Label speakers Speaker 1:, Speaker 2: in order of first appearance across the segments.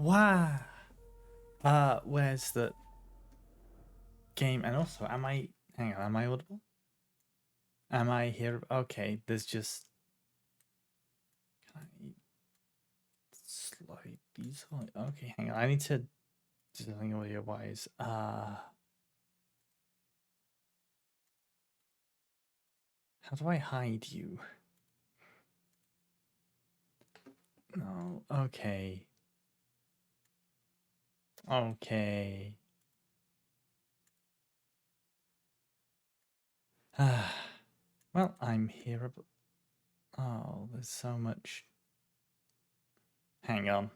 Speaker 1: Wow. Where's the game? And also, am I? Hang on, am I audible? Am I here? Okay, there's just. Can I slide these on? Okay, hang on. I need to do something audio wise. How do I hide you? No. Okay. Okay. Well, I'm here. Oh, there's so much. Hang on.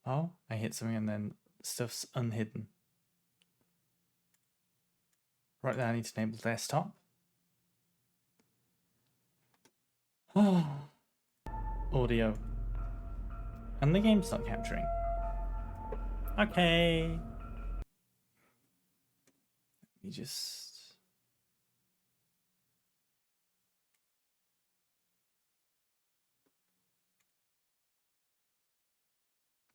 Speaker 1: Oh, I hit something and then stuff's unhidden. Right there, I need to enable desktop. Oh. Audio. And the game's not capturing. Okay. Let me just.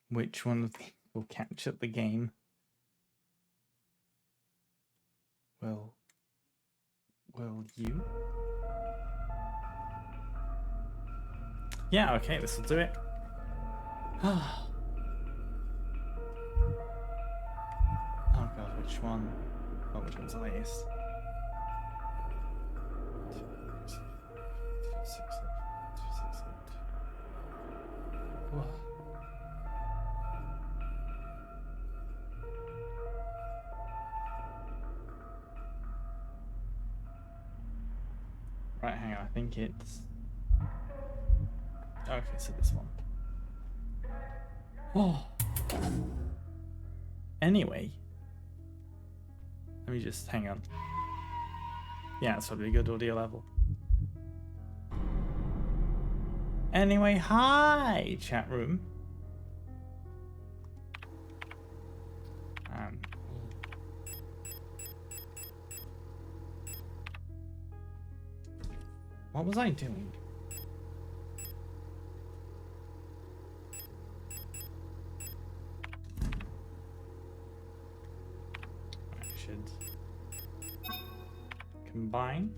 Speaker 1: Which one of these will capture the game? Will you? Yeah, okay, this will do it. Oh god, which one? Oh, which one's the latest? Whoa. Right, hang on, I think it's. Okay, so this one. Oh. Anyway. Let me just hang on. Yeah, it's probably a good audio level. Anyway, hi, chat room. What was I doing? I should combine.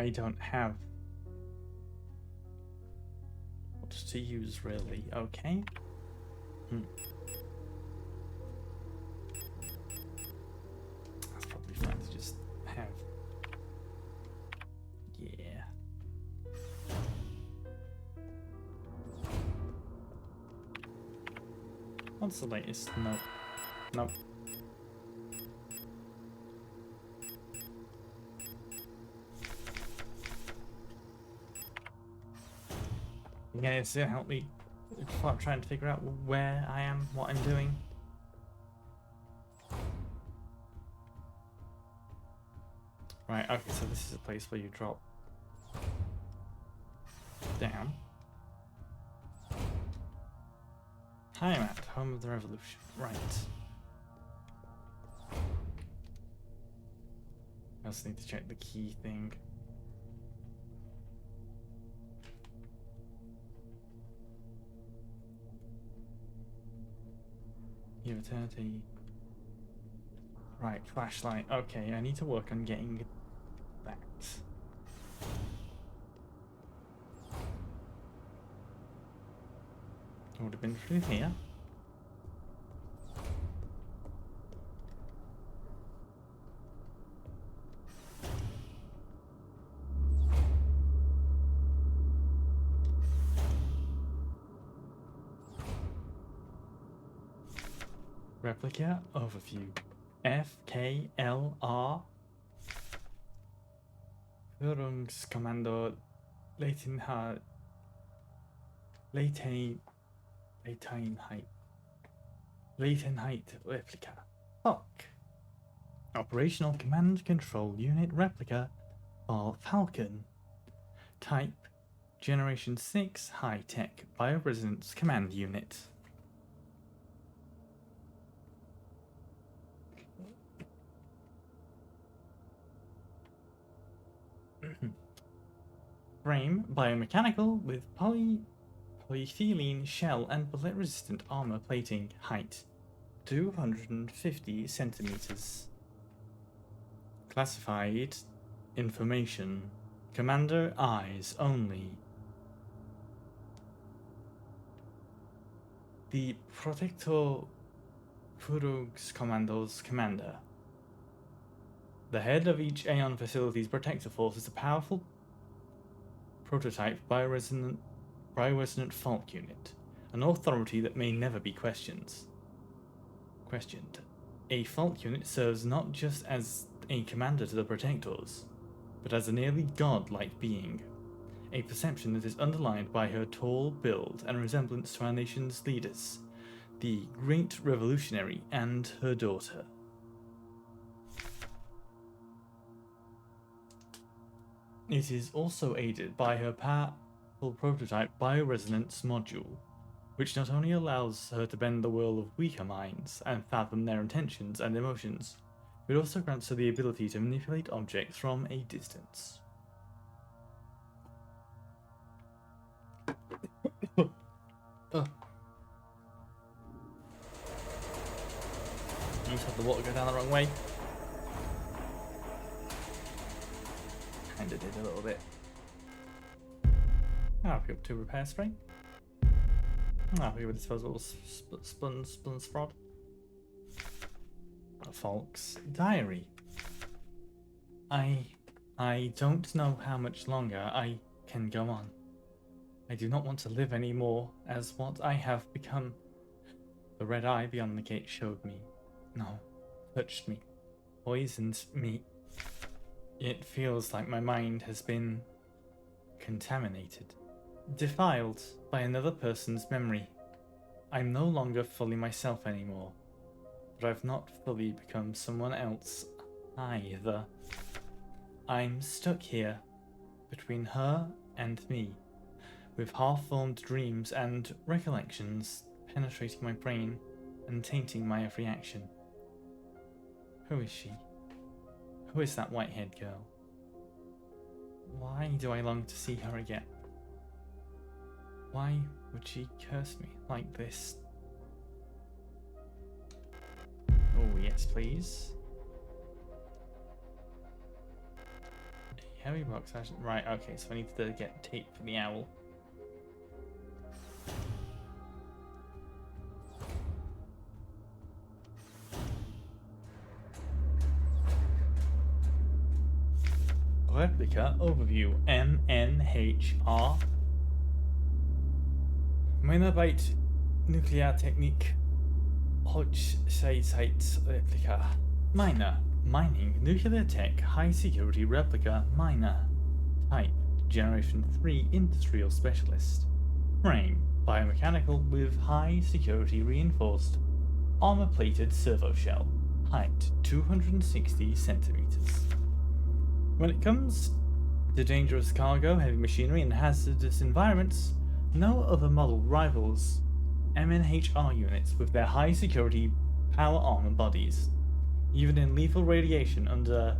Speaker 1: I don't have what to use really. Okay. That's probably fine to just have. Yeah. What's the latest? Nope. Nope. Yeah, it's to help me while I'm trying to figure out where I am, what I'm doing. Right, okay, so this is a place where you drop down. Hi, I'm at home of the revolution. Right. I also need to check the key thing. Eternity. Right, flashlight. Okay, I need to work on getting that. It would have been through here. Replica overview. FKLR. Führungskommando Leitenha. Leiteni Latent height replica. Fuck. Operational Command Control Unit replica for Falcon. Type Generation 6 High-Tech Bioresonance Command Unit. Frame biomechanical with polyethylene shell and bullet-resistant armor plating. Height 250 centimeters. Classified information. Commander eyes only. The Protector Furugs Commando's commander. The head of each Aeon facility's protector force is a powerful prototype bioresonant fault unit, an authority that may never be questioned. A fault unit serves not just as a commander to the protectors, but as a nearly godlike being, a perception that is underlined by her tall build and resemblance to our nation's leaders, the Great Revolutionary and her daughter. It is also aided by her powerful prototype bioresonance module, which not only allows her to bend the will of weaker minds and fathom their intentions and emotions, but also grants her the ability to manipulate objects from a distance. I just had the water go down the wrong way. Kinda did a little bit. I'll be up to repair spray. I'll be with disposable spuns fraud. Falk's diary. I don't know how much longer I can go on. I do not want to live anymore as what I have become. The red eye beyond the gate showed me. No, touched me, poisoned me. It feels like my mind has been contaminated, defiled by another person's memory. I'm no longer fully myself anymore, but I've not fully become someone else either. I'm stuck here, between her and me, with half-formed dreams and recollections penetrating my brain and tainting my every action. Who is she? Who is that white-haired girl? Why do I long to see her again? Why would she curse me like this? Oh, yes, please. Heavy box fashion. Right, okay, so I need to get tape for the owl. Replica overview. MNHR. Megabyte Nuclear Technique Hochzeit Replica. Miner. Mining Nuclear Tech High Security Replica Miner. Type Generation 3 Industrial Specialist. Frame Biomechanical with High Security Reinforced Armor Plated Servo Shell. Height 260 centimeters. When it comes to dangerous cargo, heavy machinery, and hazardous environments, no other model rivals MNHR units with their high security power armor bodies. Even in lethal radiation under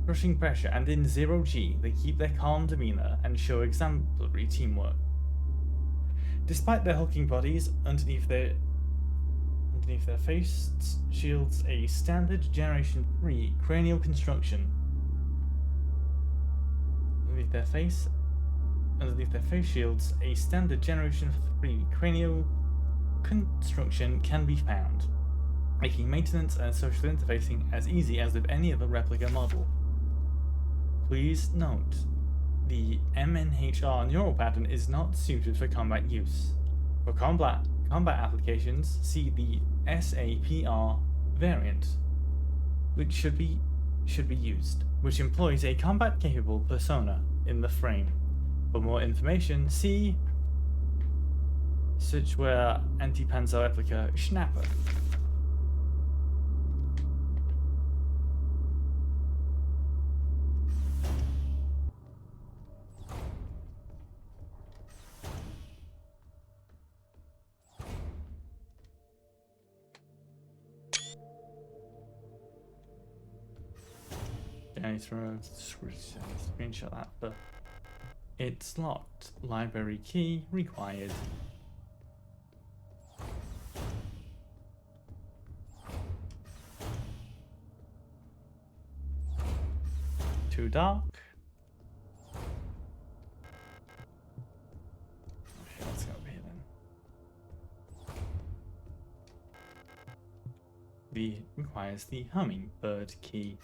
Speaker 1: crushing pressure and in zero G, they keep their calm demeanor and show exemplary teamwork. Despite their hulking bodies, underneath their face shields a standard Generation 3 cranial construction. Underneath their face shields, a standard Generation 3 cranial construction can be found, making maintenance and social interfacing as easy as with any other replica model. Please note, the MNHR neural pattern is not suited for combat use. For combat applications, see the SAPR variant, which should be used, which employs a combat-capable persona in the frame. For more information, see Switchware Anti-Panzer Replica Schnapper. Going through screenshot that, but it's locked. Library key required. Too dark. Okay, let's go over here then. Requires the hummingbird key.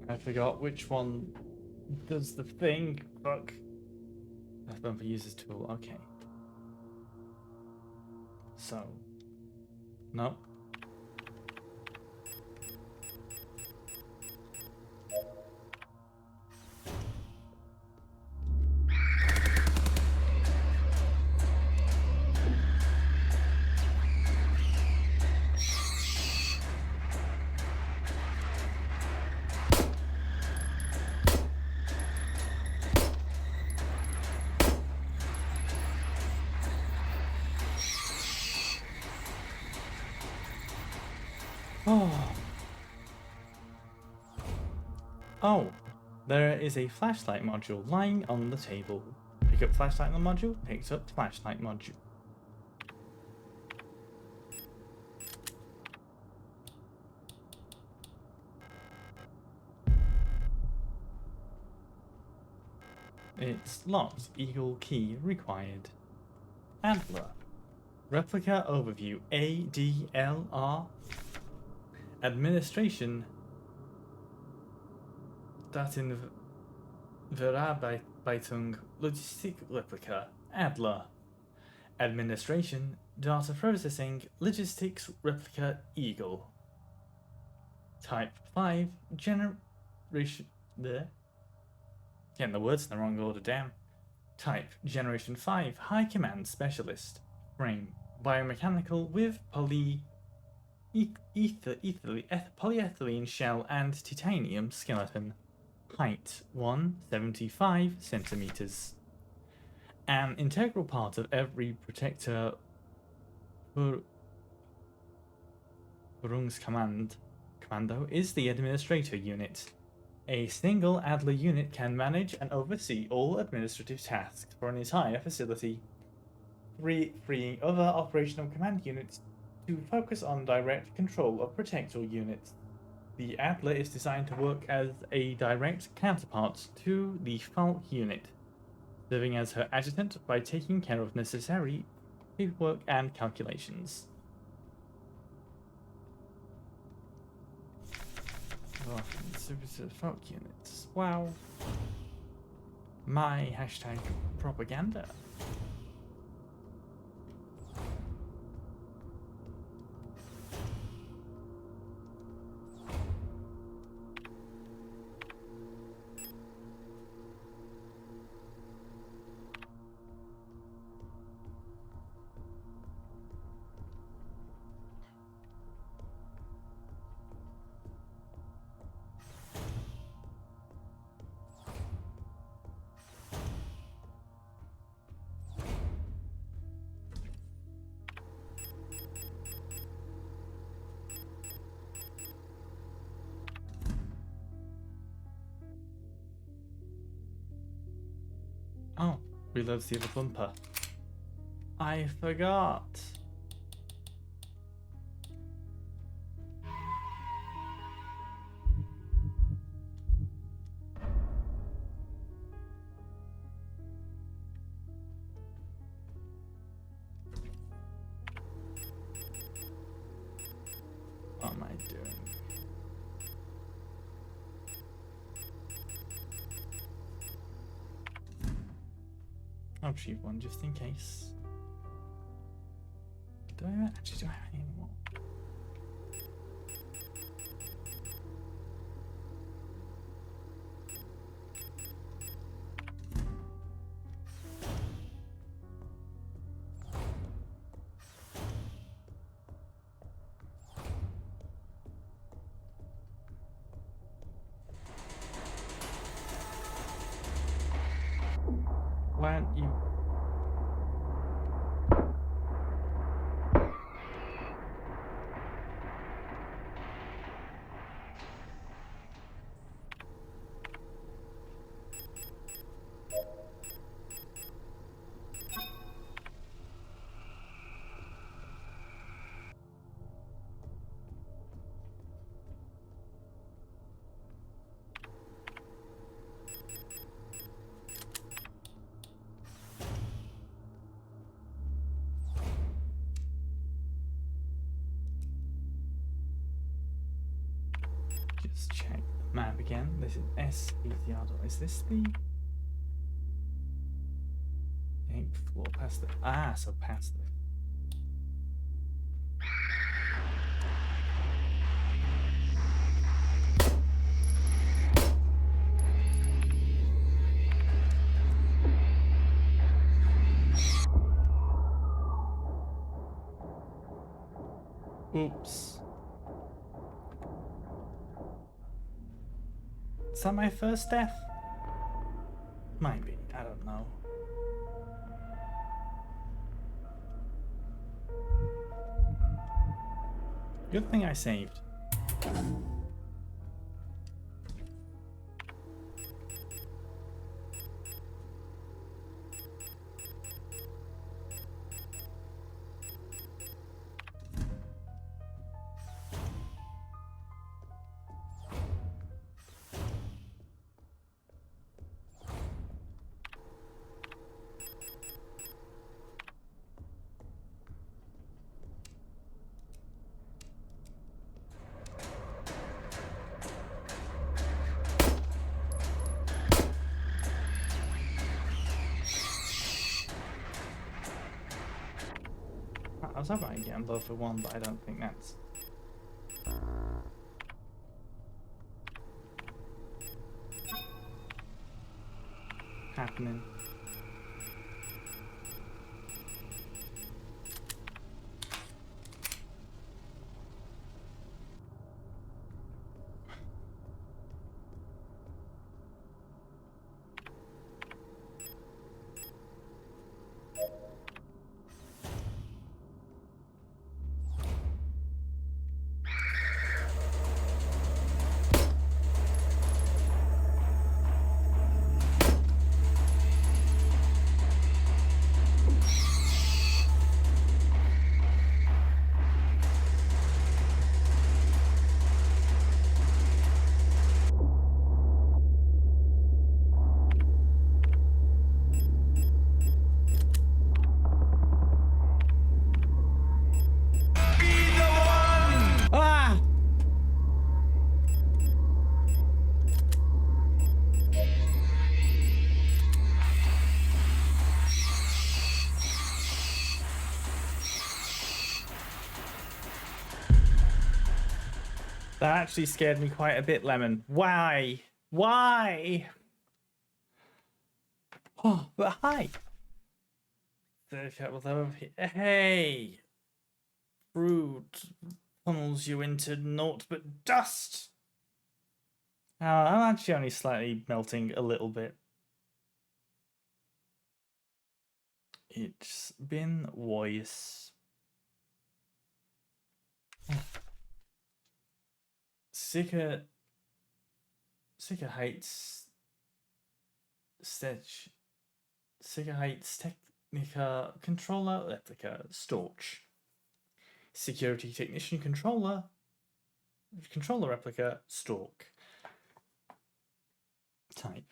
Speaker 1: I forgot which one does the thing. Fuck. That's bumper uses tool. Okay. So. Nope. Oh. Oh. There is a flashlight module lying on the table. Pick up flashlight on the module. Picks up flashlight module. It's locked. Eagle key required. Adler. Replica overview. ADLR. Administration. Datenverarbeitung Logistik Replica. Adler. Administration. Data processing. Logistics Replica Eagle. Type 5. Generation. There. Getting the words in the wrong order, damn. Type Generation 5 High Command Specialist. Frame biomechanical with polyethylene shell and titanium skeleton. Height 175 centimeters. An integral part of every protector Commando is the administrator unit. A single Adler unit can manage and oversee all administrative tasks for an entire facility, freeing other operational command units to focus on direct control of protector units. The Adler is designed to work as a direct counterpart to the Falk unit, serving as her adjutant by taking care of necessary paperwork and calculations. Super Falk units. Wow. My hashtag propaganda. Oh, reloads the other bumper. I forgot. I'll retrieve one just in case. Do I have any more? Why aren't you? Just check the map again. This is S. Is this the 8th floor past the? Ah, so past this. Oops. Is that my first death? Might be. I don't know. Good thing I saved. I was hoping I'd get them both for one, but I don't think that's happening. That actually scared me quite a bit, Lemon. Why? Why? Oh, but hi. Hey. Fruit funnels you into naught but dust. I'm actually only slightly melting a little bit. It's been worse. Sicker hates Stitch. Sicker hates Technica Controller Replica Storch. Security Technician Controller Replica Stalk. Type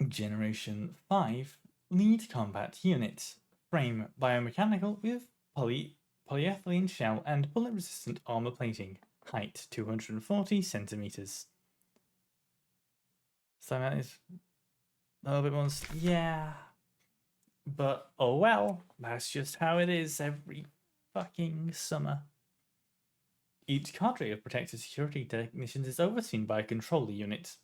Speaker 1: Generation 5 Lead Combat Unit. Frame biomechanical with polyethylene shell and bullet resistant armor plating. Height 240 centimeters. So that is a little bit more. Yeah. But oh well, that's just how it is every fucking summer. Each cadre of protected security technicians is overseen by a controller unit,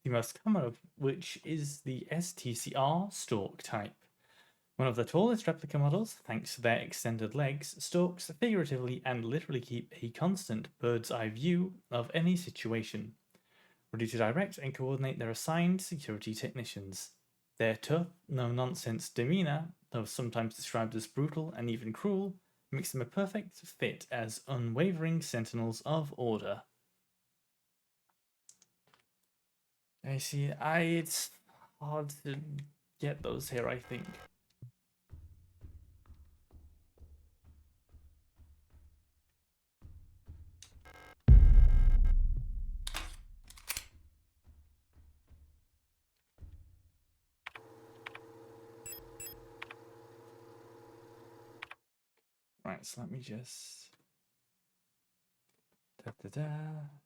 Speaker 1: the most common of which is the STCR Stork type. One of the tallest replica models, thanks to their extended legs, storks figuratively and literally keep a constant bird's eye view of any situation, ready to direct and coordinate their assigned security technicians. Their tough, no-nonsense demeanor, though sometimes described as brutal and even cruel, makes them a perfect fit as unwavering sentinels of order. It's hard to get those here, I think. Right, so let me just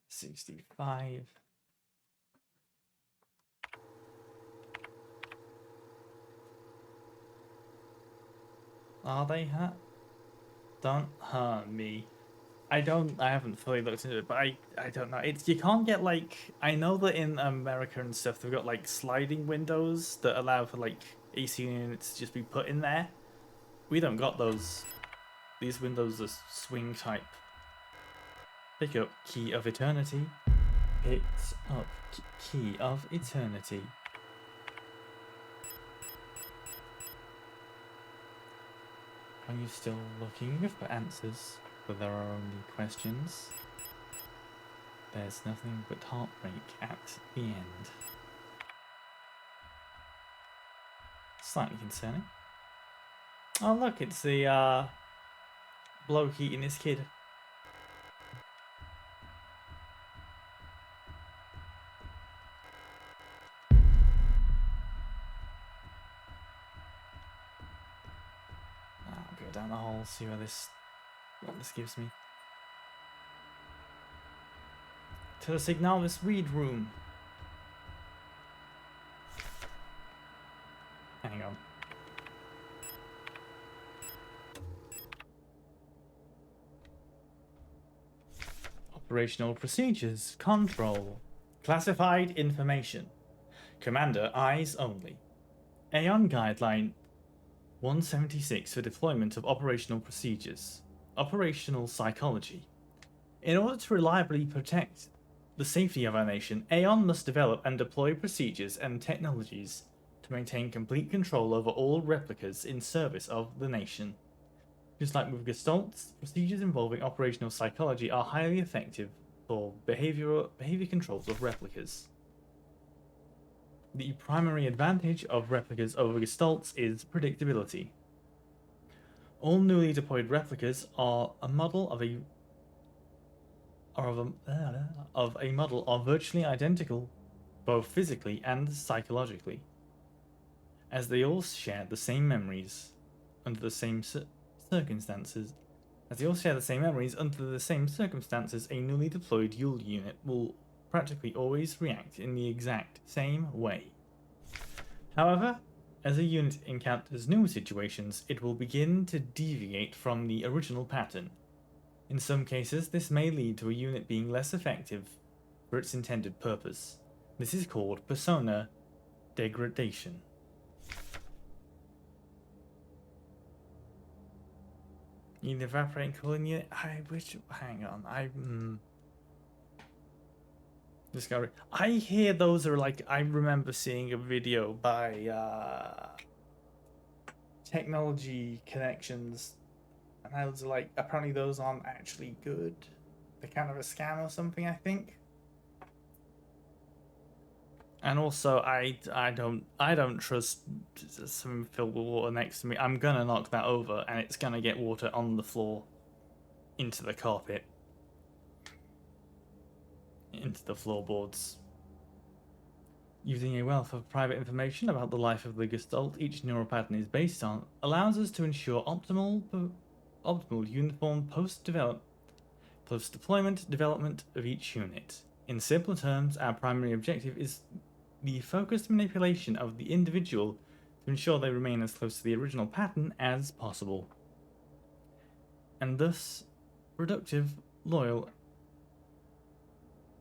Speaker 1: 65. Are they hurt? Don't hurt me. I haven't fully looked into it, but I don't know. It's you can't get like I know that in America and stuff they've got like sliding windows that allow for like AC units to just be put in there. We don't got those. These windows are swing type. Pick up Key of Eternity. Picked up Key of Eternity. Are you still looking for answers? But there are only questions. There's nothing but heartbreak at the end. Slightly concerning. Oh look, it's the bloke eating his kid. I'll go down the hall, see what this gives me. To the Signalis weed room. Hang on. Operational procedures. Control. Classified information. Commander eyes only. Aeon Guideline 176 for deployment of operational procedures. Operational psychology. In order to reliably protect the safety of our nation, Aeon must develop and deploy procedures and technologies to maintain complete control over all replicas in service of the nation. Just like with Gestalts, procedures involving operational psychology are highly effective for behavior controls of replicas. The primary advantage of replicas over Gestalts is predictability. All newly deployed replicas are a model of a model are virtually identical, both physically and psychologically, as they all share the same memories under the same circumstances. As they all share the same memories under the same circumstances, a newly deployed Yule unit will practically always react in the exact same way. However, as a unit encounters new situations, it will begin to deviate from the original pattern. In some cases, this may lead to a unit being less effective for its intended purpose. This is called persona degradation. You evaporate cooling unit. Hang on. Discovery. I hear those are like. I remember seeing a video by Technology Connections, and I was like, apparently those aren't actually good. They're kind of a scam or something, I think. And also, I don't trust something filled with water next to me. I'm gonna knock that over, and it's gonna get water on the floor, into the carpet, into the floorboards. Using a wealth of private information about the life of the Gestalt each neural pattern is based on allows us to ensure optimal uniform post-deployment development of each unit. In simpler terms, our primary objective is the focused manipulation of the individual to ensure they remain as close to the original pattern as possible, and thus productive, loyal,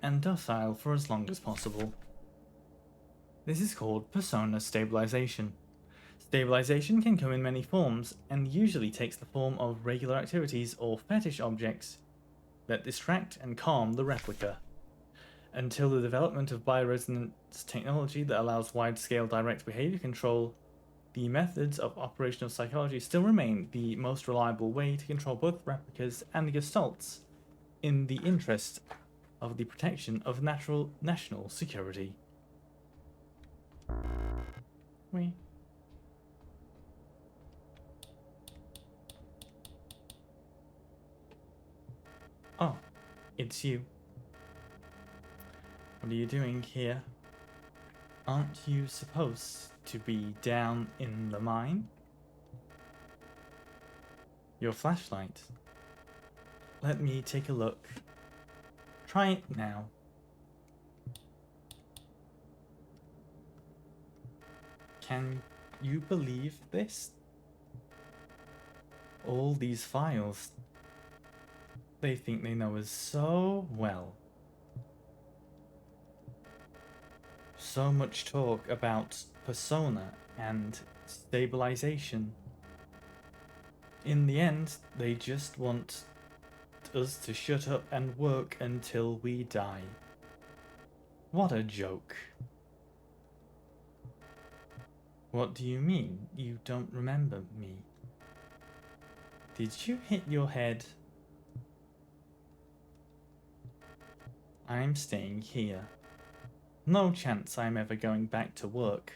Speaker 1: and docile for as long as possible. This is called persona stabilization. Stabilization can come in many forms, and usually takes the form of regular activities or fetish objects that distract and calm the replica. Until the development of bioresonance technology that allows wide-scale direct behavior control, the methods of operational psychology still remain the most reliable way to control both replicas and gestalts in the interest of the protection of national security. We. Oh, it's you. What are you doing here? Aren't you supposed to be down in the mine? Your flashlight. Let me take a look. Try it now. Can you believe this? All these files. They think they know us so well. So much talk about persona and stabilization. In the end, they just want us to shut up and work until we die. What a joke. What do you mean you don't remember me? Did you hit your head? I'm staying here. No chance I'm ever going back to work.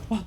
Speaker 1: What?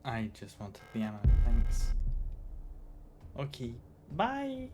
Speaker 1: I just wanted the ammo, thanks. Okay, bye!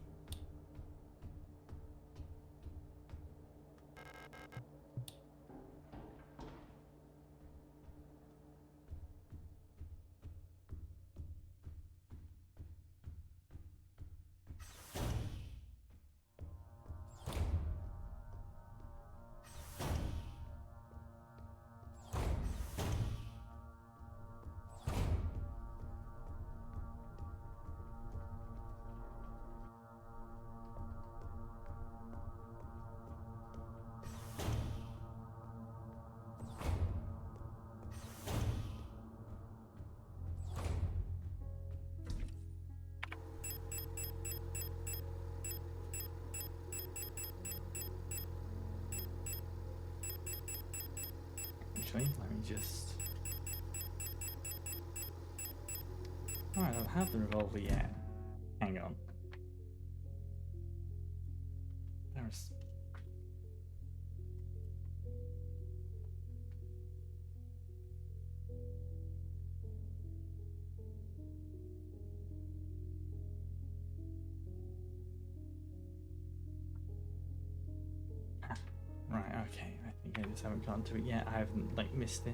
Speaker 1: Actually, let me just Oh, I don't have the revolver yet. Hang on. There's... Right, okay. I think I just haven't gone to it yet. I haven't, like, missed it.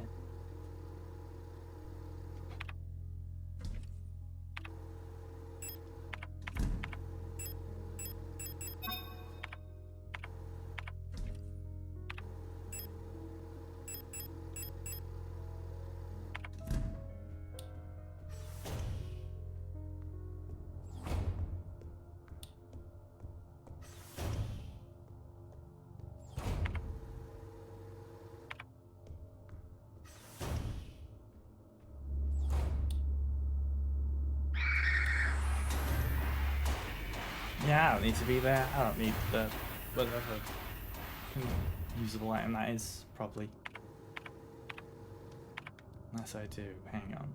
Speaker 1: Yeah, I don't need to be there. I don't need the whatever usable item that is, probably. Unless I do. Hang on.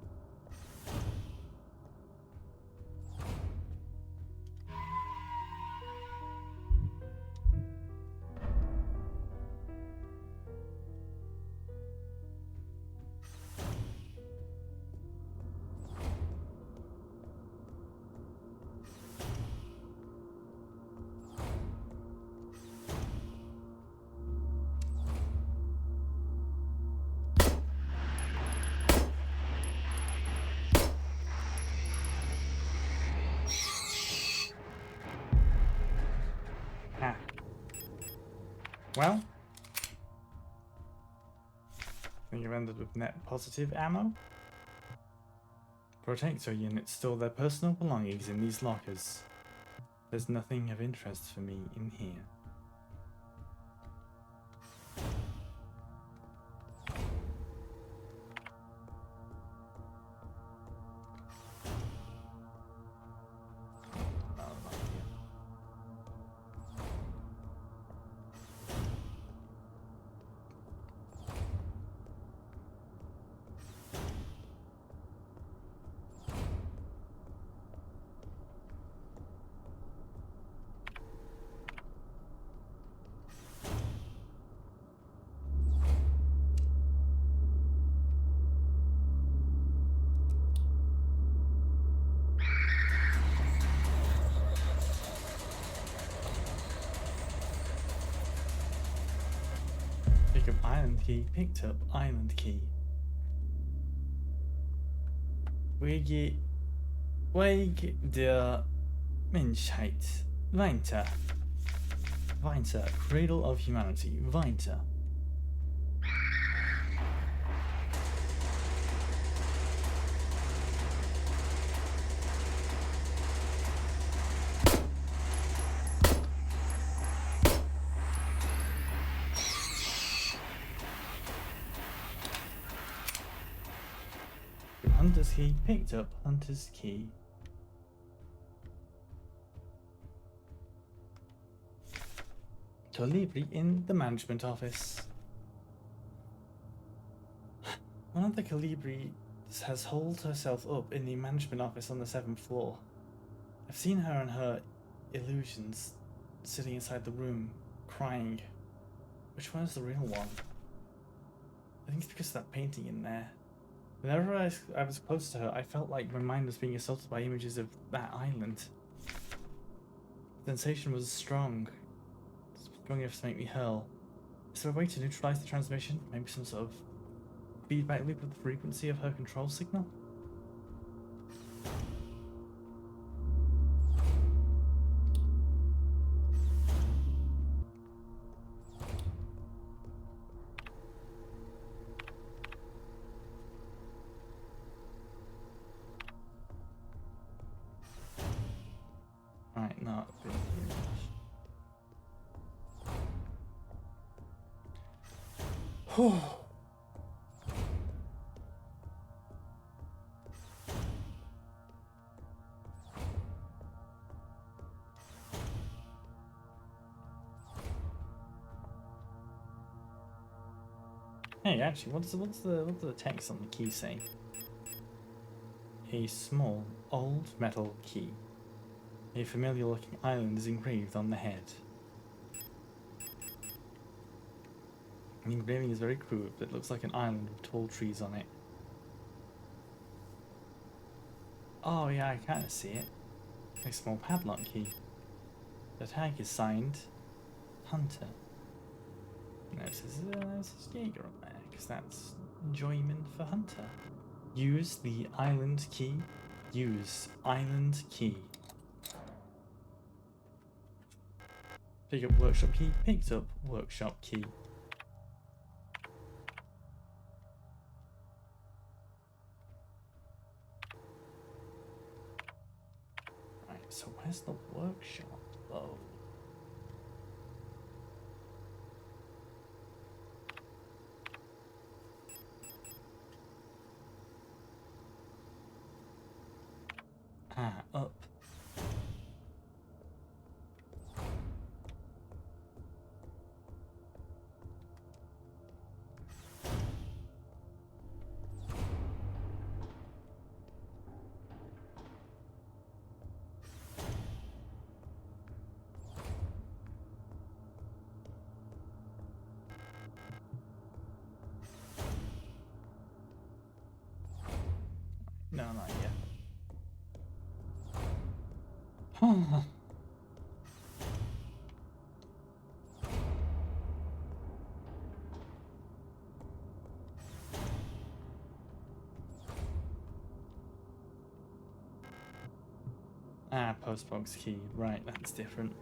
Speaker 1: Ah. Well, I think you've ended with net positive ammo. Protector units store their personal belongings in these lockers. There's nothing of interest for me in here. Pick up island key. Picked up island key. Weg der Menschheit. Weiter. Weiter. Cradle of humanity. Weiter. Hunter's key. Picked up Hunter's key. Calibri in the management office. One of the Calibri has holed herself up in the management office on the 7th floor. I've seen her and her illusions sitting inside the room, crying. Which one is the real one? I think it's because of that painting in there. Whenever I was close to her, I felt like my mind was being assaulted by images of that island. The sensation was strong enough to make me hurl. Is there a way to neutralize the transmission? Maybe some sort of feedback loop of the frequency of her control signal? Right, not a big image. Hey, actually, what's the text on the key say? a small, old metal key. A familiar-looking island is engraved on the head. The engraving is very crude, but it looks like an island with tall trees on it. Oh yeah, I kind of see it. A small padlock key. The tag is signed Hunter. No, it says Jaeger on there, because that's enjoyment for Hunter. Use the island key. Use island key. Pick up workshop key. Picked up workshop key. Right, so where's the workshop though? Ah, up. No, not yet. Ah, postbox key. Right, that's different.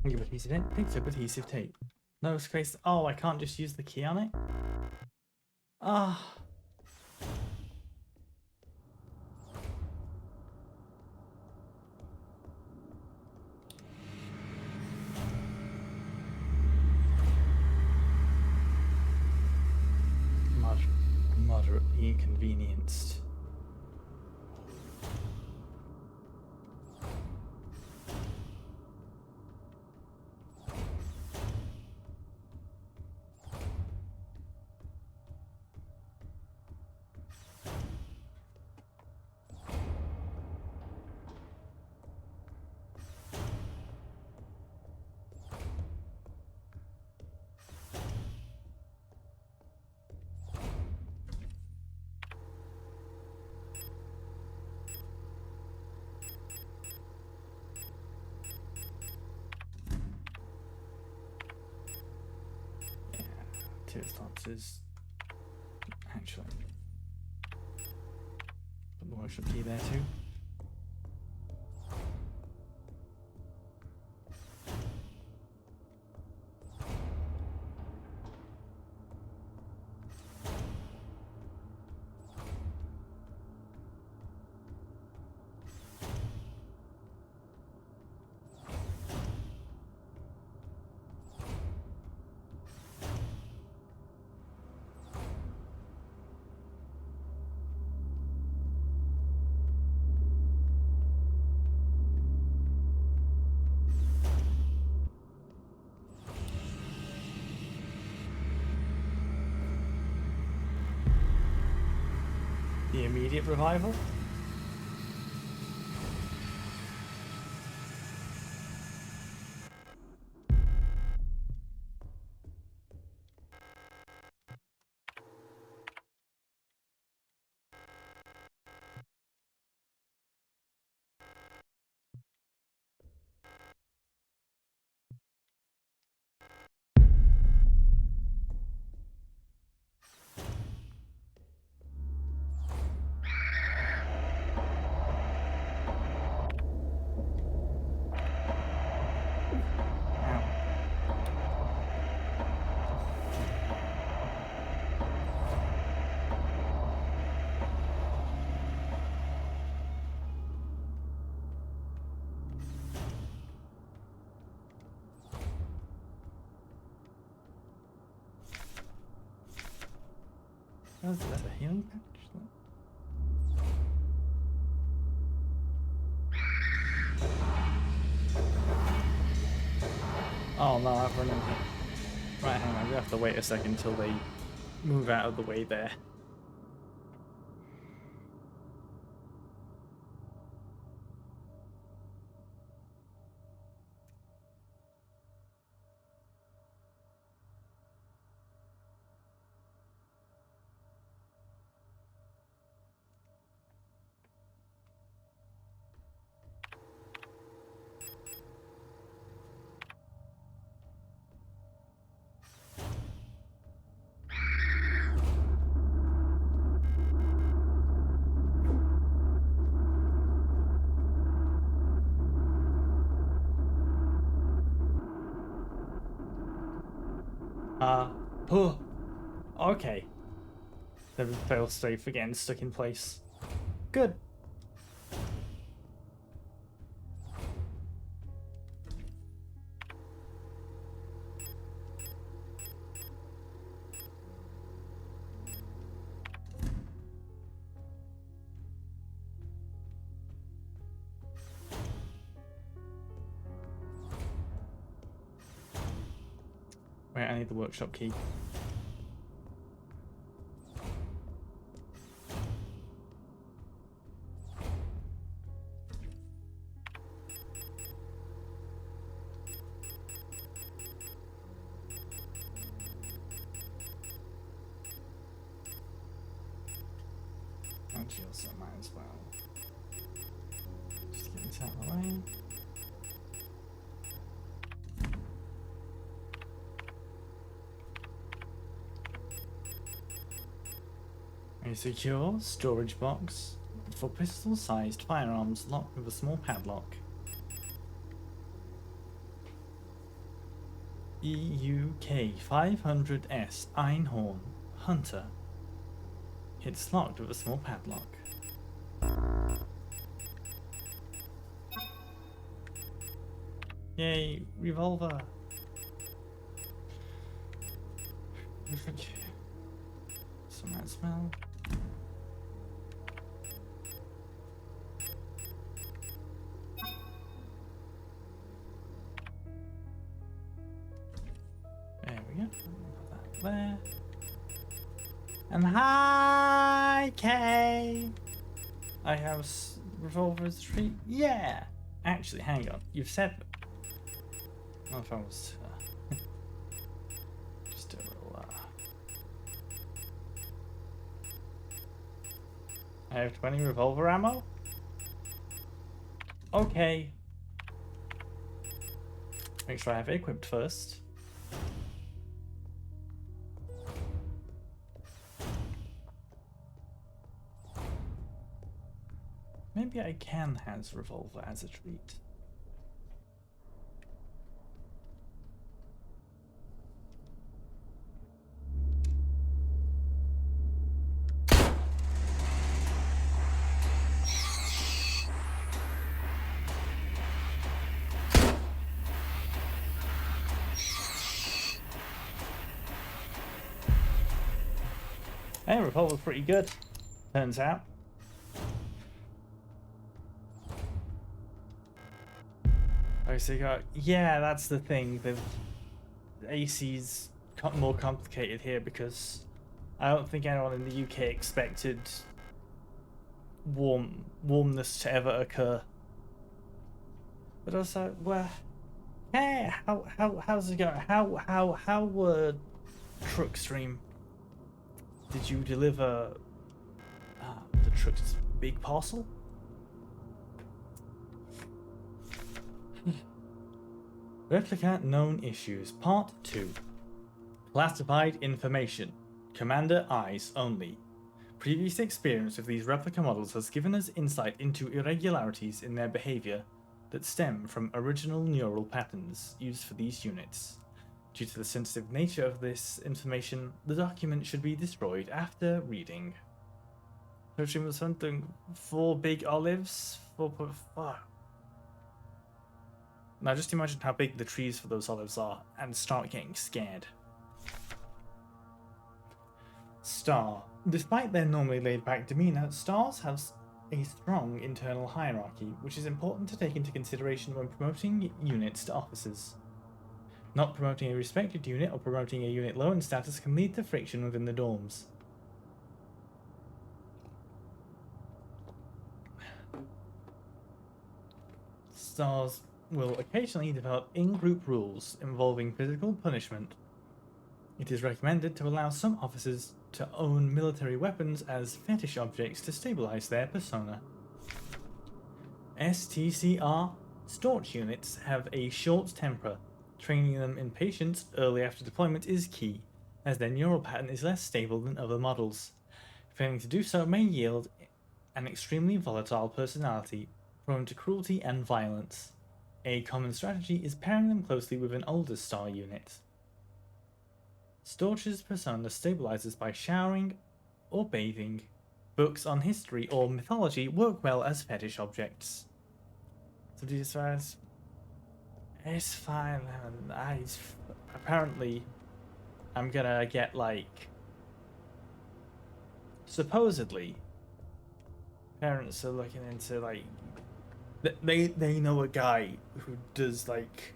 Speaker 1: Give adhesive tape. Picked up adhesive tape. No space. Oh, I can't just use the key on it? Ah. Moderately inconvenienced. Two responses. Actually, put the workshop key there too. The immediate revival? That's a healing package. Oh no, I've run into... Right, hang on, we have to wait a second until they move out of the way there. Oh, okay. The failsafe again stuck in place. Good. Wait, I need the workshop key. Actually, also might as well. Just get this out of the way. A secure storage box for pistol-sized firearms locked with a small padlock. EUK 500S Einhorn Hunter. It's locked with a small padlock. Yay, revolver! Some rat smell. There we go. Put that there. And hi, Kay! I have revolvers free. Yeah! Actually, hang on. You've said... Well, if I was... just a little... I have 20 revolver ammo? Okay. Make sure I have it equipped first. Maybe I can has revolver as a treat. Hey, revolver's pretty good, turns out. Okay, so you got, yeah, that's the thing. The AC's more complicated here because I don't think anyone in the UK expected warmness to ever occur. But also, well, hey, how's it going? How were truck stream? Did you deliver the truck's big parcel? Replica known issues, Part 2. Classified information. Commander eyes only. Previous experience with these replica models has given us insight into irregularities in their behavior that stem from original neural patterns used for these units. Due to the sensitive nature of this information, the document should be destroyed after reading. Searching for something 4 big olives? 4.5. Now just imagine how big the trees for those olives are and start getting scared. Star. Despite their normally laid-back demeanor, stars have a strong internal hierarchy, which is important to take into consideration when promoting units to officers. Not promoting a respected unit or promoting a unit low in status can lead to friction within the dorms. Stars will occasionally develop in-group rules involving physical punishment. It is recommended to allow some officers to own military weapons as fetish objects to stabilize their persona. STCR Storch units have a short temper. Training them in patience early after deployment is key, as their neural pattern is less stable than other models. Failing to do so may yield an extremely volatile personality, prone to cruelty and violence. A common strategy is pairing them closely with an older star unit. Storch's persona stabilizes by showering or bathing. Books on history or mythology work well as fetish objects. So these guys, it's fine. Apparently, I'm gonna get like. Supposedly, parents are looking into like. They know a guy who does like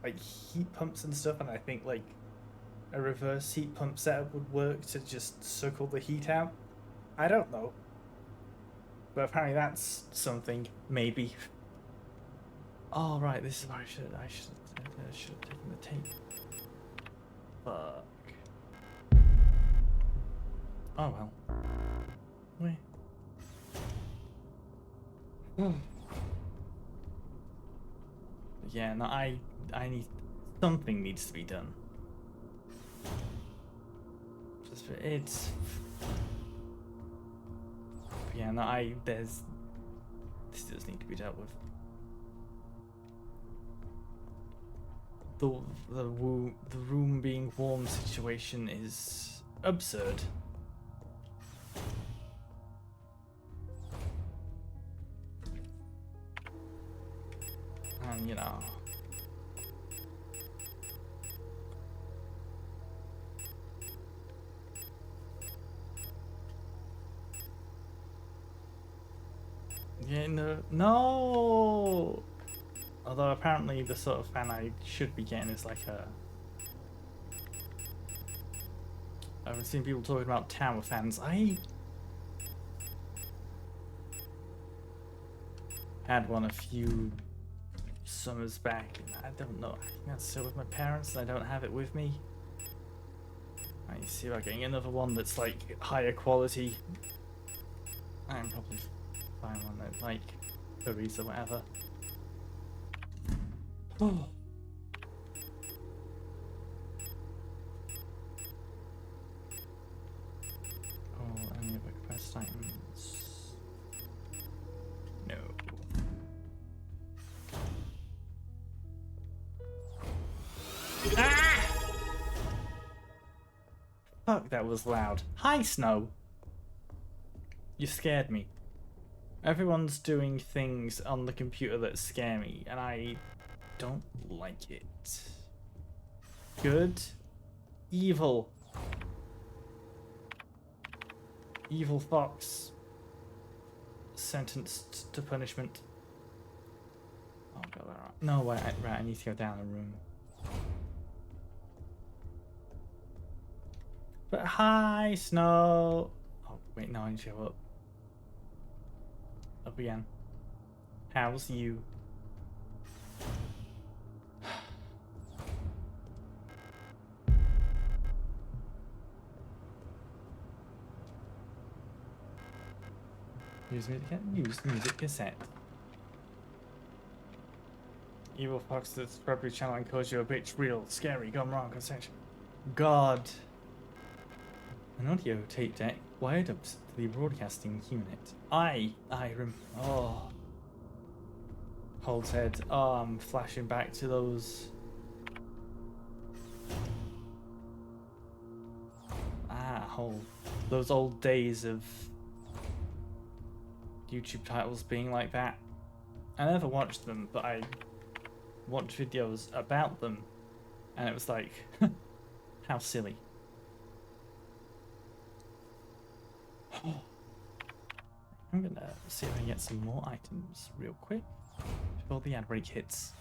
Speaker 1: heat pumps and stuff, and I think like a reverse heat pump setup would work to just suckle the heat out. I don't know, but apparently that's something maybe. Oh right, this is why I should have taken the tape. Fuck. Oh well. Wait. Yeah, no, I need something needs to be done. It's yeah, no, this does need to be dealt with. The room being warm situation is absurd. And you know, yeah, no. Although apparently the sort of fan I should be getting is like a. I've seen people talking about tower fans. I had one a few summers back, and I don't know. I think that's still with my parents, and I don't have it with me. I need to see about getting another one that's like higher quality. I'm probably find one that like furries or whatever. Oh. Oh, any other quest items? No. Ah! Fuck, that was loud. Hi, Snow. You scared me. Everyone's doing things on the computer that scare me, and I don't like it. Good. Evil. Evil fox. Sentenced to punishment. Oh god, right. No, wait, right, I need to go down a room. But hi, Snow. Oh, wait, no, I need to go up. Up again. How's you? Use music cassette. Evil fox that's probably channeling calls you a bitch, real, scary, gone wrong, concession. God. An audio tape deck wired up to the broadcasting unit. Oh. Holds head. Oh, I'm flashing back to those. Those old days of YouTube titles being like that. I never watched them, but I watched videos about them, and it was like How silly. I'm gonna see if I can get some more items real quick before the ad break hits.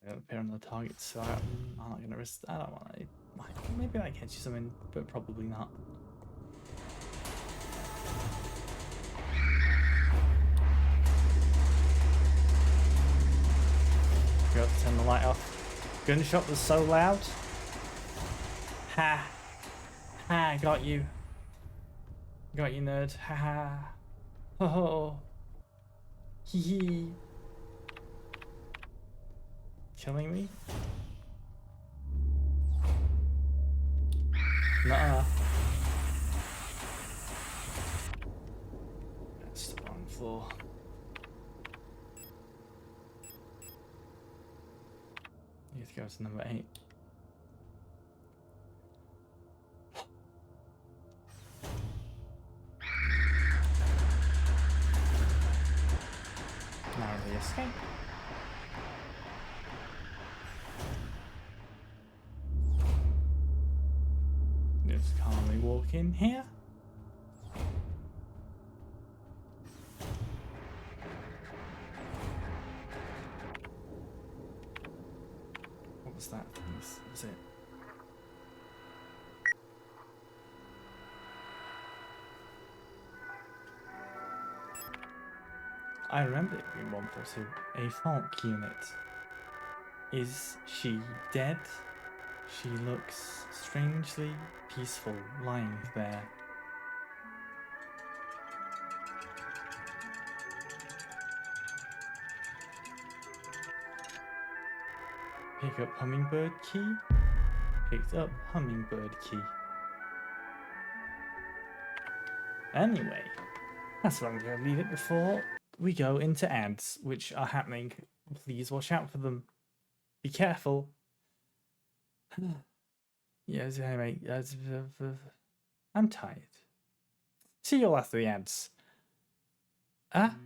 Speaker 1: Appear on the target, so I'm not gonna risk. I don't want to. Maybe I catch you something, but probably not. Forgot to turn the light off. Gunshot was so loud. Ha! Ha! Got you. Got you, nerd. Ha ha. Ho ho. Hee hee. Killing me? Nuh-uh. That's the wrong floor. Need to go to number 8. Narrowly escape. Just calmly walk in here. What was that? Was it? I remember it being 142. A Falk unit. Is she dead? She looks strangely peaceful lying there. Pick up hummingbird key. Picked up hummingbird key. Anyway, that's where I'm going to leave it before we go into ads, which are happening. Please watch out for them. Be careful. Yes, anyway, I'm tired. See you all after the ads. Ah.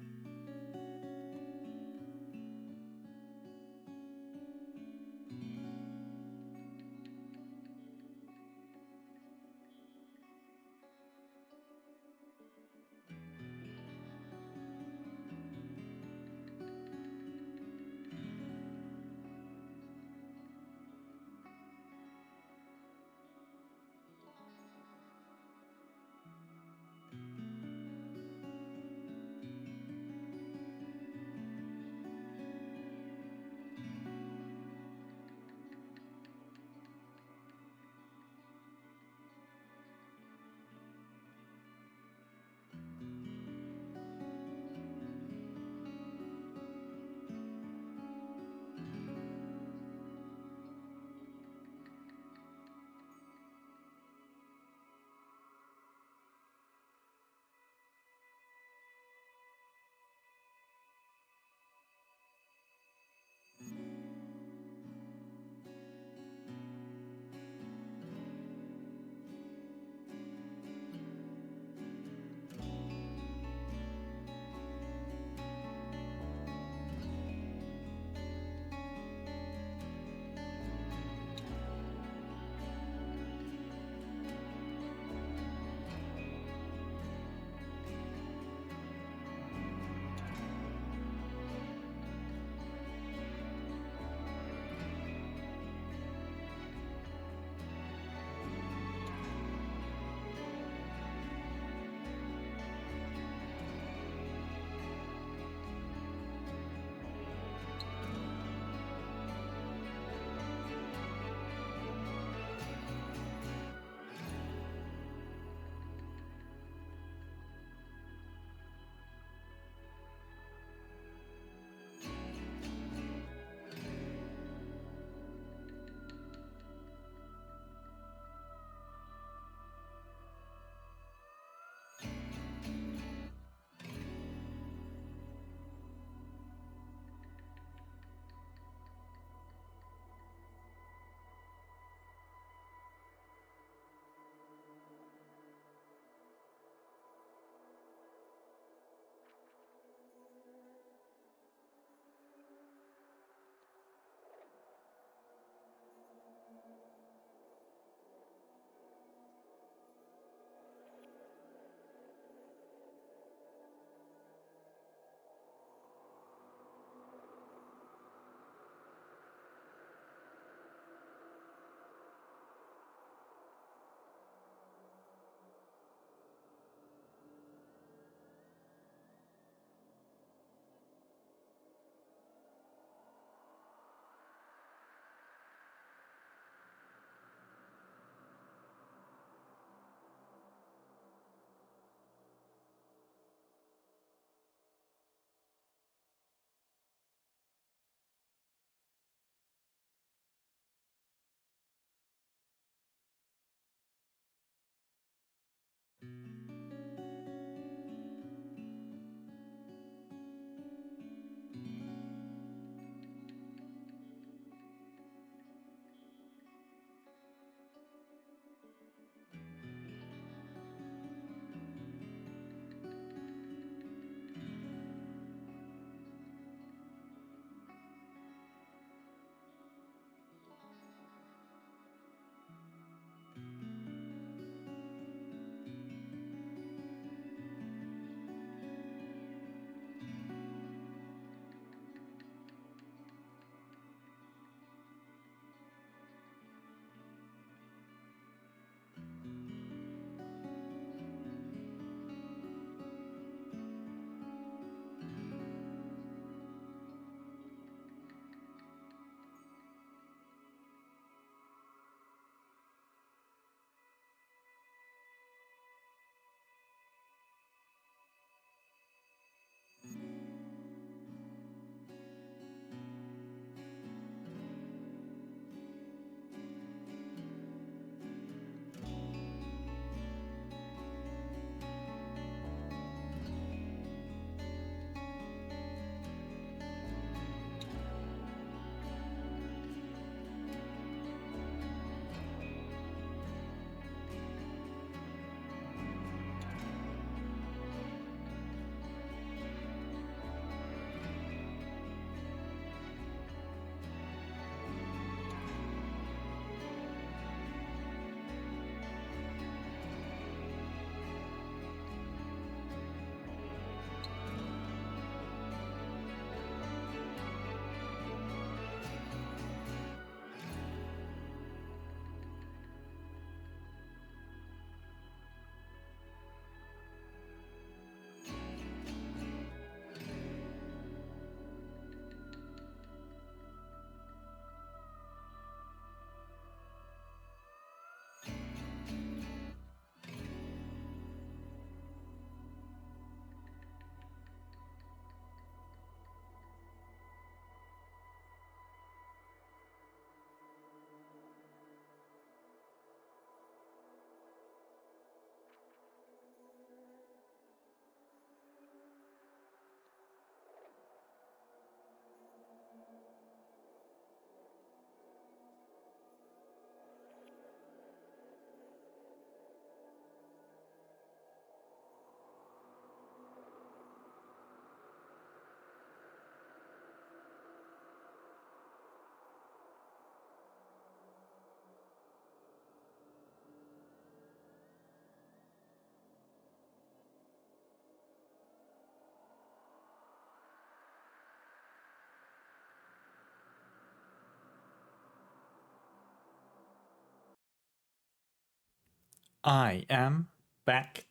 Speaker 1: I am back.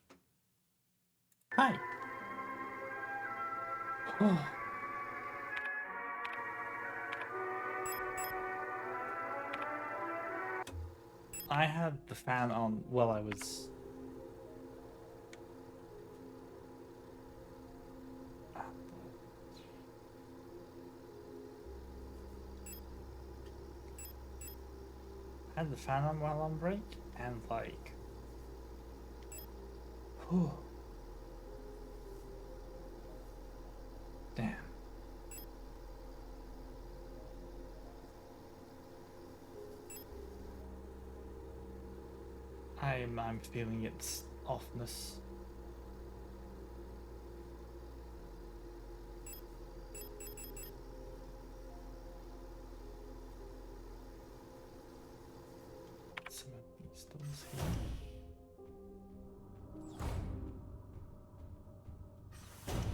Speaker 1: Hi. Oh, I had the fan on while I was. I had the fan on while on break, and like. Whew. Damn. I'm feeling its offness. Some of these doors here.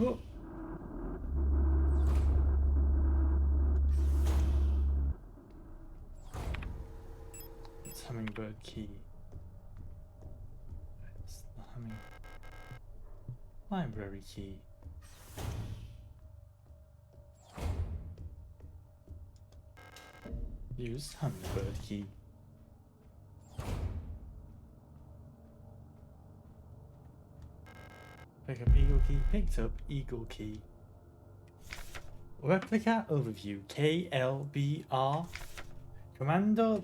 Speaker 1: Oh. It's hummingbird key. It's the library key. Use hummingbird key. Pick up eagle key. Picked up eagle key. Replica overview. KLBR. Commando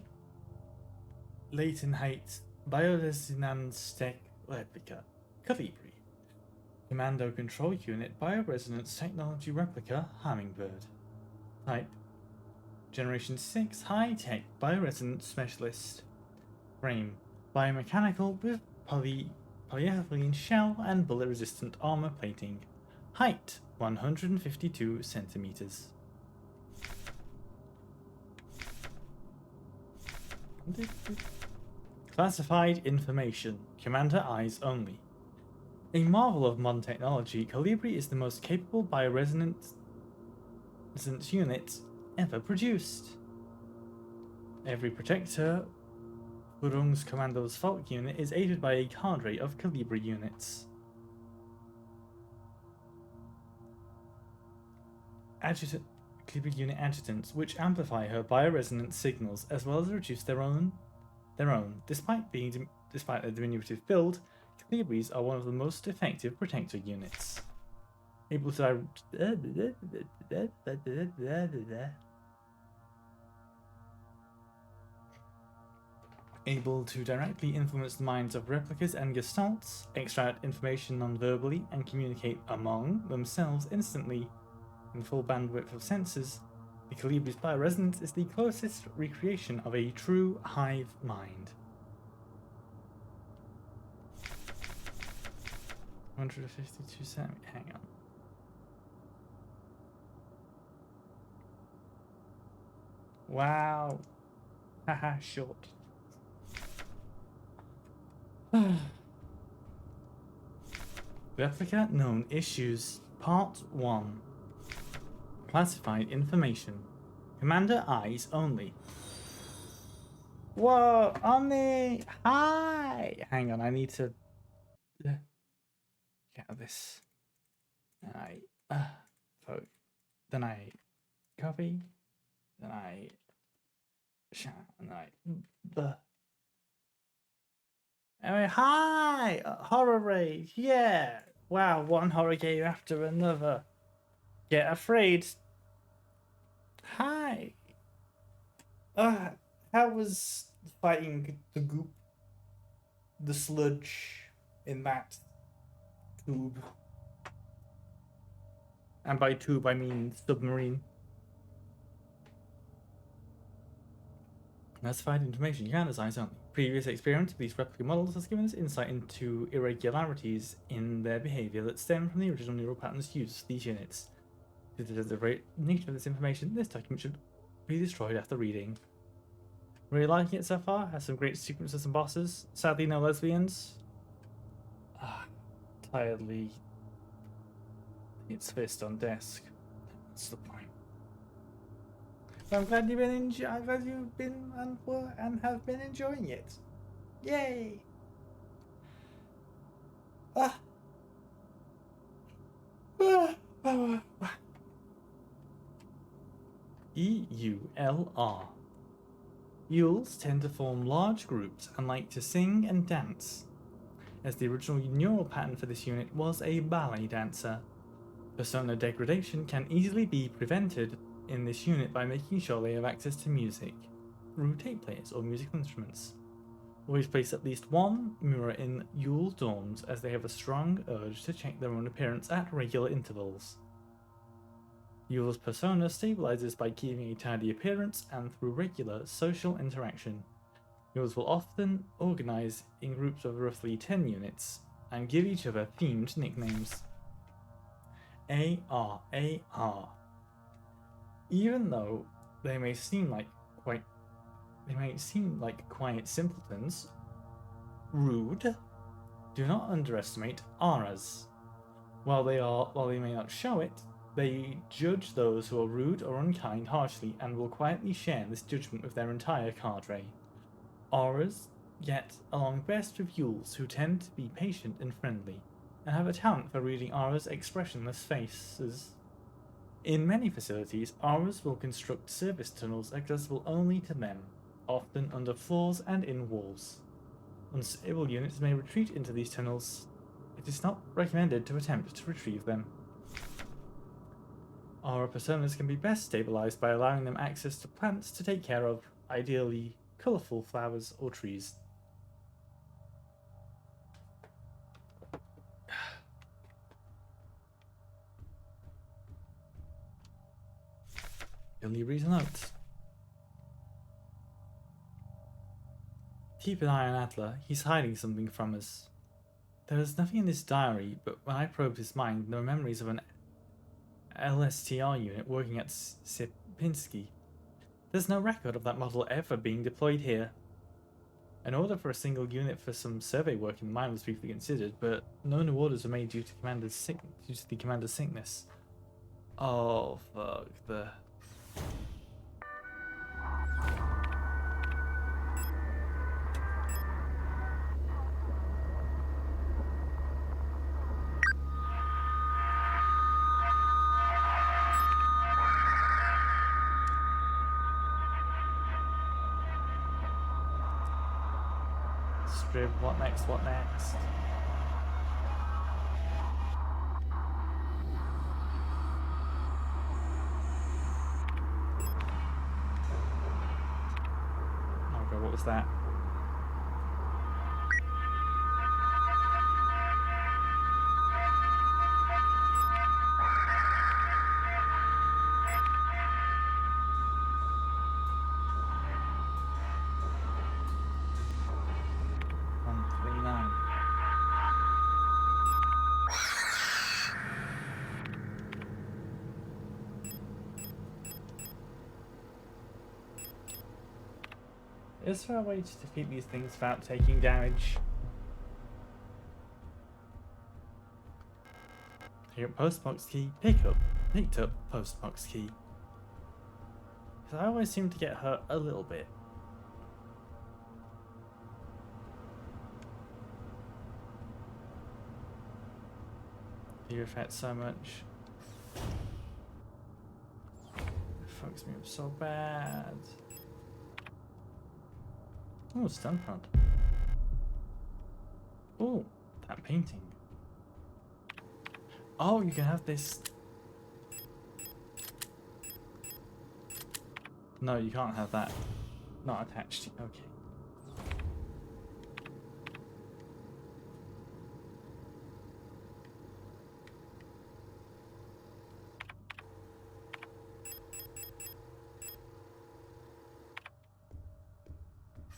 Speaker 1: Latenheit Bioresonance Tech Replica. Calibri. Commando Control Unit Bioresonance Technology Replica Hummingbird. Type Generation 6 High-Tech Bioresonance Specialist. Frame Biomechanical with polyethylene shell and bullet-resistant armor plating. Height 152 centimeters. Classified information. Commander eyes only. A marvel of modern technology, Calibri is the most capable bioresonance unit ever produced. Every protector Hurung's Commando's Fault unit is aided by a cadre of Calibri units. Calibri unit adjutants, which amplify her bioresonance signals as well as reduce their own. Despite their diminutive build, Calibris are one of the most effective protector units. Able to directly influence the minds of replicas and gestalts, extract information non-verbally, and communicate among themselves instantly in full bandwidth of senses, the Calibri's bioresonance is the closest recreation of a true hive mind. 152 centimeters. Hang on. Wow. Haha, short. Replica known issues. Part 1. Classified information. Commander eyes only. Whoa, Omni! Hi! Hang on, I need to get out of this. And then I copy. Then I and I anyway, hi! Horror raid, yeah! Wow, one horror game after another. Get afraid. Hi! How was fighting the goop, the sludge in that tube? And by tube, I mean submarine. Classified information. Commander's eyes only. Previous experience with these replica models has given us insight into irregularities in their behavior that stem from the original neural patterns used for these units. Due to the very nature of this information, this document should be destroyed after reading. Really liking it so far. Has some great sequences and bosses. Sadly, no lesbians. Tiredly. Its fist on desk. What's the point? But I'm glad you've been and have been enjoying it. Yay! Ah. EULR. Euls tend to form large groups and like to sing and dance, as the original neural pattern for this unit was a ballet dancer. Persona degradation can easily be prevented in this unit by making sure they have access to music through tape players or musical instruments. Always place at least one mirror in Eul dorms, as they have a strong urge to check their own appearance at regular intervals. Eul's persona stabilizes by keeping a tidy appearance and through regular social interaction. Euls will often organize in groups of roughly 10 units and give each other themed nicknames. AR. Even though they may seem like quiet simpletons, rude, do not underestimate auras. While they may not show it, they judge those who are rude or unkind harshly and will quietly share this judgment with their entire cadre. Auras get along best with Euls, who tend to be patient and friendly, and have a talent for reading Aura's expressionless faces. In many facilities, Auras will construct service tunnels accessible only to them, often under floors and in walls. Unstable units may retreat into these tunnels. It is not recommended to attempt to retrieve them. Aura personas can be best stabilized by allowing them access to plants to take care of, ideally colourful flowers or trees. Only read the notes. Keep an eye on Adler. He's hiding something from us. There is nothing in this diary, but when I probed his mind, there were memories of an LSTR unit working at Sierpinski. There's no record of that model ever being deployed here. An order for a single unit for some survey work in the mine was briefly considered, but no new orders were made due to the commander's sickness. Oh fuck the. Strib, what next? What next? Oh god, what was that? Is there a way to defeat these things without taking damage? Pick up postbox key, picked up postbox key. Because I always seem to get hurt a little bit. You affect so much. It fucks me up so bad. Oh, stun front. Oh, that painting. Oh, you can have this. No, you can't have that. Not attached. Okay.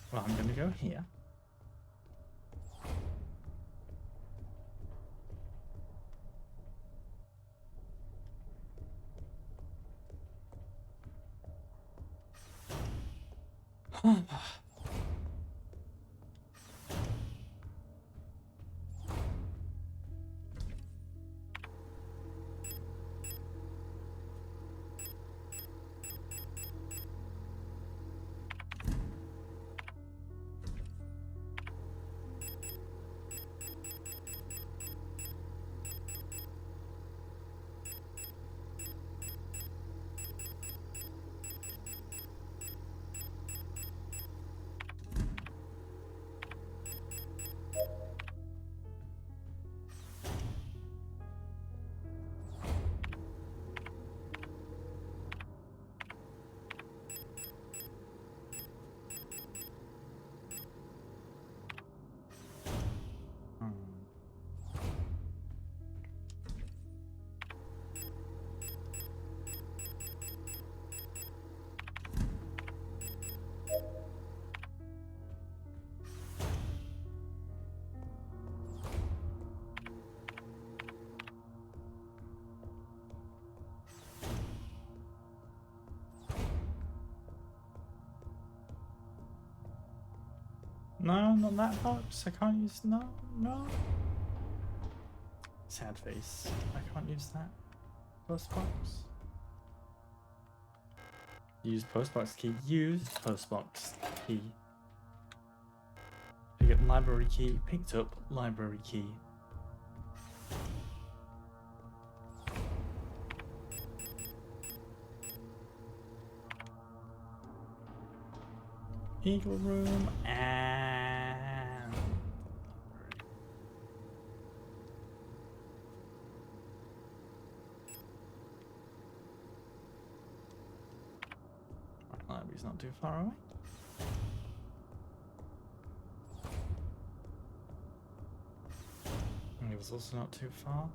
Speaker 1: Well, I'm going to go here. No, not that box. I can't use... No, no. Sad face. I can't use that. Postbox. Use postbox key. Use postbox key. Pick up library key. Picked up library key. Eagle room and library's not too far away. And it was also not too far.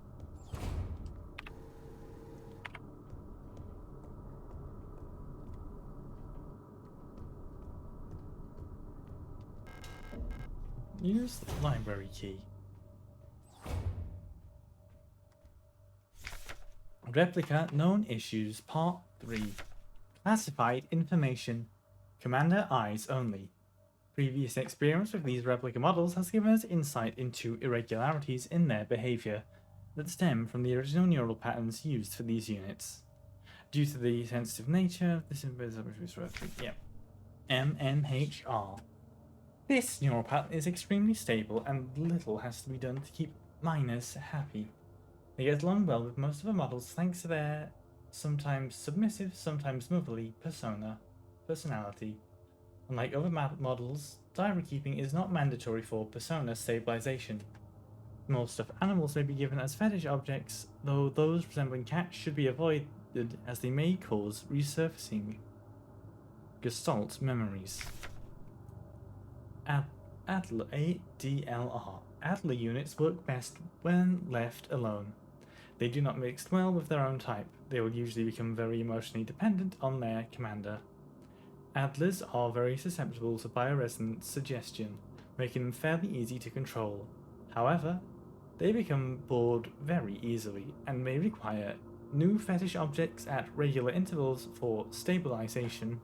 Speaker 1: Use the library key. Replica known issues part 3. Classified information. Commander eyes only. Previous experience with these replica models has given us insight into irregularities in their behavior that stem from the original neural patterns used for these units. Due to the sensitive nature of this MMHR. This neural pattern is extremely stable and little has to be done to keep miners happy. They get along well with most of the models thanks to their sometimes submissive, sometimes motherly personality. Unlike other models, diary keeping is not mandatory for persona stabilization. Most of animals may be given as fetish objects, though those resembling cats should be avoided as they may cause resurfacing Gestalt memories. ADLR. Adler units work best when left alone. They do not mix well with their own type. They will usually become very emotionally dependent on their commander. Adlers are very susceptible to bioresonance suggestion, making them fairly easy to control. However, they become bored very easily and may require new fetish objects at regular intervals for stabilization.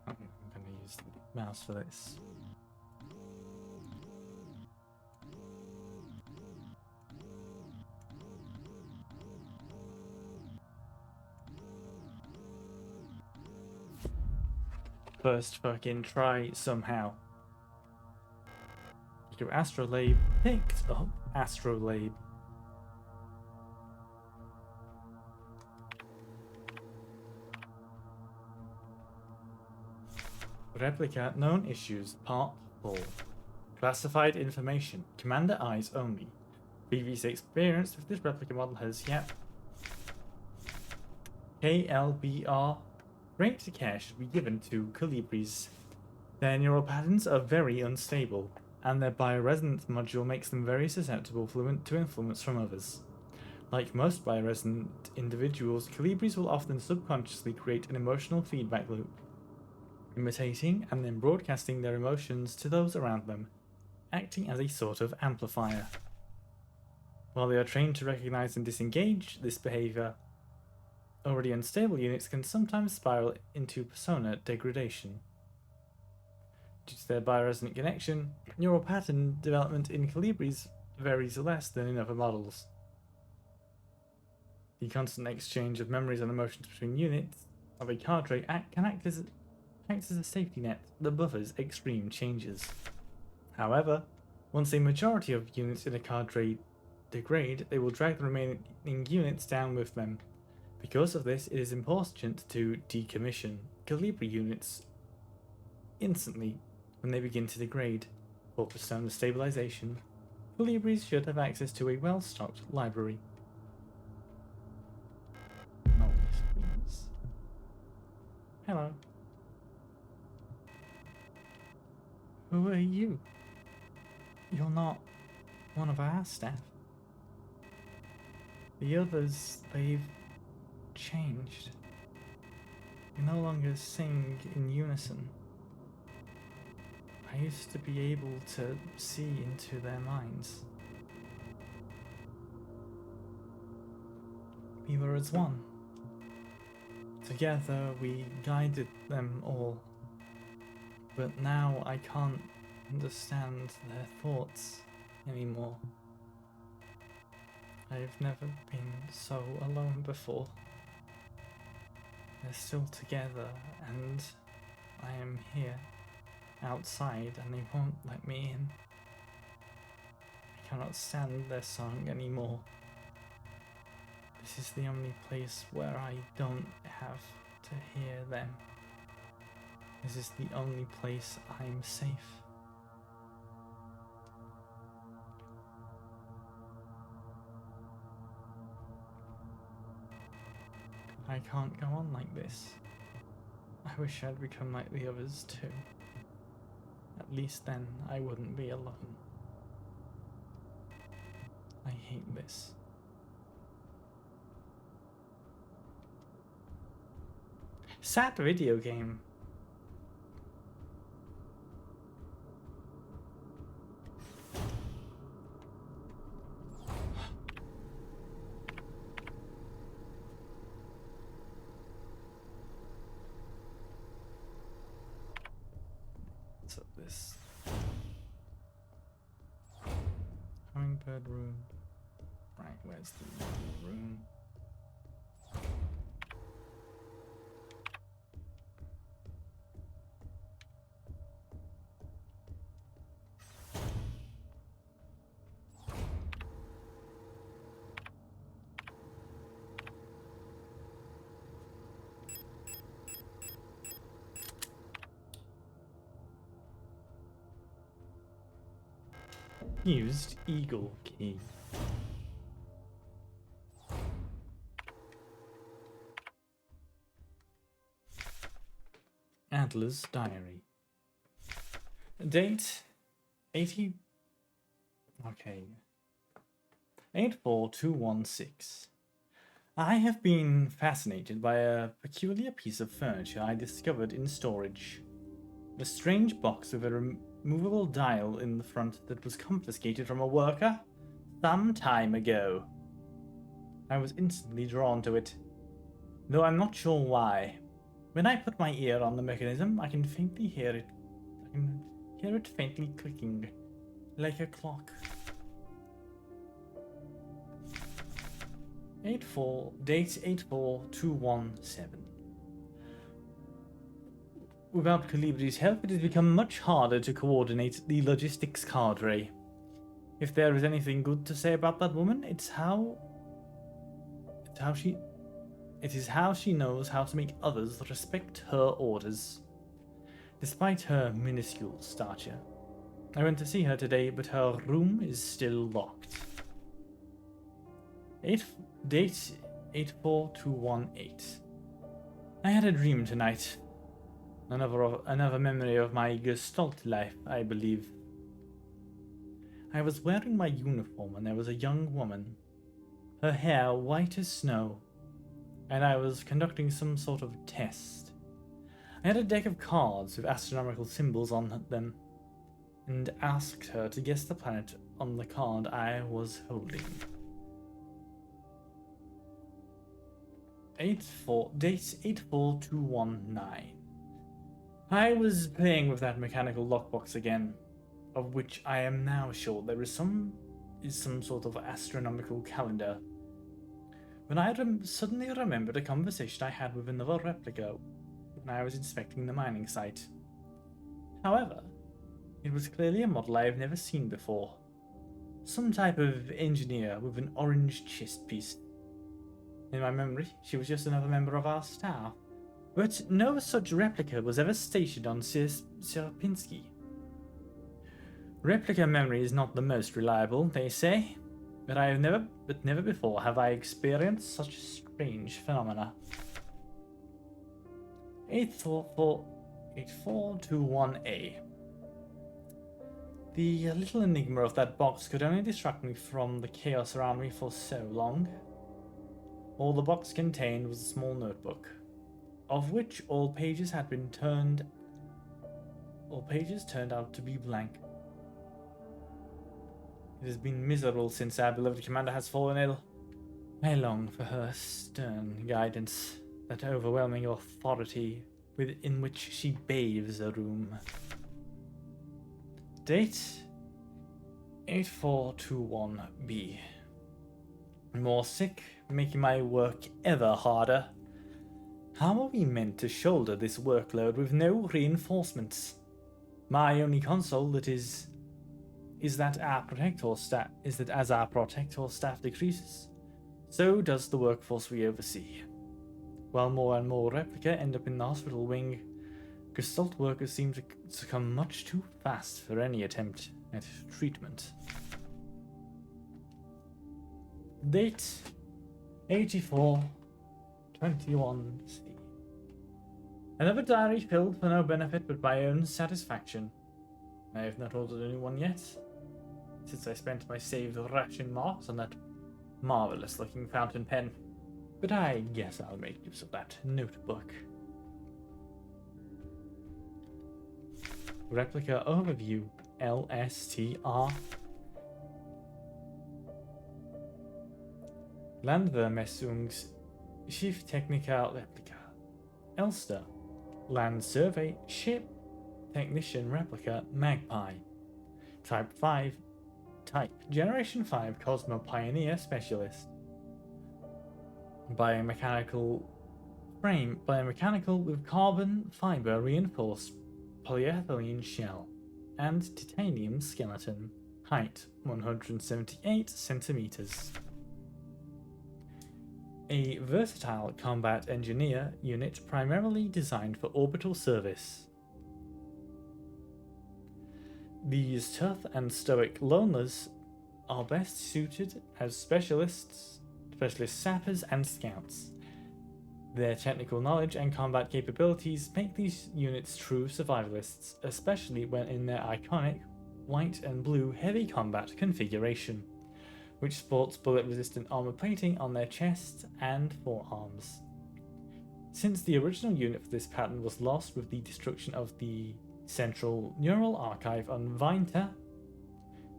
Speaker 1: I'm going to use the mouse for this. First fucking try somehow. Your astrolabe picked up astrolabe. Replica known issues part 4. Classified information. Commander eyes only. Previous experience with this replica model has KLBR. Great care should be given to colibris. Their neural patterns are very unstable, and their bioresonance module makes them very susceptible to influence from others. Like most bioresonant individuals, colibris will often subconsciously create an emotional feedback loop, imitating and then broadcasting their emotions to those around them, acting as a sort of amplifier. While they are trained to recognize and disengage this behavior, already unstable units can sometimes spiral into persona degradation. Due to their bioresonant connection, neural pattern development in colibris varies less than in other models. The constant exchange of memories and emotions between units of a cadre can act as a safety net that buffers extreme changes. However, once a majority of units in a cadre degrade, they will drag the remaining units down with them. Because of this, it is important to decommission colibri units instantly when they begin to degrade. For persona stabilization, colibris should have access to a well-stocked library. Oh, yes, please. Hello. Who are you? You're not one of our staff. The others, they've changed. We no longer sing in unison. I used to be able to see into their minds. We were as one. Together we guided them all. But now I can't understand their thoughts anymore. I've never been so alone before. They're still together, and I am here, outside, and they won't let me in. I cannot stand their song anymore. This is the only place where I don't have to hear them. This is the only place I'm safe. I can't go on like this. I wish I'd become like the others too. At least then I wouldn't be alone. I hate this. Sad video game. What's up this? Hummingbird room. Right, where's the room? Used eagle key. Adler's diary. Date 80. Okay. 84216. I have been fascinated by a peculiar piece of furniture I discovered in storage. A strange box with a removable dial in the front that was confiscated from a worker some time ago. I was instantly drawn to it, though I'm not sure why. When I put my ear on the mechanism, I can faintly hear it. I can hear it faintly clicking, like a clock. Date 84217. Without Calibri's help, it has become much harder to coordinate the logistics cadre. If there is anything good to say about that woman, it is how she knows how to make others respect her orders. Despite her minuscule stature. I went to see her today, but her room is still locked. Date 84218. I had a dream tonight. Another memory of my Gestalt life, I believe. I was wearing my uniform and there was a young woman, her hair white as snow, and I was conducting some sort of test. I had a deck of cards with astronomical symbols on them, and asked her to guess the planet on the card I was holding. Date 84219. I was playing with that mechanical lockbox again, of which I am now sure there is some sort of astronomical calendar. When I suddenly remembered a conversation I had with another replica when I was inspecting the mining site. However, it was clearly a model I have never seen before. Some type of engineer with an orange chest piece. In my memory, she was just another member of our staff. But no such replica was ever stationed on Sierpinski. Replica memory is not the most reliable, they say, but never before have I experienced such strange phenomena. 84218. The little enigma of that box could only distract me from the chaos around me for so long. All the box contained was a small notebook, of which all pages turned out to be blank. It has been miserable since our beloved commander has fallen ill. I long for her stern guidance, that overwhelming authority within which she bathes a room. Date 8421B. More sick, making my work ever harder. How are we meant to shoulder this workload with no reinforcements? My only console that is that as our protector staff decreases, so does the workforce we oversee. While more and more replica end up in the hospital wing, Gestalt workers seem to succumb much too fast for any attempt at treatment. Date 8421C. Another diary filled for no benefit but my own satisfaction. I have not ordered a new one yet, since I spent my saved ration marks on that marvelous looking fountain pen. But I guess I'll make use of that notebook. Replica overview LSTR. Landvermessung's Schiefftechniker Replica. Elster. Land Survey Ship Technician Replica Magpie. Type Generation 5 Cosmo Pioneer Specialist. Biomechanical with carbon fiber reinforced polyethylene shell and titanium skeleton. Height 178 centimeters. A versatile combat engineer unit primarily designed for orbital service. These tough and stoic loners are best suited as specialist sappers and scouts. Their technical knowledge and combat capabilities make these units true survivalists, especially when in their iconic white and blue heavy combat configuration, which sports bullet-resistant armor plating on their chests and forearms. Since the original unit for this pattern was lost with the destruction of the Central Neural Archive on Vinta,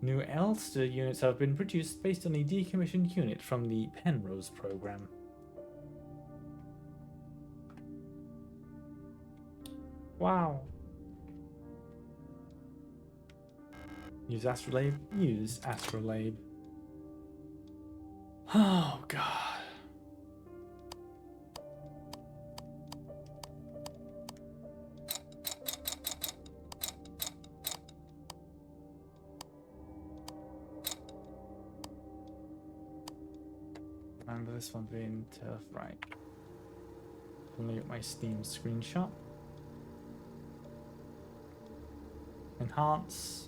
Speaker 1: new Elster units have been produced based on a decommissioned unit from the Penrose program. Wow. Use Astrolabe. Use Astrolabe. Oh, God. Remember this one being tough, right? Let me get my Steam screenshot. Enhance.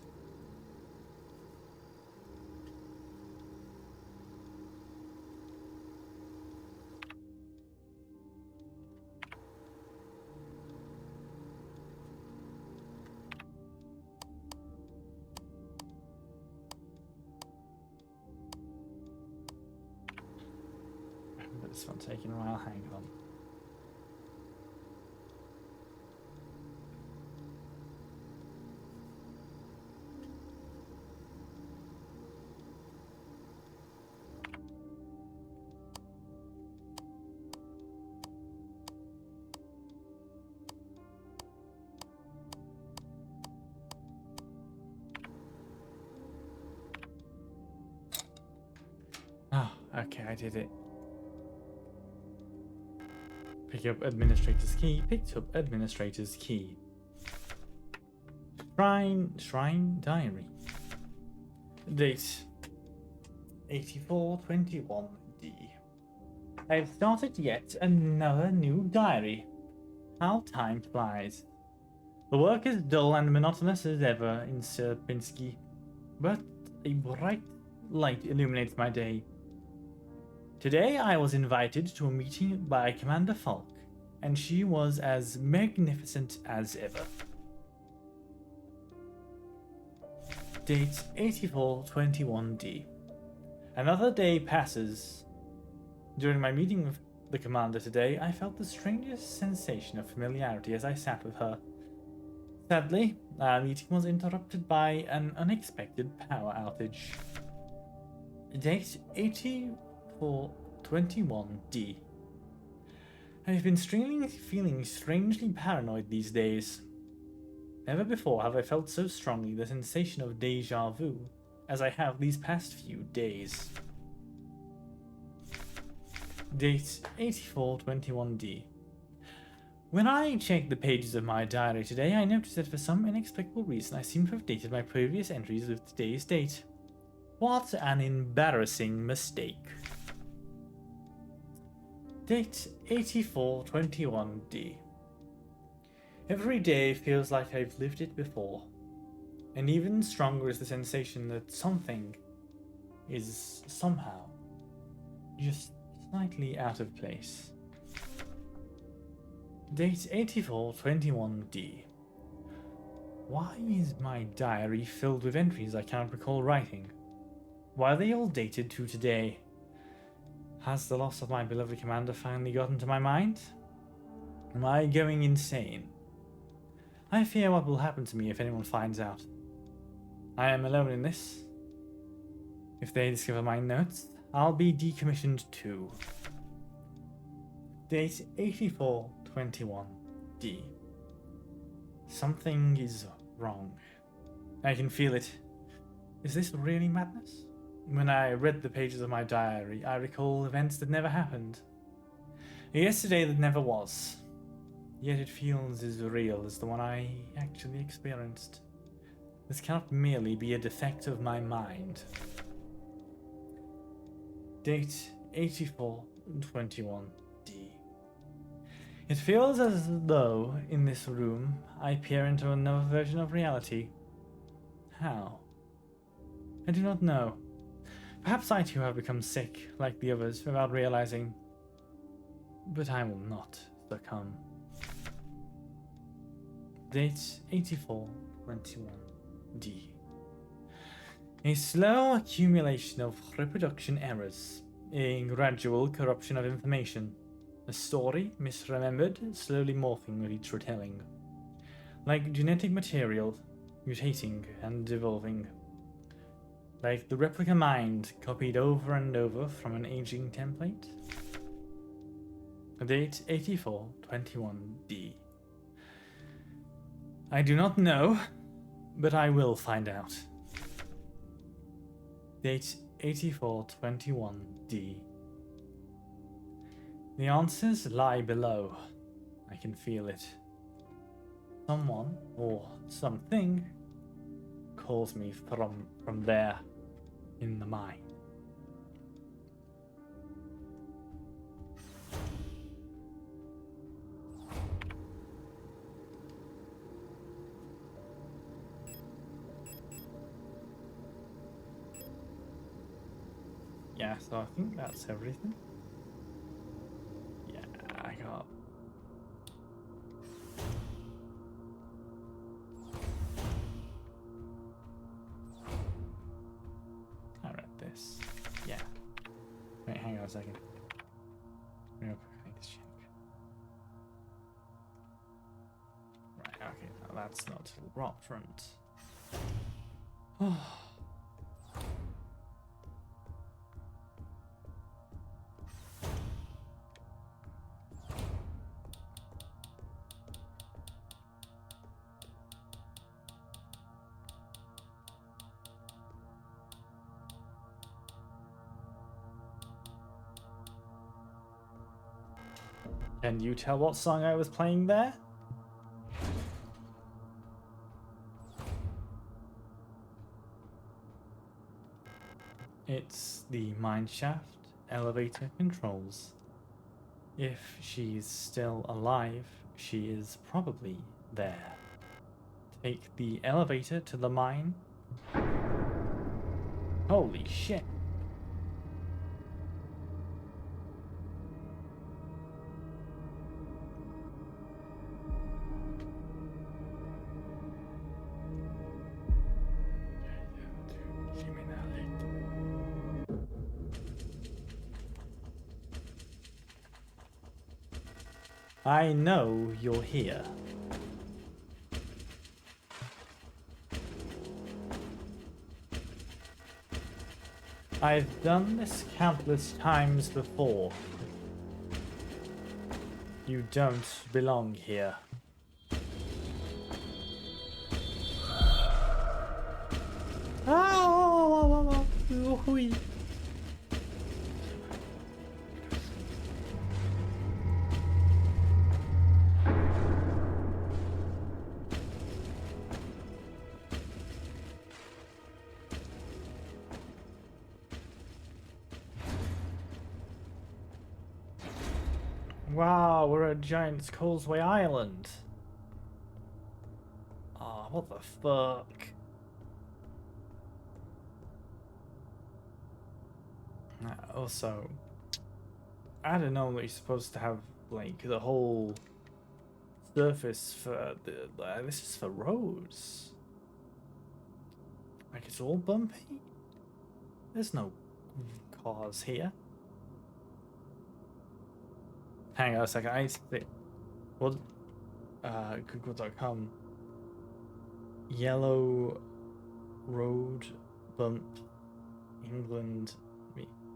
Speaker 1: This one taking a while, hang on. Oh, okay, I did it. Pick up administrator's key. Picked up administrator's key. Shrine diary. Date 8421D. I've started yet another new diary. How time flies. The work is dull and monotonous as ever in Sierpinski, but a bright light illuminates my day. Today I was invited to a meeting by Commander Falk, and she was as magnificent as ever. Date 8421D. Another day passes. During my meeting with the commander today, I felt the strangest sensation of familiarity as I sat with her. Sadly, our meeting was interrupted by an unexpected power outage. Date 84... 21D. I've been feeling strangely paranoid these days. Never before have I felt so strongly the sensation of deja vu as I have these past few days. Date 8421D. When I checked the pages of my diary today, I noticed that for some inexplicable reason I seem to have dated my previous entries with today's date. What an embarrassing mistake. Date 8421D. Every day feels like I've lived it before, and even stronger is the sensation that something is somehow just slightly out of place. Date 8421D. Why is my diary filled with entries I cannot recall writing? Why are they all dated to today? Has the loss of my beloved commander finally gotten to my mind? Am I going insane? I fear what will happen to me if anyone finds out. I am alone in this. If they discover my notes, I'll be decommissioned too. Date 8421D. Something is wrong. I can feel it. Is this really madness? When I read the pages of my diary, I recall events that never happened. A yesterday that never was. Yet it feels as real as the one I actually experienced. This cannot merely be a defect of my mind. Date 8421D. It feels as though, in this room, I peer into another version of reality. How? I do not know. Perhaps I too have become sick, like the others, without realizing. But I will not succumb. Date 8421D. A slow accumulation of reproduction errors. A gradual corruption of information. A story, misremembered, slowly morphing with each retelling. Like genetic material, mutating and evolving. Like the replica mind copied over and over from an aging template. Date 8421D. I do not know, but I will find out. Date 8421D. The answers lie below. I can feel it. Someone, or something, calls me from there, in the mine. Yeah, so I think that's everything. Yeah, I got... I read this. Yeah. Wait, hang on a second. Real quick, I need to check. Right, okay, now that's not rot front. Oh. Can you tell what song I was playing there? It's the mineshaft elevator controls. If she's still alive, she is probably there. Take the elevator to the mine. Holy shit. I know you're here. I've done this countless times before. You don't belong here. Ah! Wow, we're at Giant's Causeway Island. Oh, what the fuck? Also, I don't know that you're supposed to have, like, the whole surface for the... this is for roads. Like, it's all bumpy? There's no cars here. Hang on a second, I need to think. What? Google.com. Yellow road bump, England.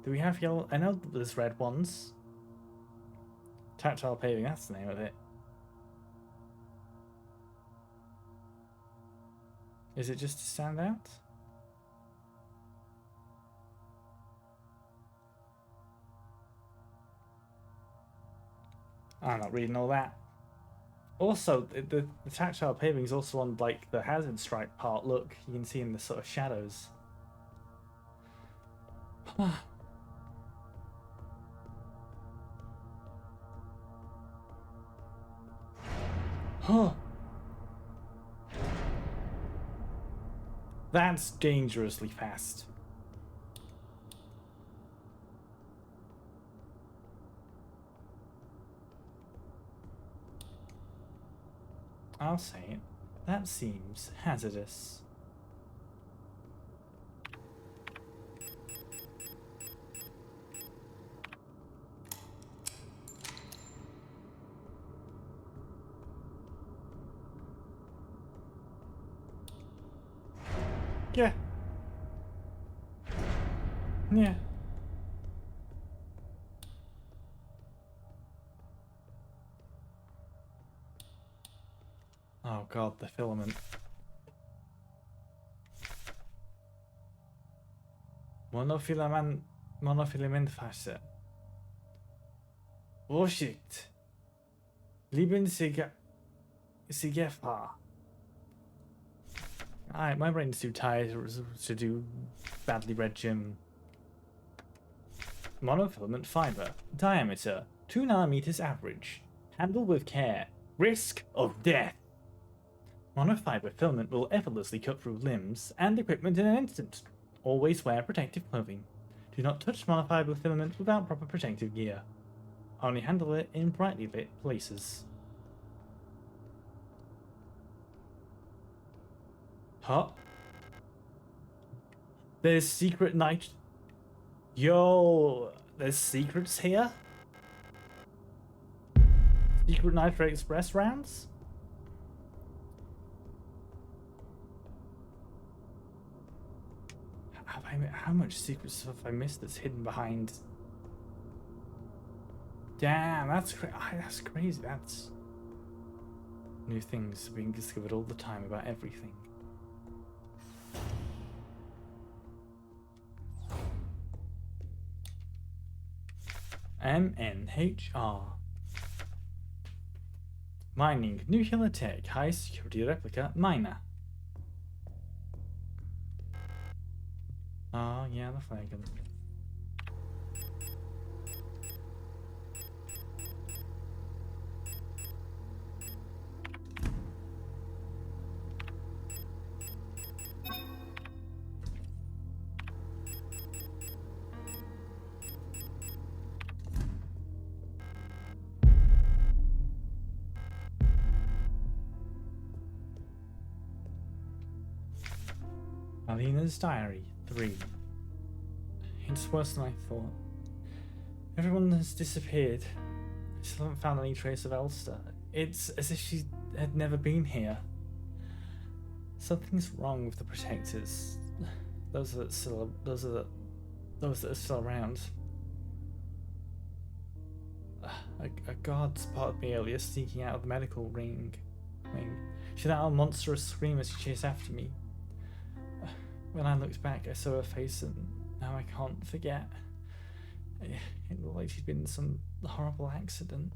Speaker 1: Do we have yellow? I know there's red ones. Tactile paving, that's the name of it. Is it just to stand out? I'm not reading all that. Also, the tactile paving is also on, like, the hazard stripe part. Look, you can see in the sort of shadows. Huh. That's dangerously fast. I'll say it. That seems hazardous. Yeah. Yeah. Oh god, the filament. Monofilamentfasche. Vorsicht. Lieben Sigefa. My brain's too tired to do badly read gym. Monofilament fiber. Diameter 2 nanometers average. Handle with care. Risk of death. Monofiber filament will effortlessly cut through limbs and equipment in an instant. Always wear protective clothing. Do not touch monofiber filament without proper protective gear. Only handle it in brightly lit places. Huh? There's secret night. Yo, there's secrets here? Secret Nitro Express rounds? How much secret stuff have I missed that's hidden behind? Damn, that's crazy. That's new things being discovered all the time about everything. MNHR. Mining nuclear tech high security replica miner. Oh yeah, the flagon. Alina's diary 3. It's worse than I thought. Everyone has disappeared. I still haven't found any trace of Elster. It's as if she had never been here. Something's wrong with the protectors. Those are those that are still around. A guard spotted me earlier sneaking out of the medical wing. She let out a monstrous scream as she chased after me. When I looked back, I saw her face, and now I can't forget. It looked like she'd been in some horrible accident.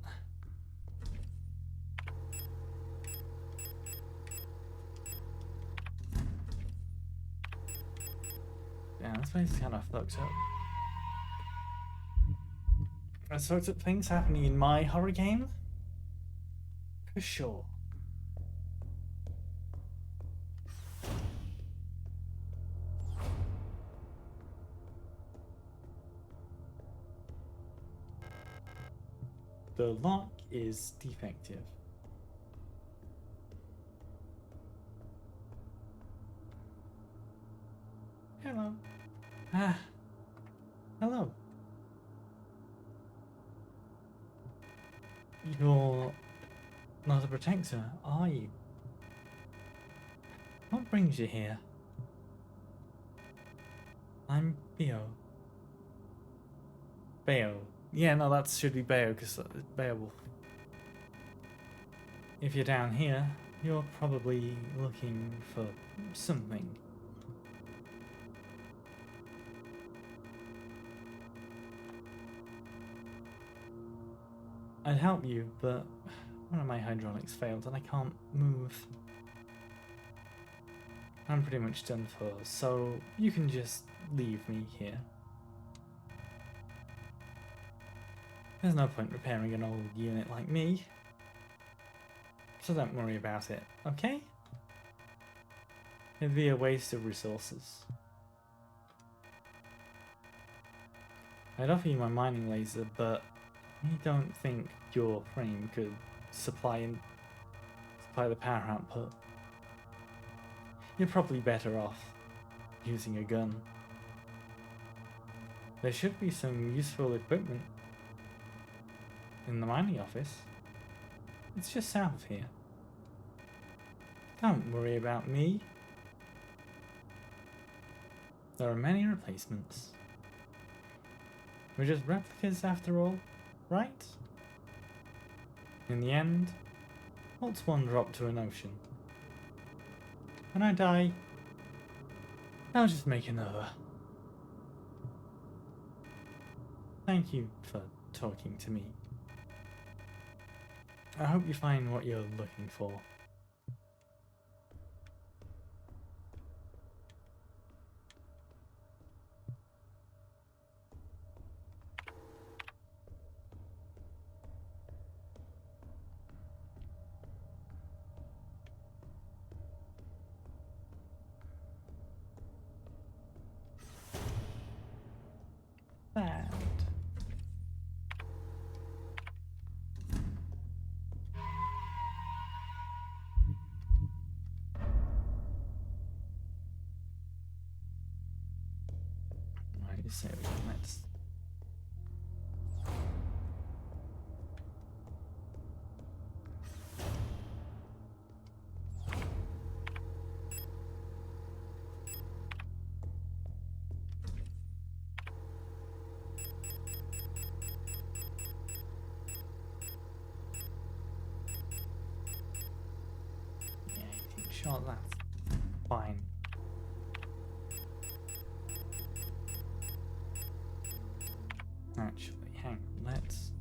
Speaker 1: Yeah, this place is kind of fucked up. There's sorts of things happening in my horror game? For sure. The lock is defective. Hello. Ah. Hello. You're not a protector, are you? What brings you here? I'm Beowulf. Beowulf. Yeah, no, that should be Beowulf, because Beowulf. If you're down here, you're probably looking for something. I'd help you, but one of my hydraulics failed and I can't move. I'm pretty much done for, so you can just leave me here. There's no point repairing an old unit like me, so don't worry about it, okay? It'd be a waste of resources. I'd offer you my mining laser, but I don't think your frame could supply the power output. You're probably better off using a gun. There should be some useful equipment in the mining office. It's just south of here. Don't worry about me. There are many replacements. We're just replicas after all, right? In the end, what's one drop to an ocean? When I die, I'll just make another. Thank you for talking to me. I hope you find what you're looking for. Bad. Right, so let's. Sure, that's fine. Actually, hang on, let's...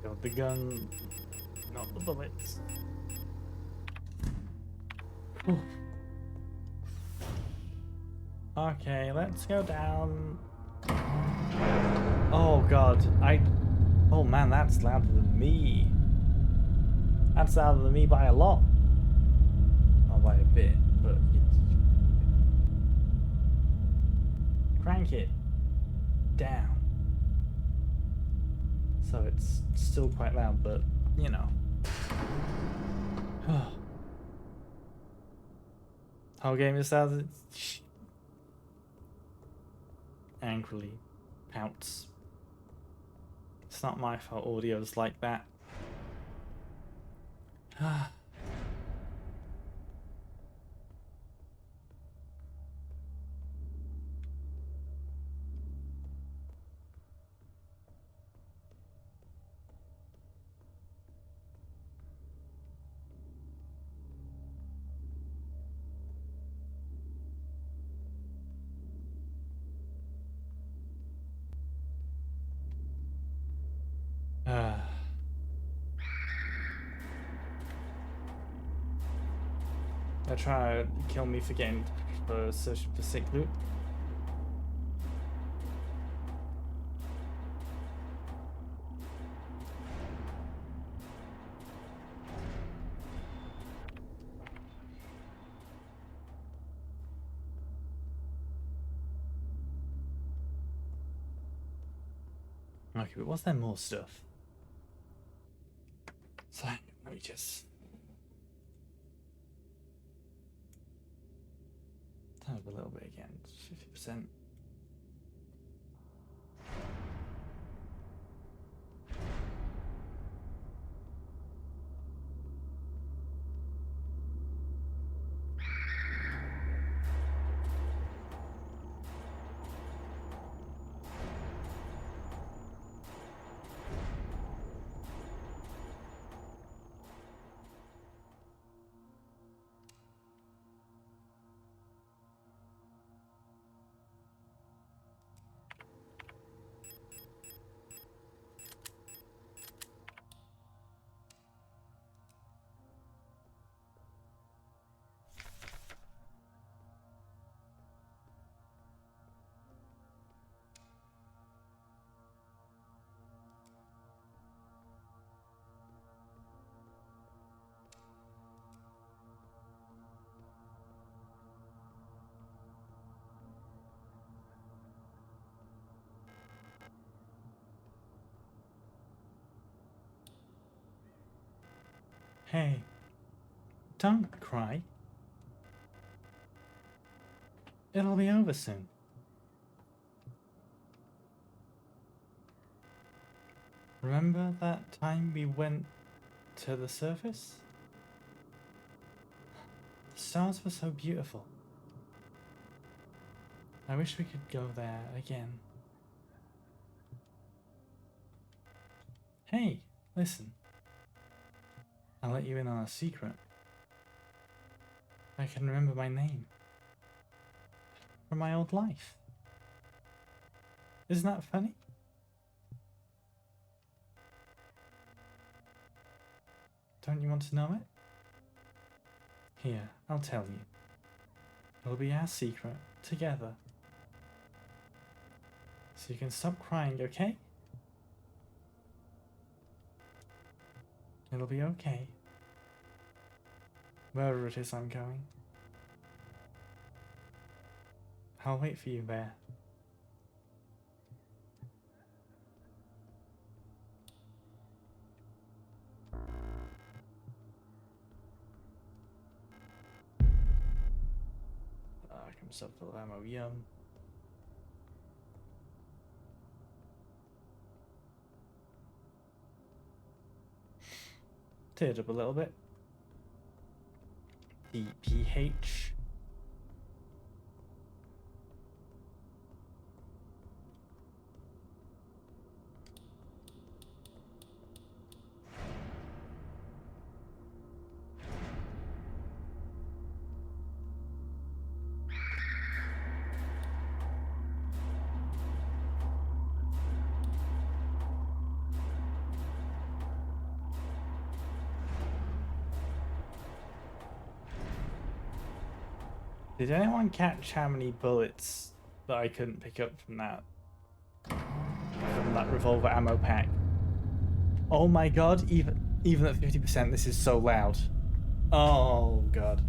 Speaker 1: Build the gun, not the bullets. Whew. Okay, let's go down. Oh god, oh man, that's louder than me. That's louder than me by a lot. Not by a bit, but crank it down. So it's still quite loud, but you know. Whole game is loud. Angrily pouts. It's not my fault audio's like that. They're trying to kill me for searching for sick loot. Okay, but was there more stuff? So let me just turn up a little bit again. 50%. Hey, don't cry. It'll be over soon. Remember that time we went to the surface? The stars were so beautiful. I wish we could go there again. Hey, listen. I'll let you in on a secret. I can remember my name from my old life. Isn't that funny? Don't you want to know it? Here, I'll tell you. It'll be our secret, together. So you can stop crying, okay? It'll be okay. Wherever it is I'm going. I'll wait for you there. I'm so full of ammo, yum. Teared up a little bit. DPH. Did anyone catch how many bullets that I couldn't pick up from that revolver ammo pack? Oh my god, even Even at 50%, this is so loud. Oh god.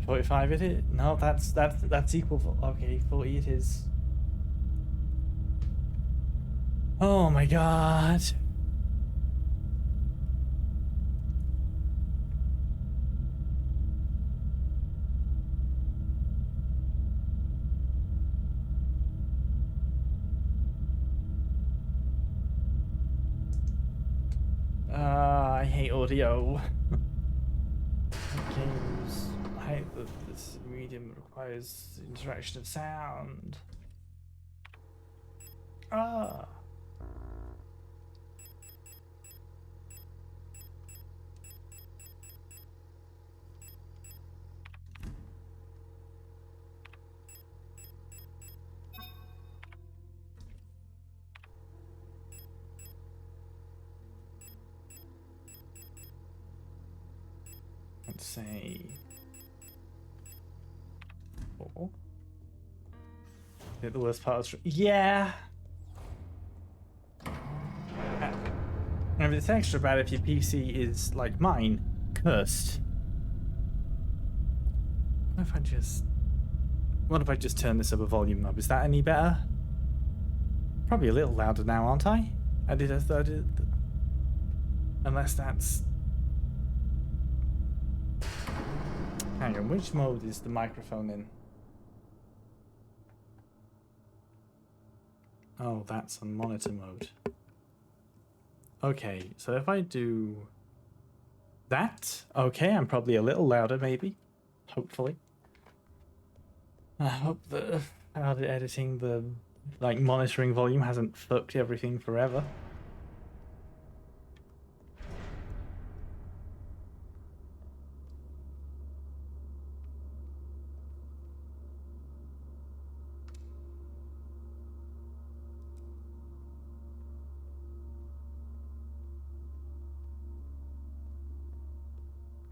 Speaker 1: 45 it is? No, that's equal. Okay, 40 it is. Oh my god. I hate audio. Games. I hate that this medium requires interaction of sound. Ah. Let's say 4. Hit the worst part of yeah. And it's extra bad if your PC is like mine, cursed. What if I just turn this up a volume knob? Is that any better? Probably a little louder now, aren't I? I did. Unless that's. Hang on, which mode is the microphone in? Oh, that's on monitor mode. Okay, so if I do that, okay, I'm probably a little louder, maybe. Hopefully. I hope that editing the monitoring volume hasn't fucked everything forever.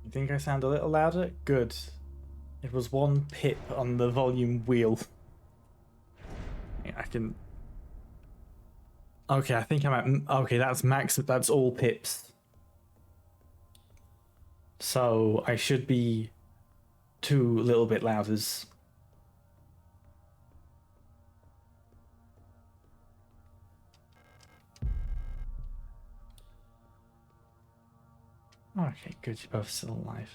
Speaker 1: You think I sound a little louder? Good. It was 1 pip on the volume wheel. I can. Okay, I think I'm at. Okay, that's max. That's all pips. So I should be 2 little bit louders. Okay, good. You're both still alive.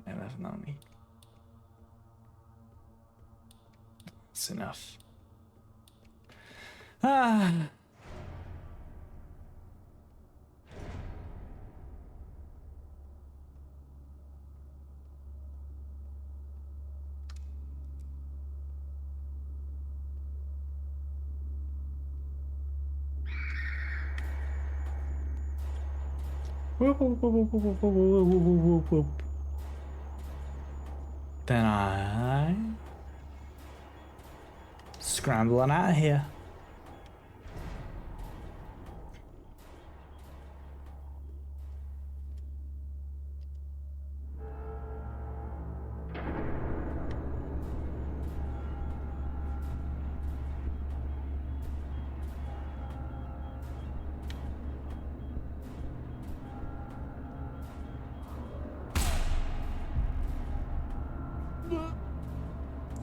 Speaker 1: 11 only. That's enough. Ah. Whoop, whoop, whoop, whoop, whoop, whoop, whoop, whoop, whoop. Then I scramble on out of here.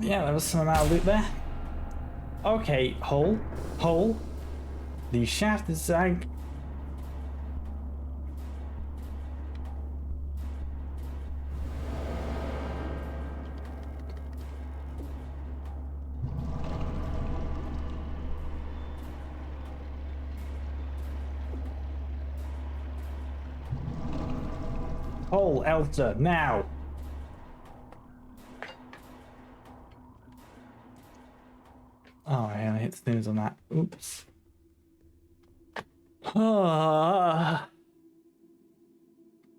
Speaker 1: Yeah, there was some amount of loot there. Okay, hole. The shaft is sag. Hole, Elsa, now. Oh, yeah, I hit snooze on that. Oops.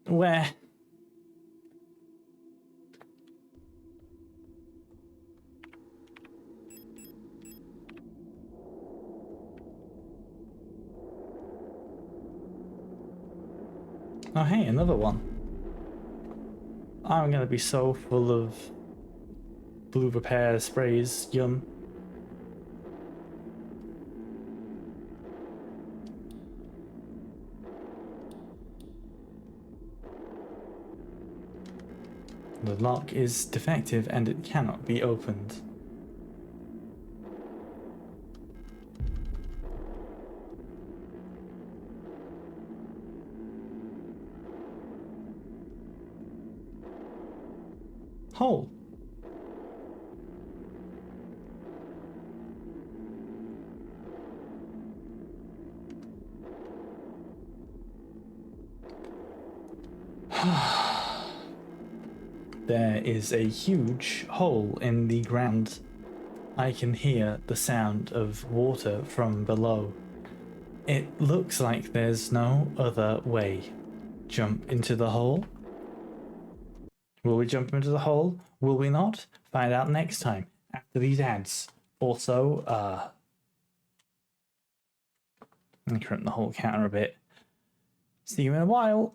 Speaker 1: Where? Oh, hey, another one. I'm gonna be so full of blue repair sprays. Yum. The lock is defective and it cannot be opened. Hole. There is a huge hole in the ground. I can hear the sound of water from below. It looks like there's no other way. Jump into the hole? Will we jump into the hole? Will we not? Find out next time after these ads. Also, let me crimp the whole counter a bit. See you in a while.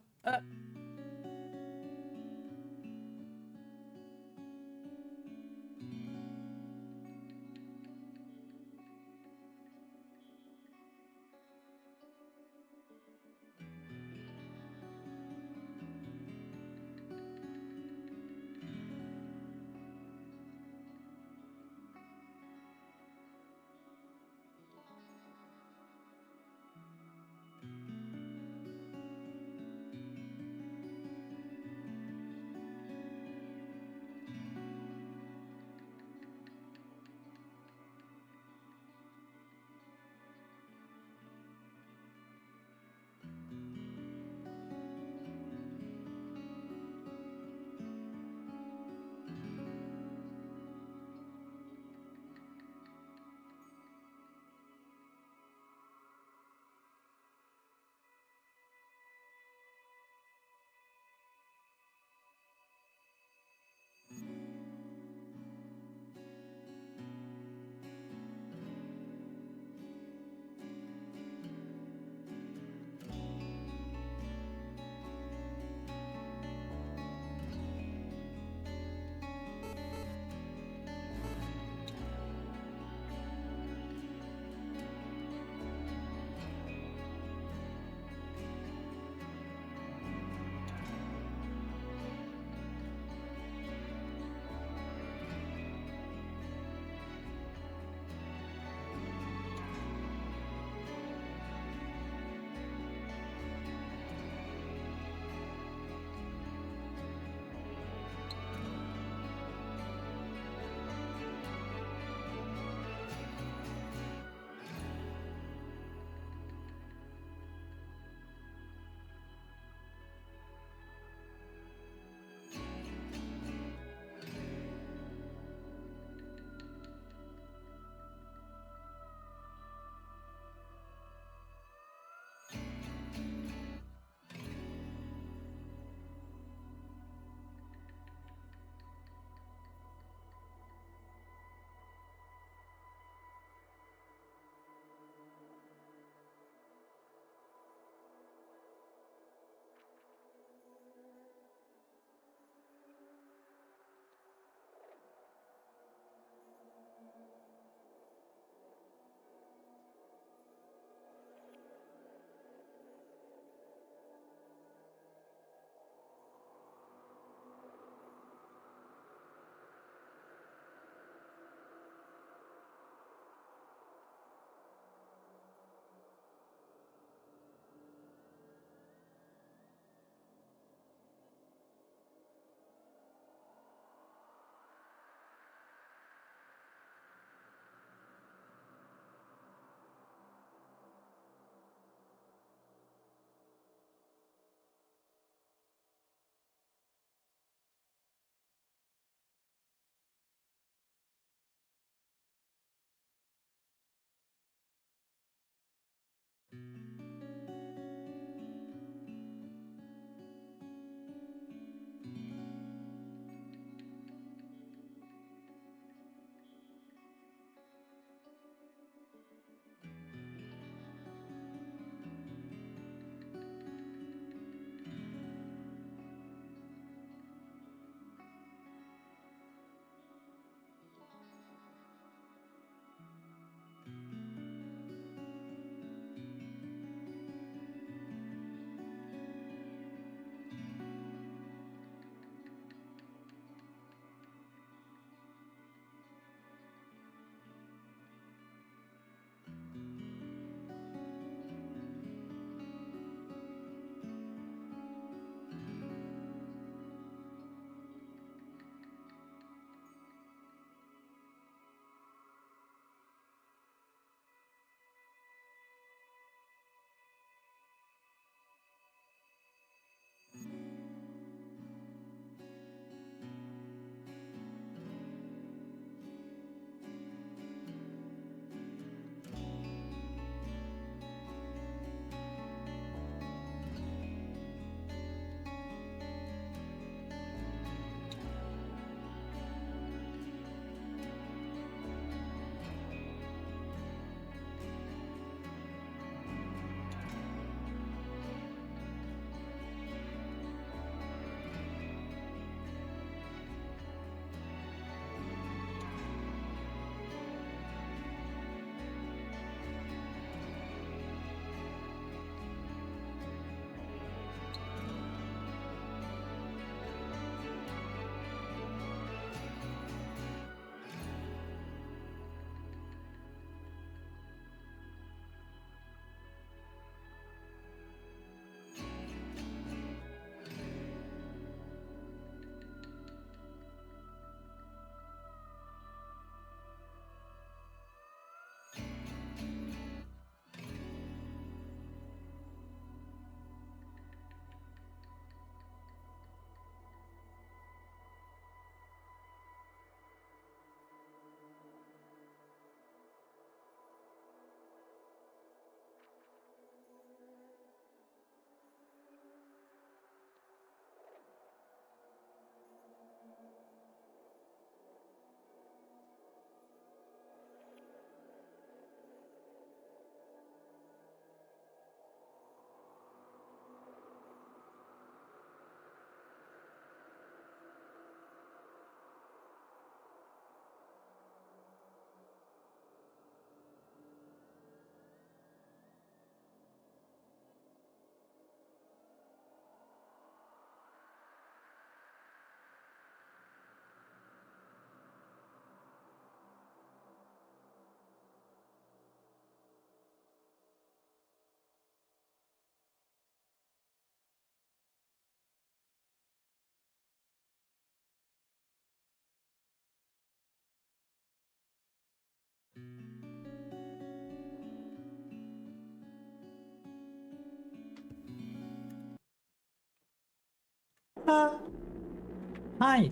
Speaker 1: Hi.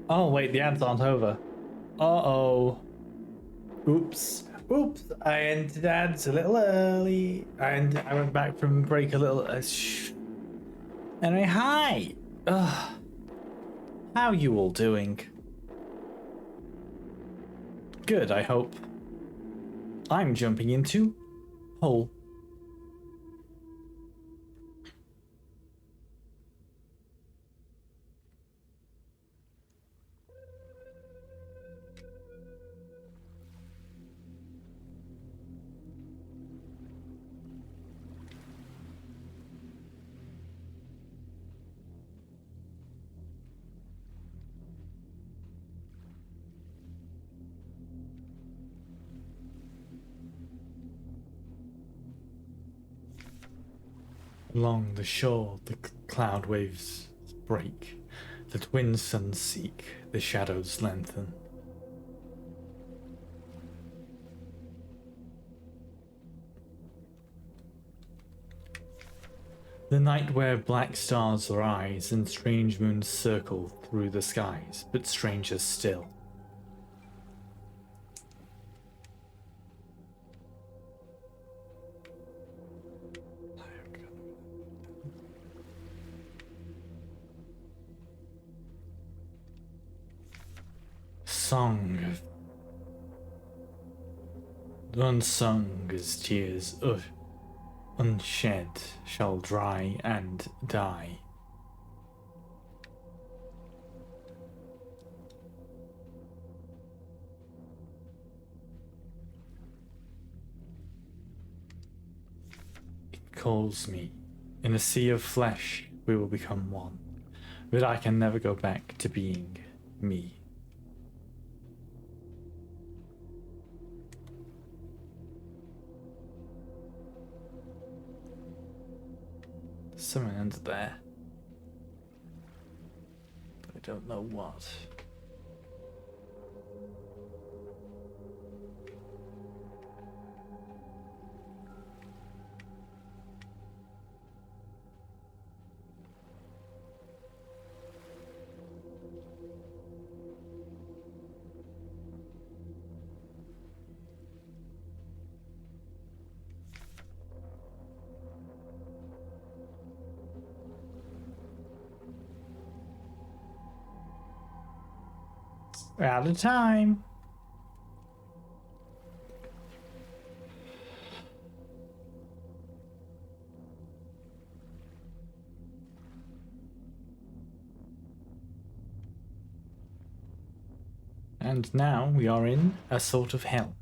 Speaker 1: Oh, wait, the ads aren't over. Uh-oh. Oops. Oops. I ended ads a little early. And I went back from break a little... Anyway, hi. Ugh. How you all doing? Good, I hope. I'm jumping into hole. Along the shore, the cloud waves break. The twin suns seek, the shadows lengthen. The night where black stars rise and strange moons circle through the skies, but stranger still. Song of unsung as tears unshed shall dry and die. It calls me. In a sea of flesh we will become one, but I can never go back to being me. Something under there, but I don't know what. We're out of time. And now we are in a sort of hell.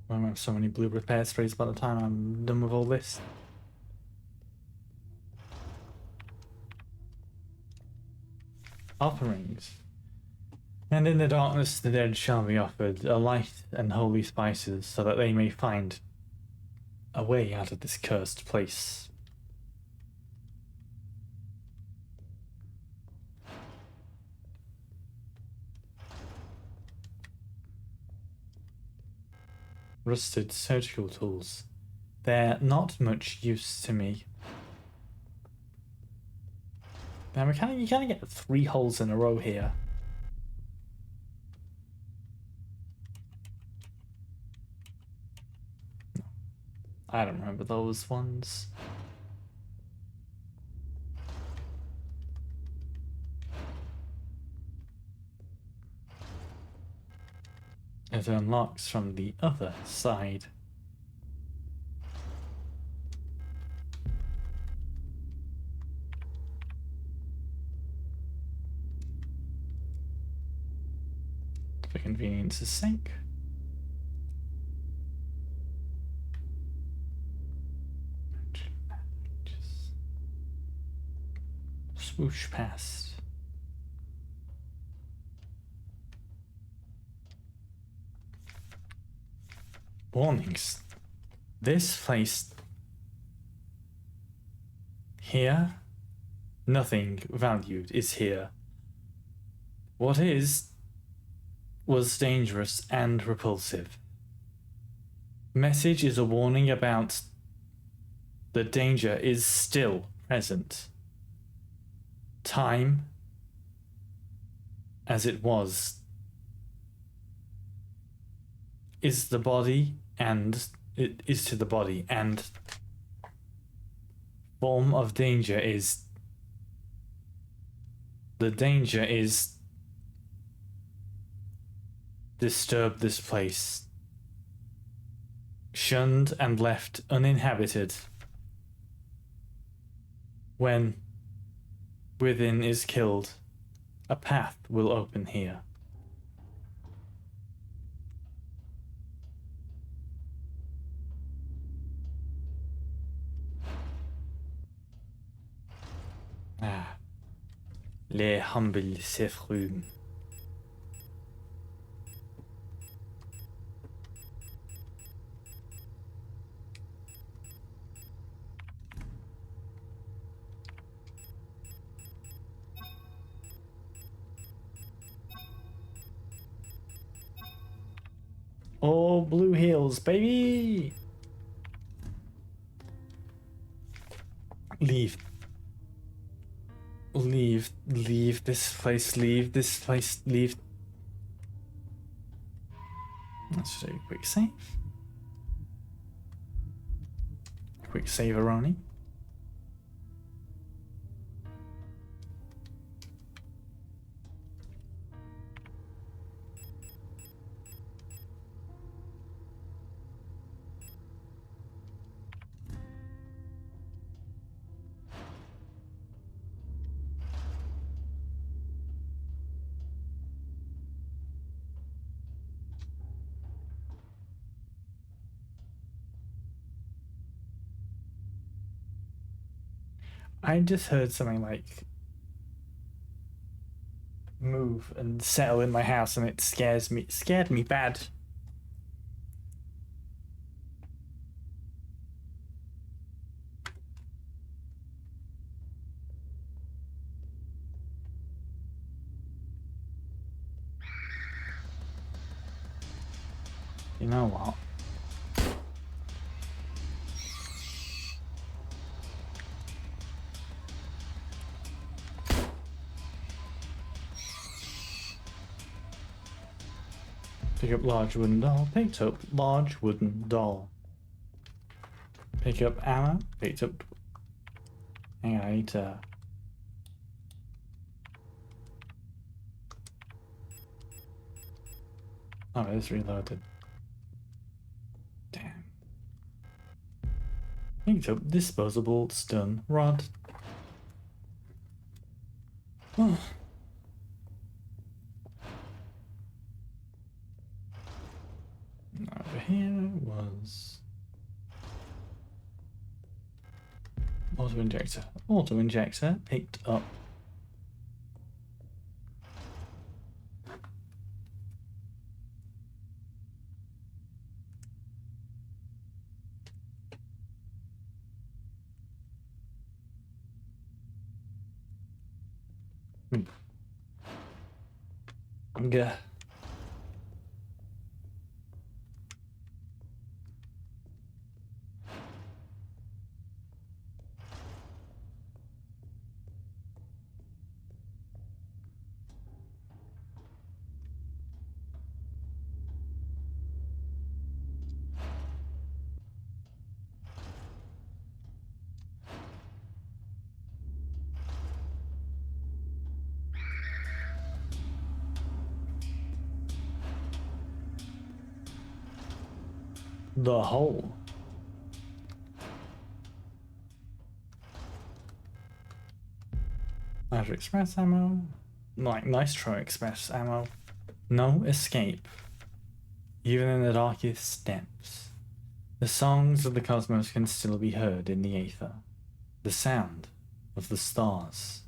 Speaker 1: I won't have so many blue repair sprays by the time I'm done with all this. Offerings. And in the darkness the dead shall be offered a light and holy spices, so that they may find a way out of this cursed place. Rusted surgical tools. They're not much use to me. Now you kind of get 3 holes in a row here. I don't remember those ones. It unlocks from the other side. For convenience's sake. Just swoosh past. Warnings. This place here, nothing valued is here. What is was dangerous and repulsive. Message is a warning about The danger is still present. Time, as it was, is the body, and it is to the body, and form of danger is the danger is disturb this place, shunned and left uninhabited. When within is killed, a path will open here. Ah, les humbles s'effrument. Oh, blue heels, baby! Leave. Leave this place, leave this place, leave. Let's do a quick save. Quick save-a-roni. I just heard something like move and settle in my house, and it scared me bad. You know what? Pick up large wooden doll. Picked up large wooden doll. Pick up ammo. Picked up. Hang on, I need to. Oh, it's reloaded. Damn. Picked up disposable stun rod. Oh. Over here was auto injector. Auto injector picked up. Gah. The hole. Nitro Express ammo. Like Nitro Express ammo. No escape. Even in the darkest depths. The songs of the cosmos can still be heard in the aether. The sound of the stars.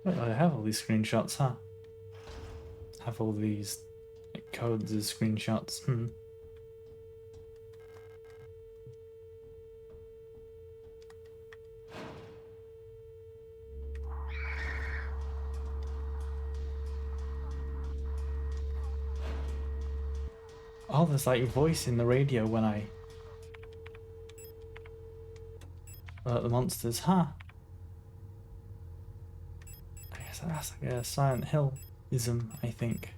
Speaker 1: I have all these screenshots, huh? have all these codes as screenshots. Oh, there's like a voice in the radio when I alert the monsters, huh? I guess that's like a Silent Hill-ism, I think.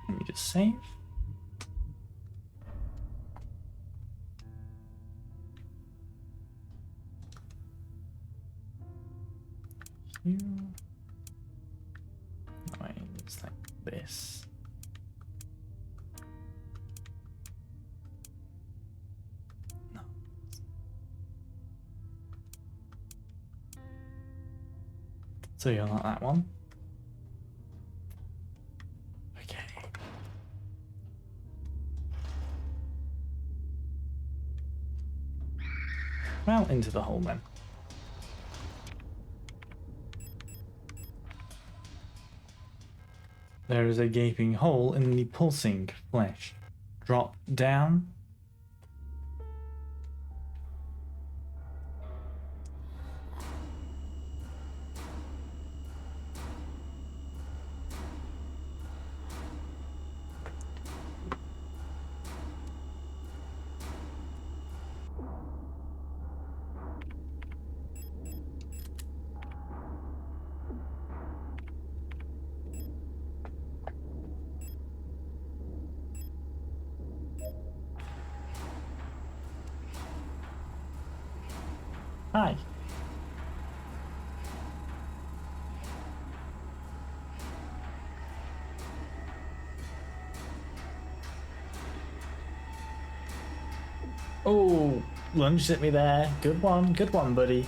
Speaker 1: Let me just save. Wait, it's like this. No. So you're not that one. Okay. Well, into the hole then. There is a gaping hole in the pulsing flesh. Drop down. Hi. Oh, lunged at me there. Good one, buddy.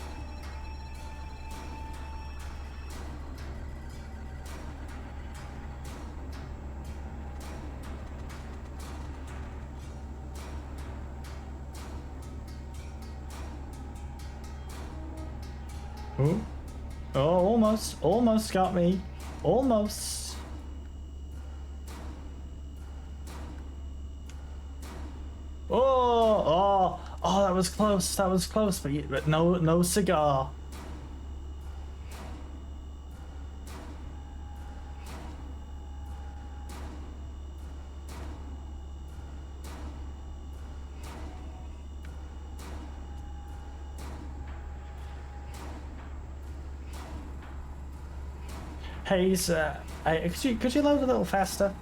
Speaker 1: Oh, almost got me. Almost. Oh, that was close, but no cigar. Hey, sir, could you load a little faster?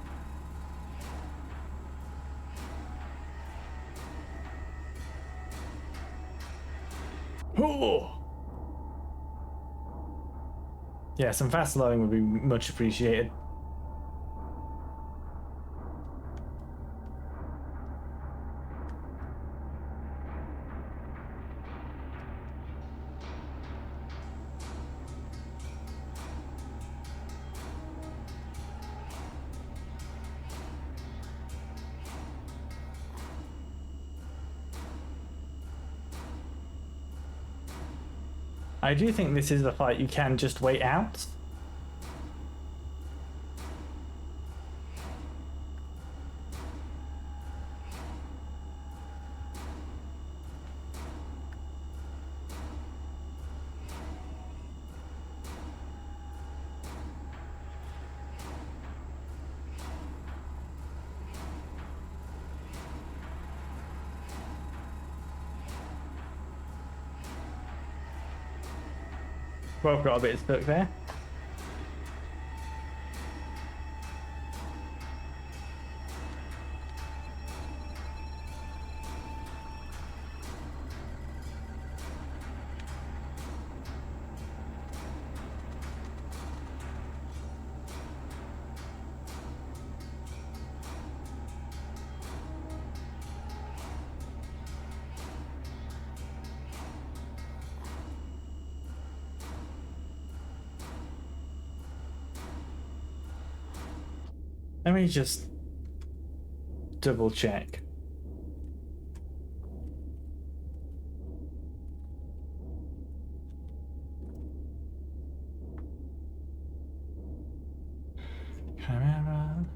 Speaker 1: Oh! Yeah, some fast loading would be much appreciated. I do think this is a fight you can just wait out. Both got a bit stuck there. Let me just double check. Camera.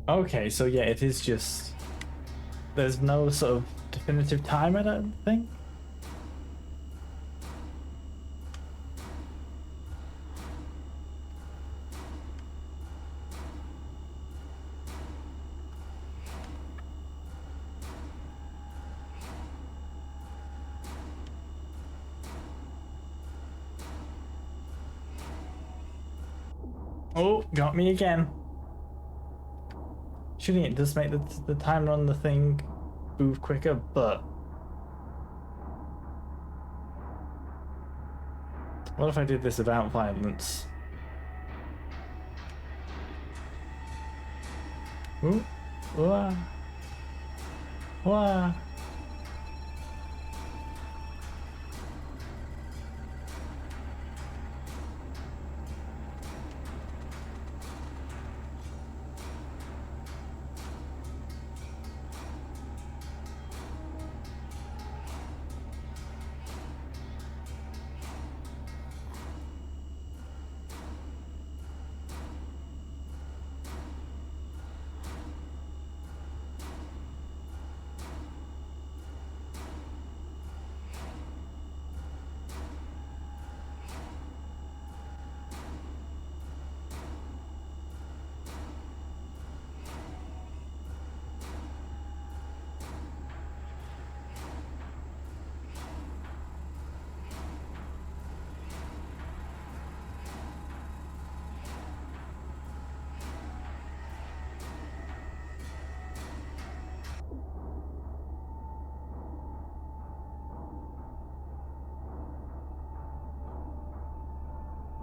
Speaker 1: Okay, so yeah, it is just... There's no sort of definitive time, I don't think? Oh, got me again. Shooting it does make the timer on the thing move quicker, but... What if I did this without violence? Ooh. Wah. Wah.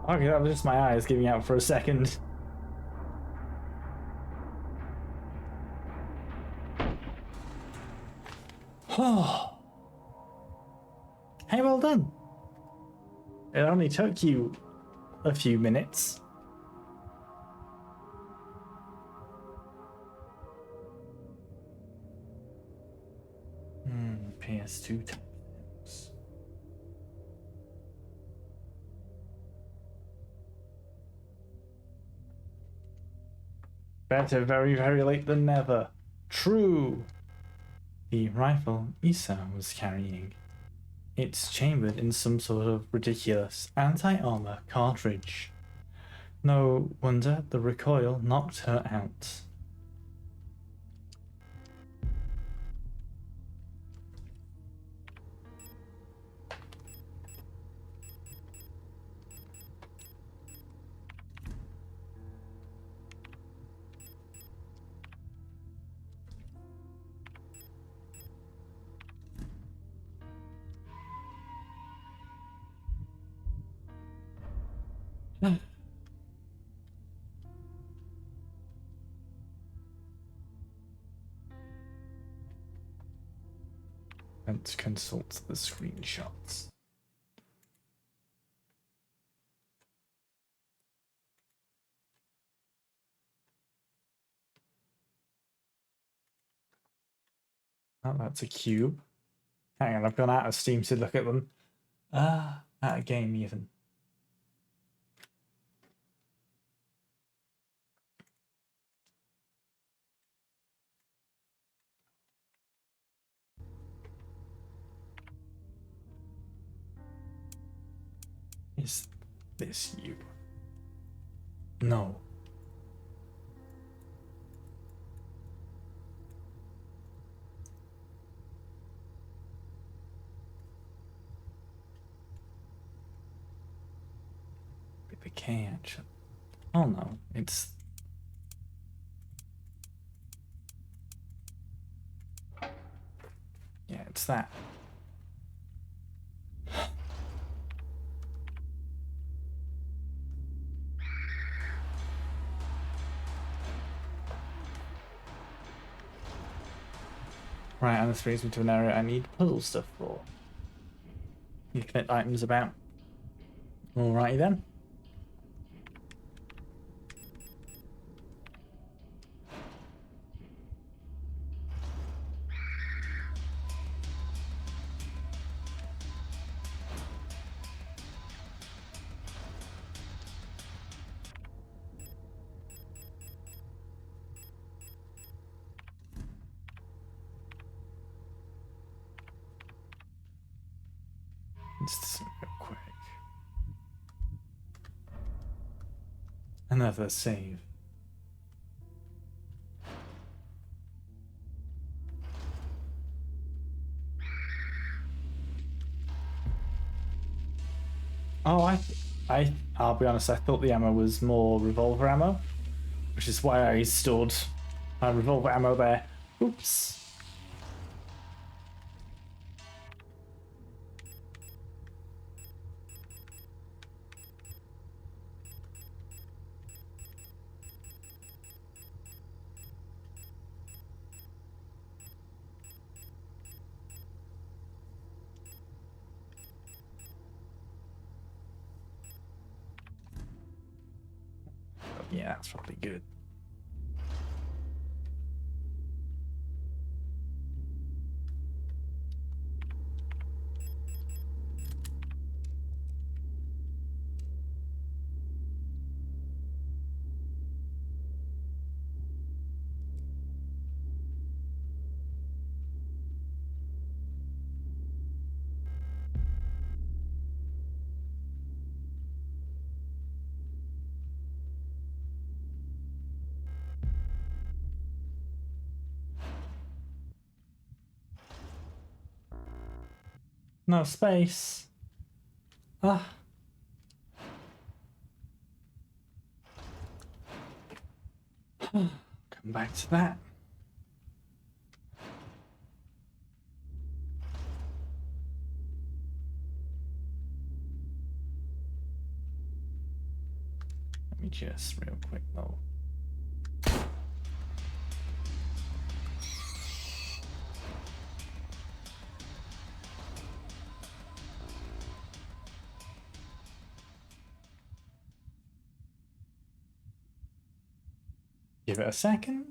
Speaker 1: Okay, that was just my eyes giving out for a second. Oh. Hey, well done. It only took you a few minutes. PS2 times. Better very, very late than never. True. The rifle Issa was carrying. It's chambered in some sort of ridiculous anti-armor cartridge. No wonder the recoil knocked her out. Let's consult the screenshots. Oh, that's a cube. Hang on, I've gone out of Steam to look at them. Out of game even. Is this you? No. the K actually. Oh no, it's. Yeah, it's that. Right, and this brings me to an area I need puzzle stuff for. You collect items about. Alrighty then. Just real quick. Another save. Oh, I'll be honest. I thought the ammo was more revolver ammo, which is why I stored my revolver ammo there. Oops. Yeah, that's probably good. No space. Ah. Come back to that. Let me just real quick though. Give it a second.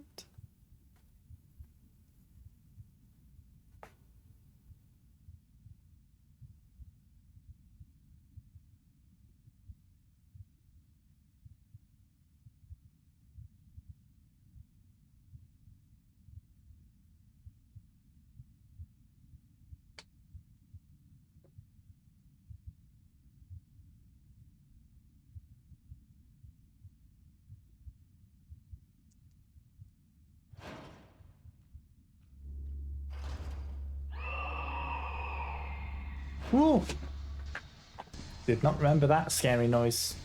Speaker 1: Whoa! Did not remember that scary noise.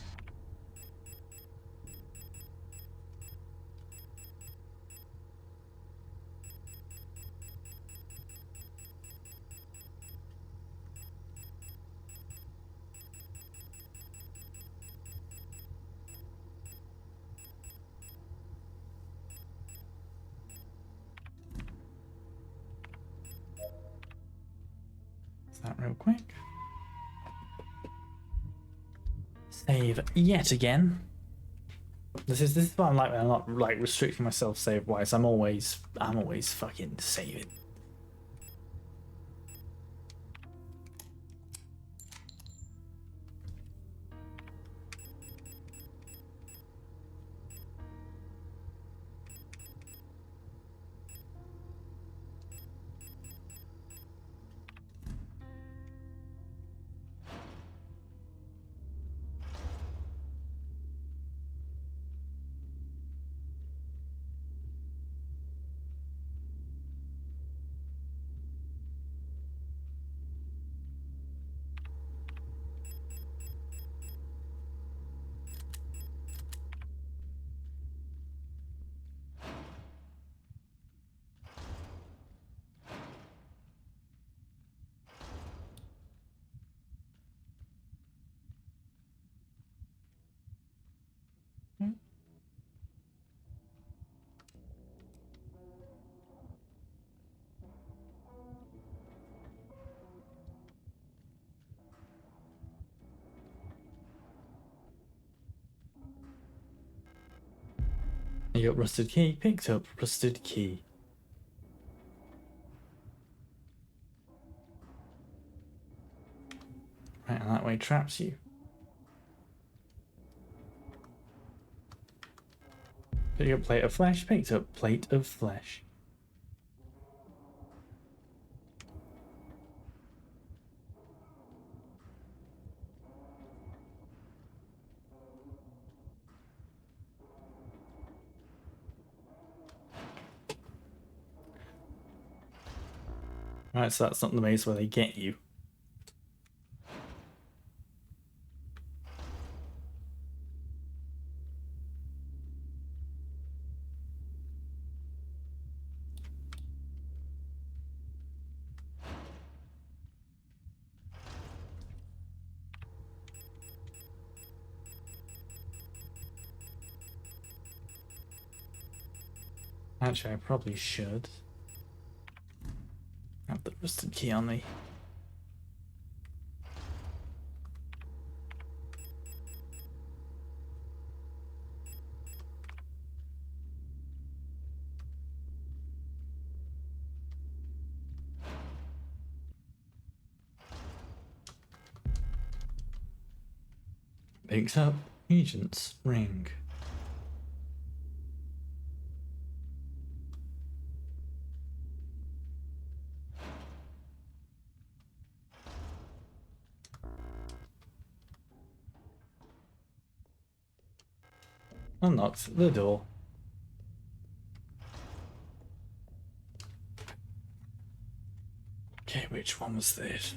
Speaker 1: Is that real quick? Save yet again. This is what I'm like when I'm not like restricting myself save wise. I'm always fucking saving. You got rusted key, picked up rusted key. Right, and that way traps you. Picked up plate of flesh, picked up plate of flesh. Right, so that's not the maze where they get you. Actually, I probably should have the rusted key on me. Picks up Regent's ring. Unlocks the door. Okay, which one was this?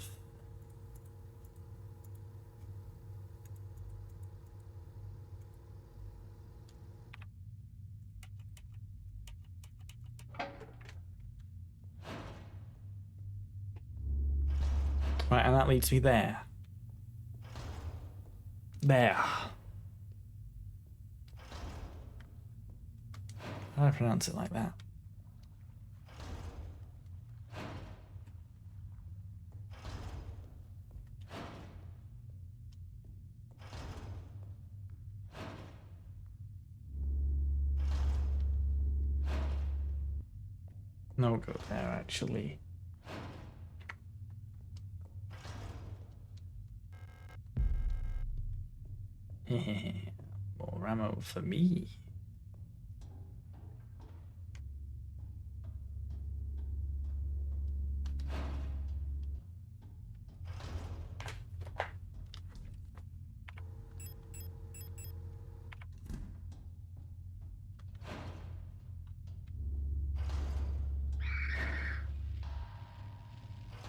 Speaker 1: Right, and that leads me there. There. How do I pronounce it like that? No, go there actually. More ammo for me.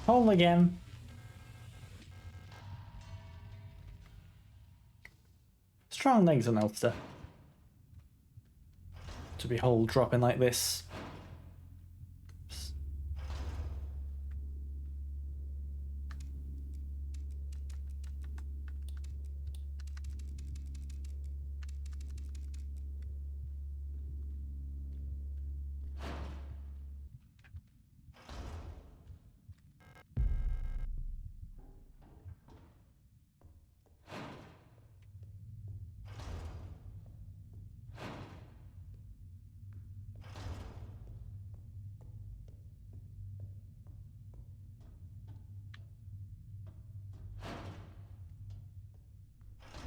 Speaker 1: Hole again. Strong legs on Elster. To be hole dropping like this.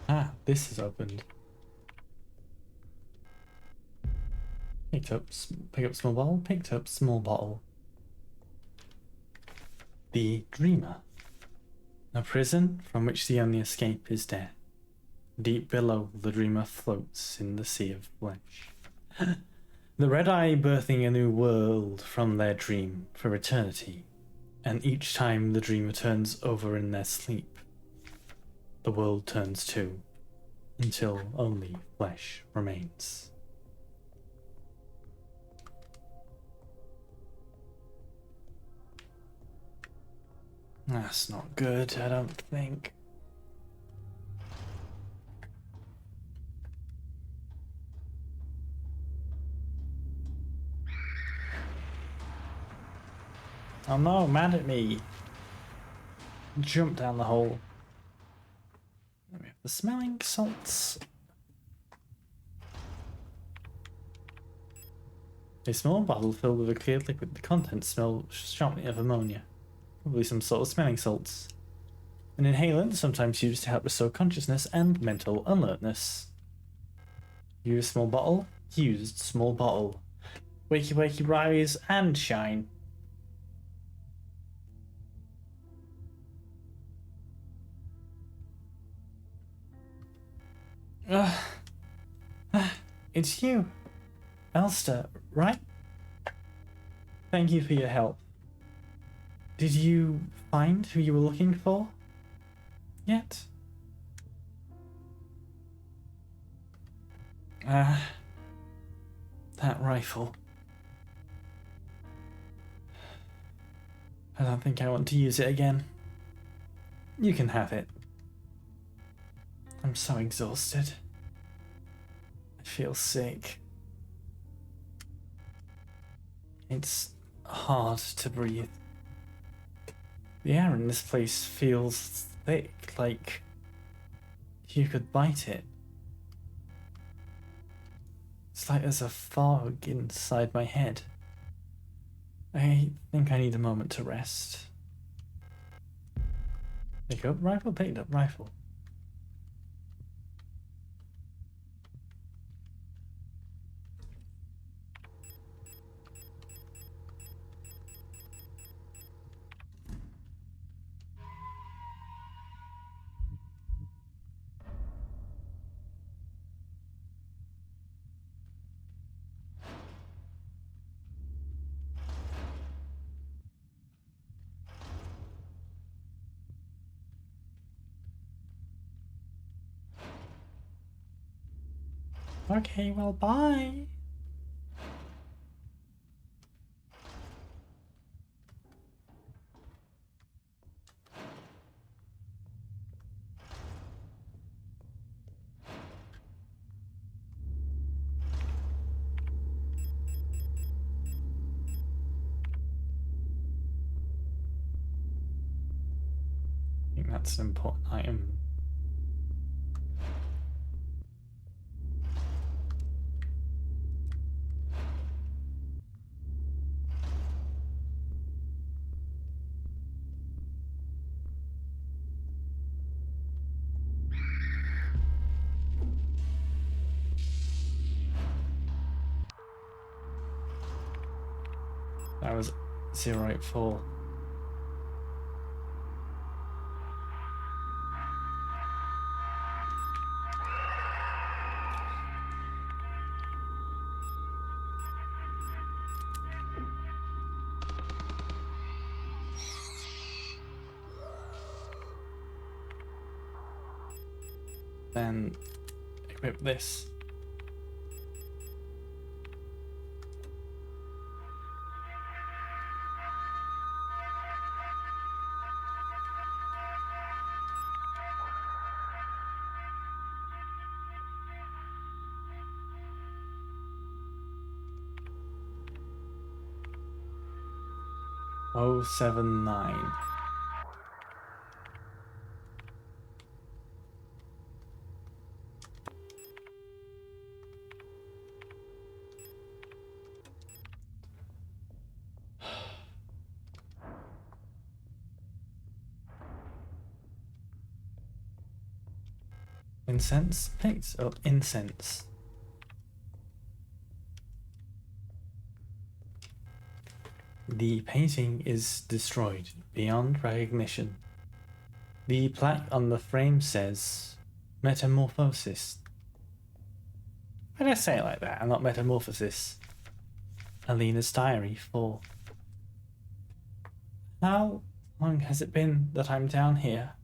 Speaker 1: Ah, this is opened. Pick up small bottle, picked up small bottle. The Dreamer. A prison from which the only escape is death. Deep below, the dreamer floats in the sea of flesh. The red-eye birthing a new world from their dream for eternity, and each time the dreamer turns over in their sleep, the world turns too, until only flesh remains. That's not good, I don't think. Oh no, mad at me. Jump down the hole. Then we have the smelling salts. A small bottle filled with a clear liquid. The contents smell sharply of ammonia. Probably some sort of smelling salts. An inhalant, sometimes used to help restore consciousness and mental alertness. Used small bottle. Used small bottle. Wakey wakey rise and shine. It's you, Elster, right? Thank you for your help. Did you find who you were looking for yet? That rifle. I don't think I want to use it again. You can have it. I'm so exhausted. I feel sick. It's hard to breathe. The air in this place feels thick, like you could bite it. It's like there's a fog inside my head. I think I need a moment to rest. Pick up rifle, picked up rifle. Okay, well, bye. I think that's an important item. That was 084. Then equip this. Oh 79. Incense? Picked up incense. The painting is destroyed beyond recognition. The plaque on the frame says Metamorphosis. Why did I say it like that and not Metamorphosis? Alina's diary 4. How long has it been that I'm down here?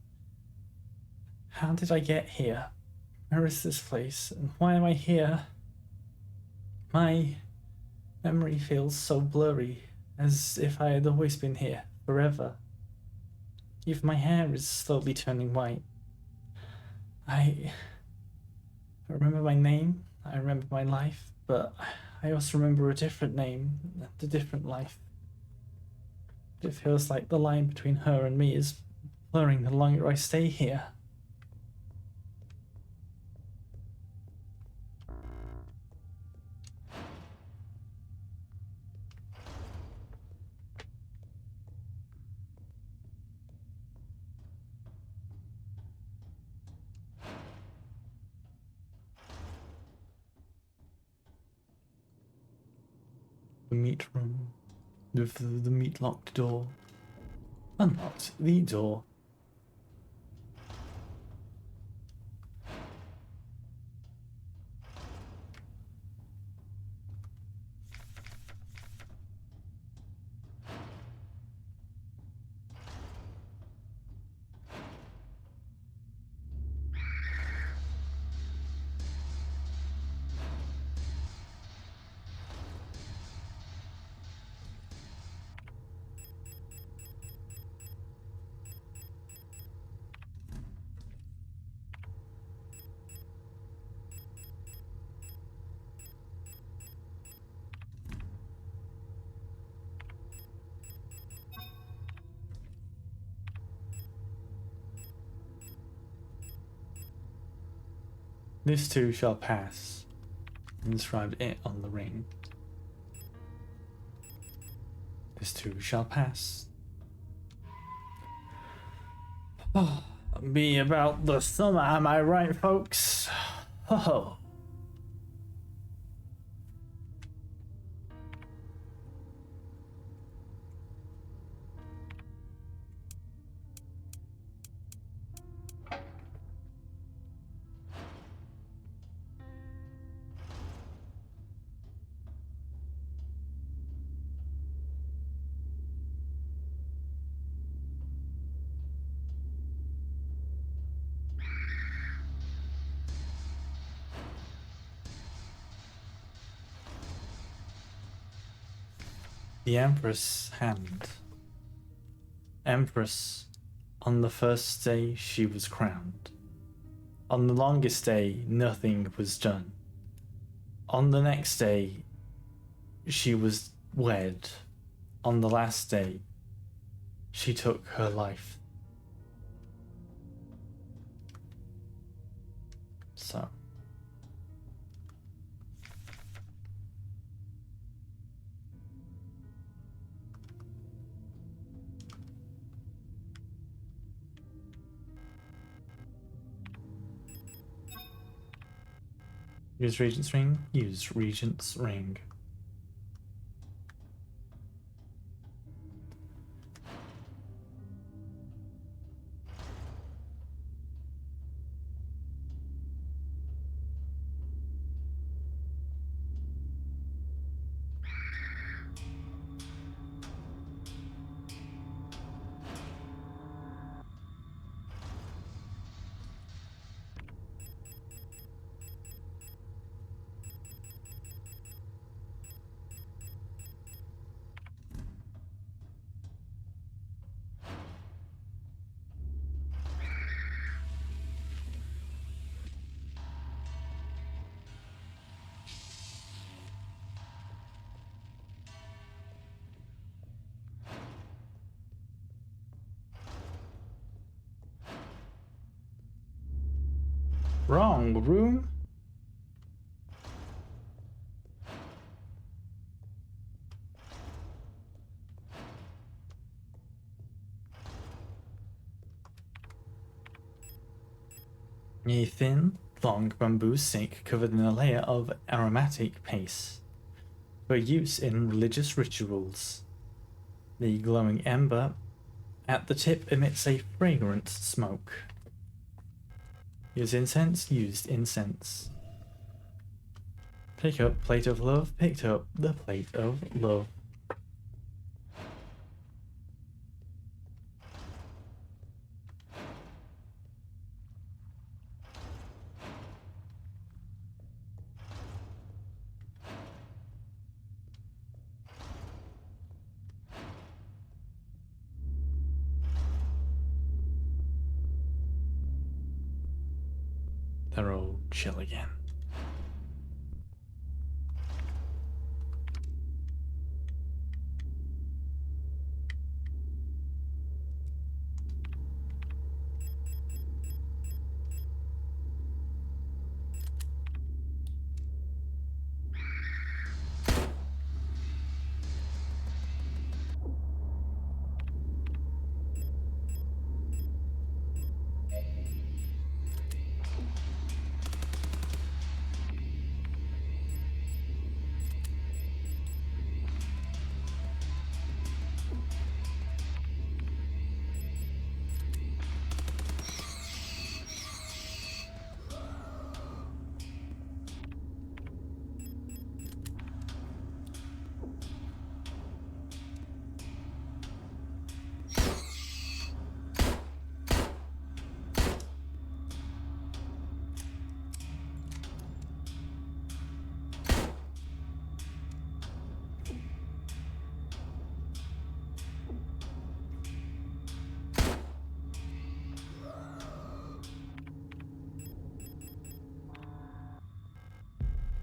Speaker 1: How did I get here? Where is this place? And why am I here? My memory feels so blurry, as if I had always been here, forever. Even my hair is slowly turning white. I remember my name, I remember my life, but I also remember a different name and a different life. It feels like the line between her and me is blurring the longer I stay here. meat room with the meat locked door. Unlocked the door. This too shall pass. Inscribed it on the ring. This too shall pass. Oh, be about the summer, am I right, folks? Oh. The Empress' hand. Empress, on the first day she was crowned. On the longest day, nothing was done. On the next day, she was wed. On the last day, she took her life. So. Use Regent's Ring. Use Regent's Ring. Wrong room? A thin, long bamboo stick covered in a layer of aromatic paste for use in religious rituals. The glowing ember at the tip emits a fragrant smoke. Use incense, used incense. Pick up plate of love, picked up the plate of love. They're all chill again.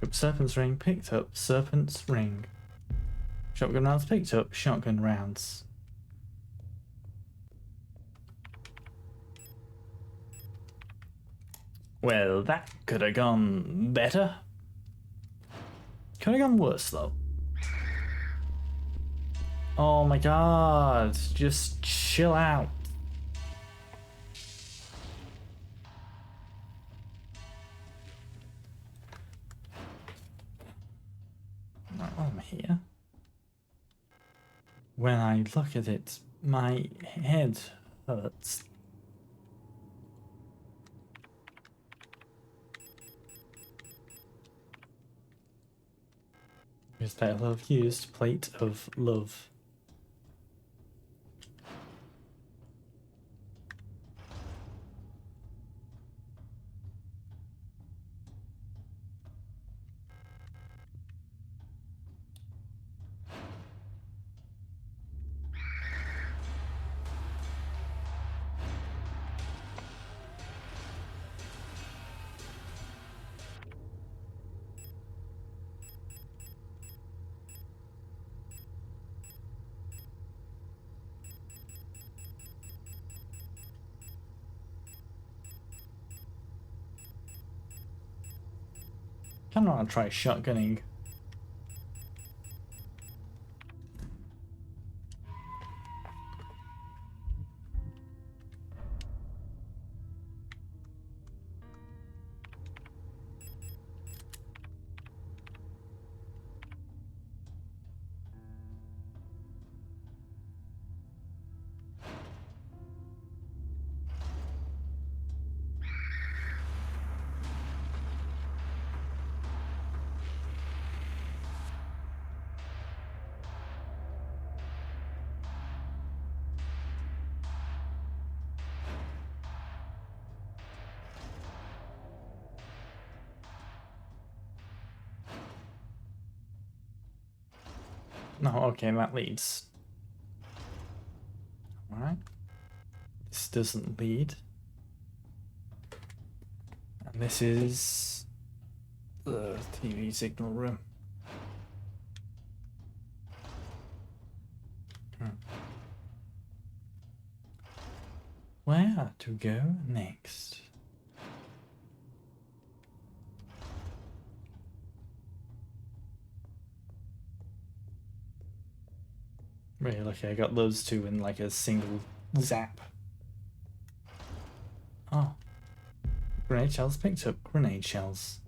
Speaker 1: Serpent's ring picked up. Serpent's ring. Shotgun rounds picked up. Shotgun rounds. Well, that could have gone better. Could have gone worse, though. Oh my god. Just chill out. Right, while I'm here. When I look at it, my head hurts. Here's plate of love used. Plate of love. Kinda wanna try shotgunning. No, okay, that leads. Alright. This doesn't lead. And this is the TV signal room. Where to go next? Really lucky I got those two in like a single zap. Oh. Grenade shells picked up. Grenade shells.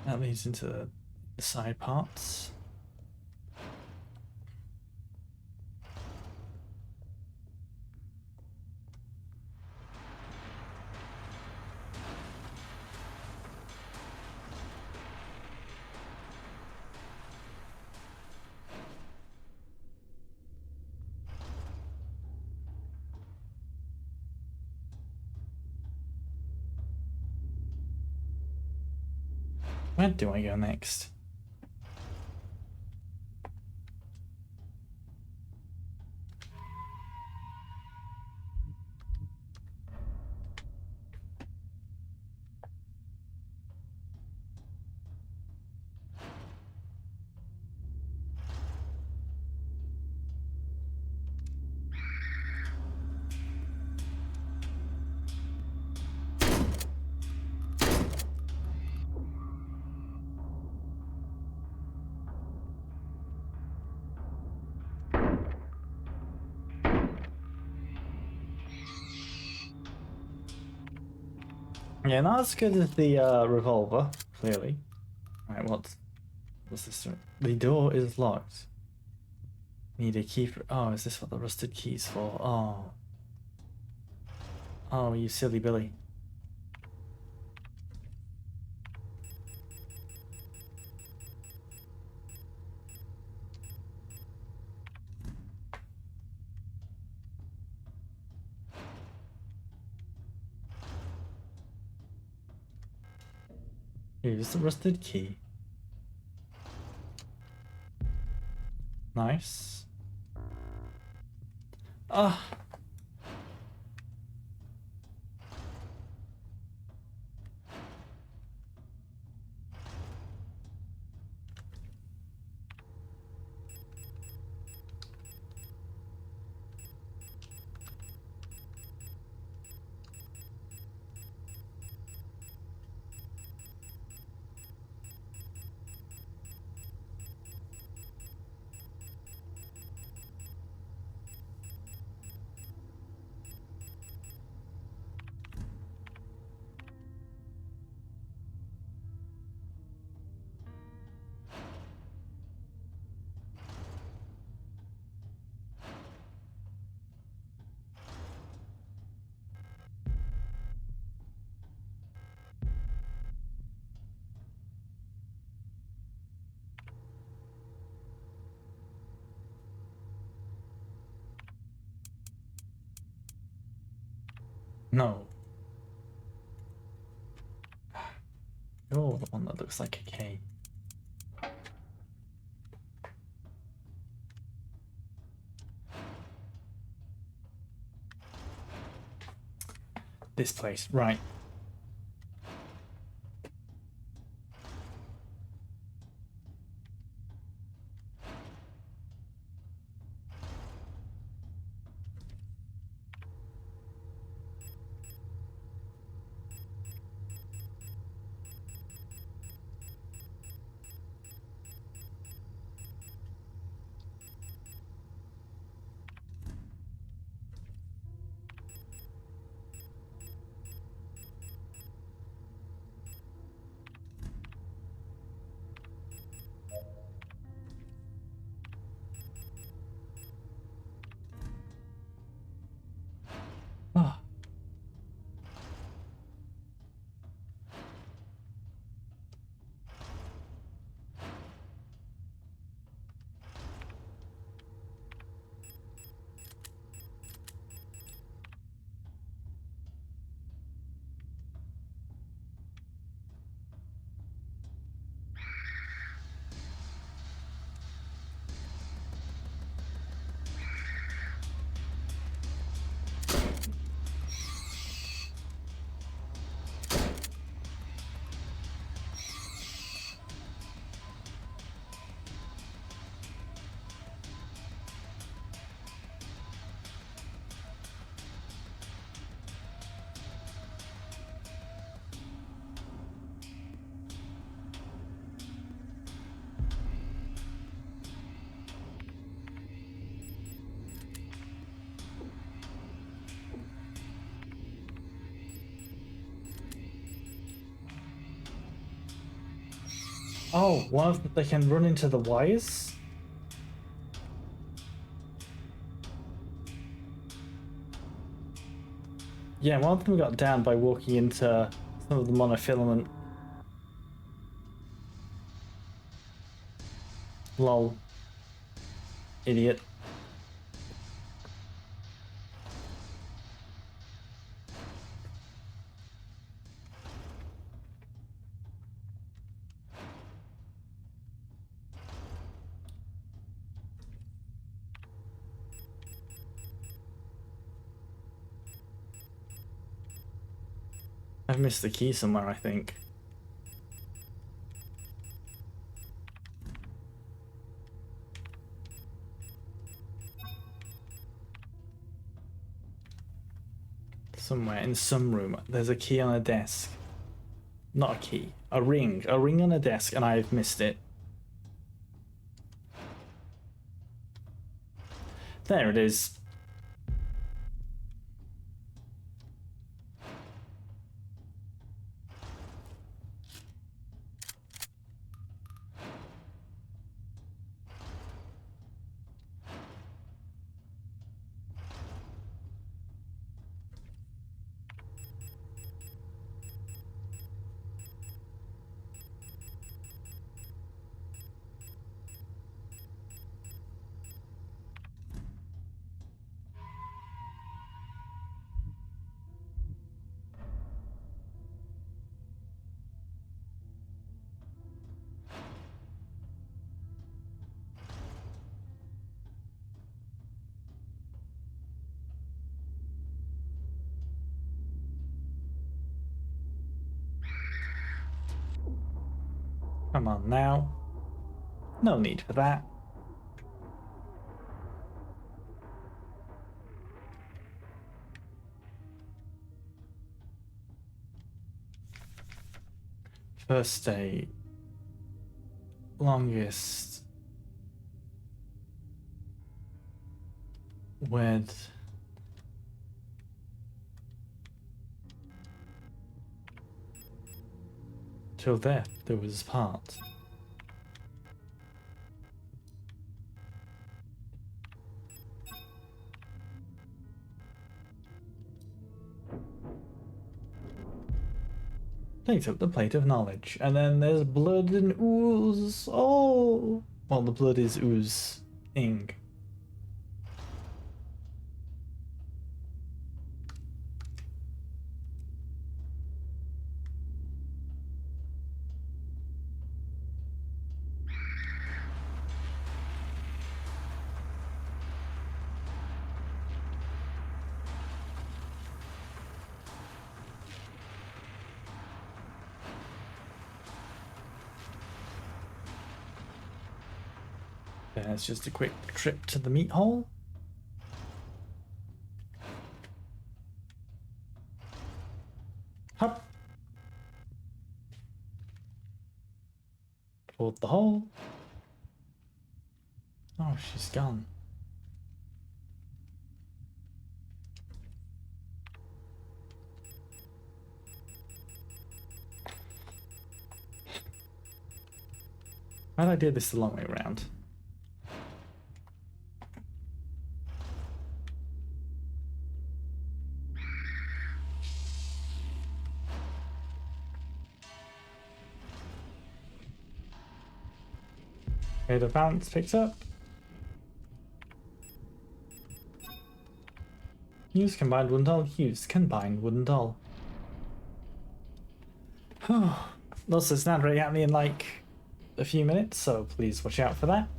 Speaker 1: That leads into the side parts. Where do I go next? Yeah, not as good as the revolver, clearly. Right, what's What's this? The door is locked. Need a key for. Oh, is this what the rusted key's for? Oh. Oh, you silly Billy. Here's the rusted key. Nice. Ah. No. You're the one that looks like a K. This place, right. Ah. Oh, one of them, they can run into the wires? Yeah, one of them got down by walking into some of the monofilament. Lol. Idiot. I've missed the key somewhere, I think. Somewhere in some room. There's a key on a desk. Not a key. A ring. A ring on a desk, and I've missed it. There it is. Come on now. No need for that. First day. Longest. With. Till death there was part. Takes up the plate of knowledge. And then there's blood and ooze. Oh! Well, the blood is oozing. There's just a quick trip to the meat hole. Hop. Toward the hole. Oh, she's gone. Why'd I do this the long way around? Okay, the balance picked up. Use combined wooden doll. Use combined wooden doll. Lots of snap rate happening in like a few minutes, so please watch out for that.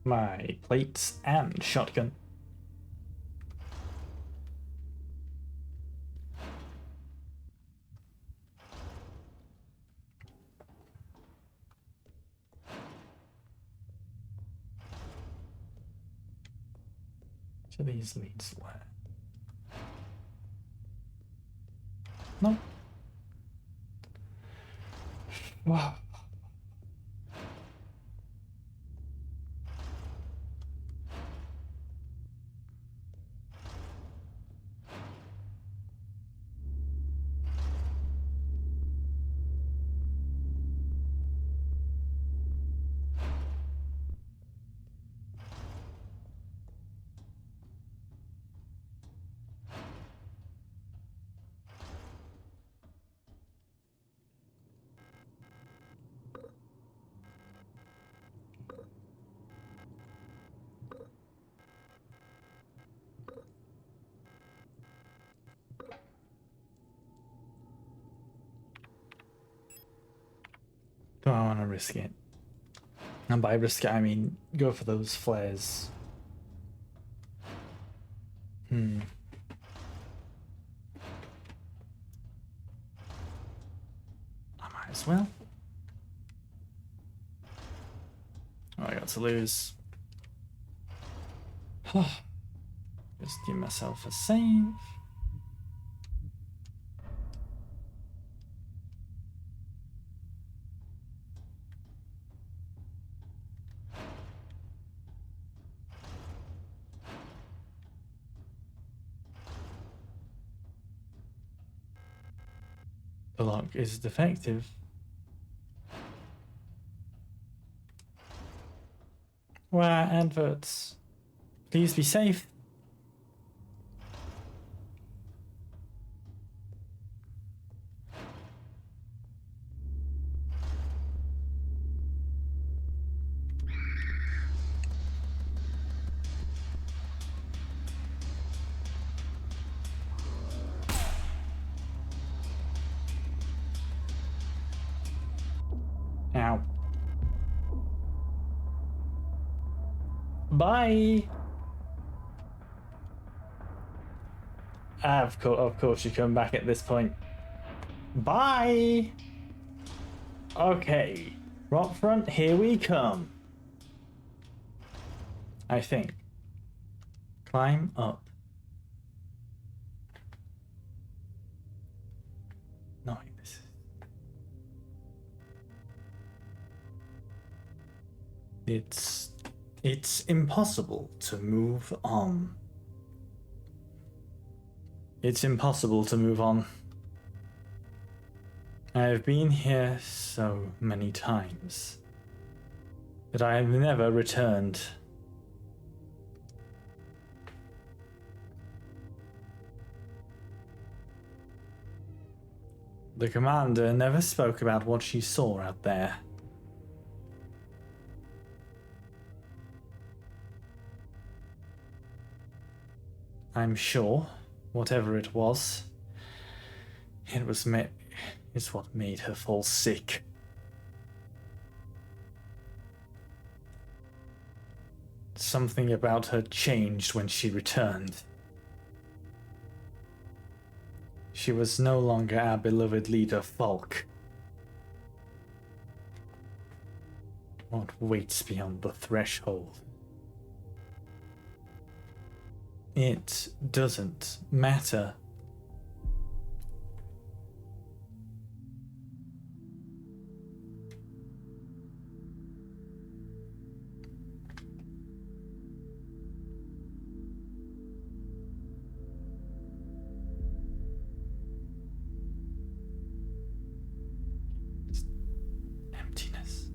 Speaker 1: My plates and shotgun. So these leads where? No. Wow. Do I want to risk it? And by risk it, I mean go for those flares. I might as well. What I got to lose? Just give myself a save. The lock is defective. Wow, adverts. Please be safe. Bye. Of course you come back at this point. Bye. Okay. Rock front, here we come. I think. Climb up. No, this. It's impossible to move on. It's impossible to move on. I have been here so many times, but I have never returned. The commander never spoke about what she saw out there. I'm sure, whatever it was, it's what made her fall sick. Something about her changed when she returned. She was no longer our beloved leader, Falk. What waits beyond the threshold? It doesn't matter. Emptiness.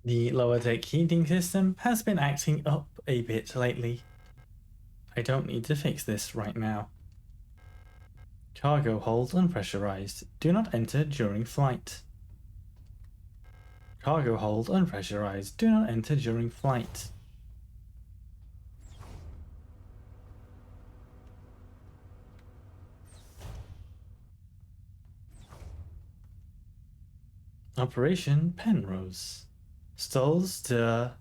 Speaker 1: The lower deck heating system has been acting up a bit lately. I don't need to fix this right now. Cargo hold unpressurized. Do not enter during flight. Cargo hold unpressurized. Do not enter during flight. Operation Penrose. Stolz der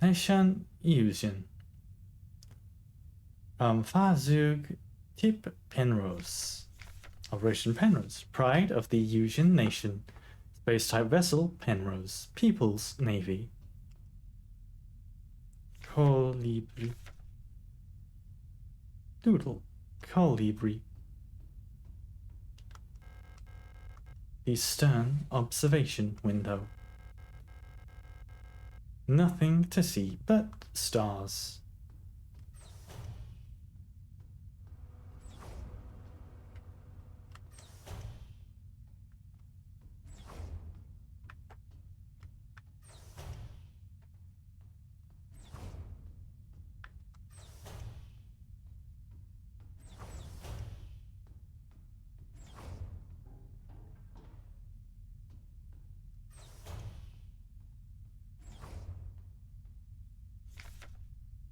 Speaker 1: Nation Illusion. Fahrzeug Typ Penrose. Operation Penrose. Pride of the Illusion Nation. Space type vessel Penrose. People's Navy. Colibri. Doodle. Colibri. The stern observation window. Nothing to see but stars.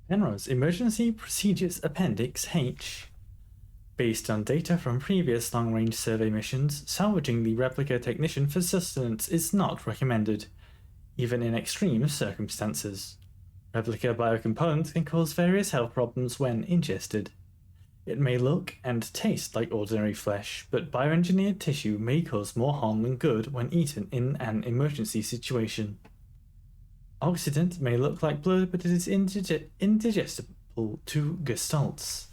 Speaker 1: Penrose Emergency Procedures Appendix H. Based on data from previous long-range survey missions, salvaging the replica technician for sustenance is not recommended, even in extreme circumstances. Replica biocomponents can cause various health problems when ingested. It may look and taste like ordinary flesh, but bioengineered tissue may cause more harm than good when eaten in an emergency situation. Occident may look like blood, but it is indigestible to gestalts.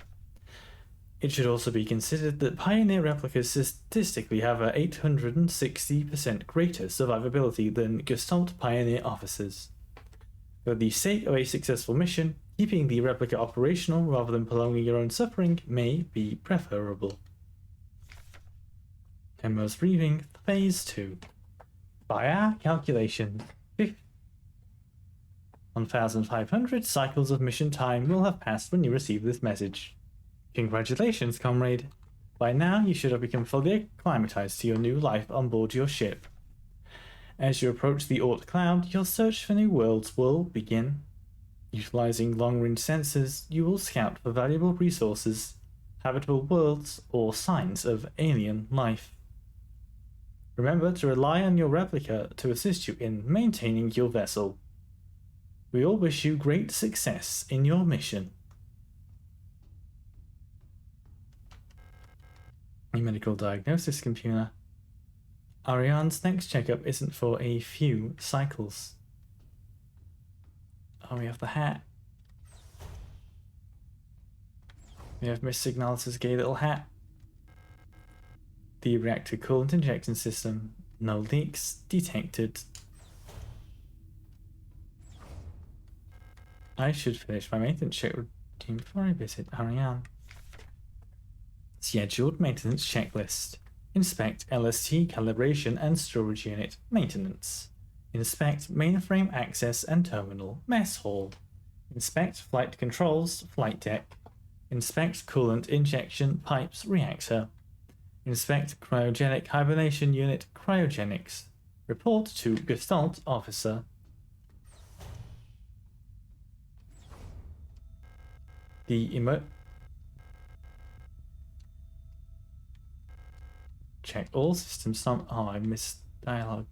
Speaker 1: It should also be considered that Pioneer replicas statistically have a 860% greater survivability than Gestalt Pioneer officers. For the sake of a successful mission, keeping the replica operational rather than prolonging your own suffering may be preferable. Penrose Briefing, Phase 2. By our calculations, 1,500 cycles of mission time will have passed when you receive this message. Congratulations, comrade. By now, you should have become fully acclimatized to your new life on board your ship. As you approach the Oort Cloud, your search for new worlds will begin. Utilizing long-range sensors, you will scout for valuable resources, habitable worlds, or signs of alien life. Remember to rely on your replica to assist you in maintaining your vessel. We all wish you great success in your mission. A medical diagnosis computer. Ariane's next checkup isn't for a few cycles. Oh, we have the hat. We have Miss Signalis' gay little hat. The reactor coolant injection system. No leaks detected. I should finish my maintenance check routine before I visit Ariane. Scheduled maintenance checklist. Inspect LST calibration and storage unit maintenance. Inspect mainframe access and terminal mess hall. Inspect flight controls flight deck. Inspect coolant injection pipes reactor. Inspect cryogenic hibernation unit cryogenics. Report to Gestalt officer. Check all systems. Oh, I missed dialogue.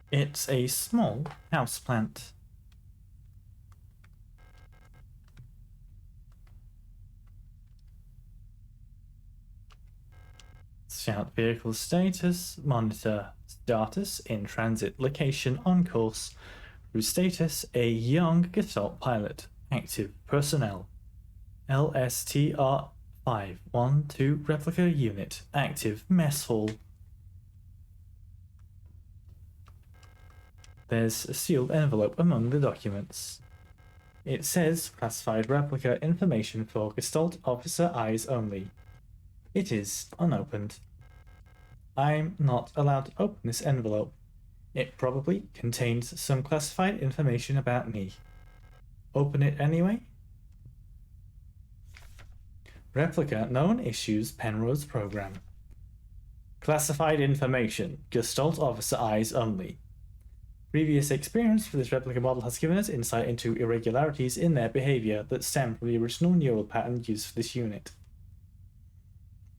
Speaker 1: It's a small houseplant. Scout vehicle status, monitor status in transit location on course. Crew status, a young Gestalt pilot. Active personnel. LSTR 512 replica unit active mess hall. There's a sealed envelope among the documents. It says classified replica information for Gestalt officer eyes only. It is unopened. I'm not allowed to open this envelope. It probably contains some classified information about me. Open it anyway? Replica known issues Penrose program. Classified information. Gestalt officer eyes only. Previous experience for this replica model has given us insight into irregularities in their behavior that stem from the original neural pattern used for this unit.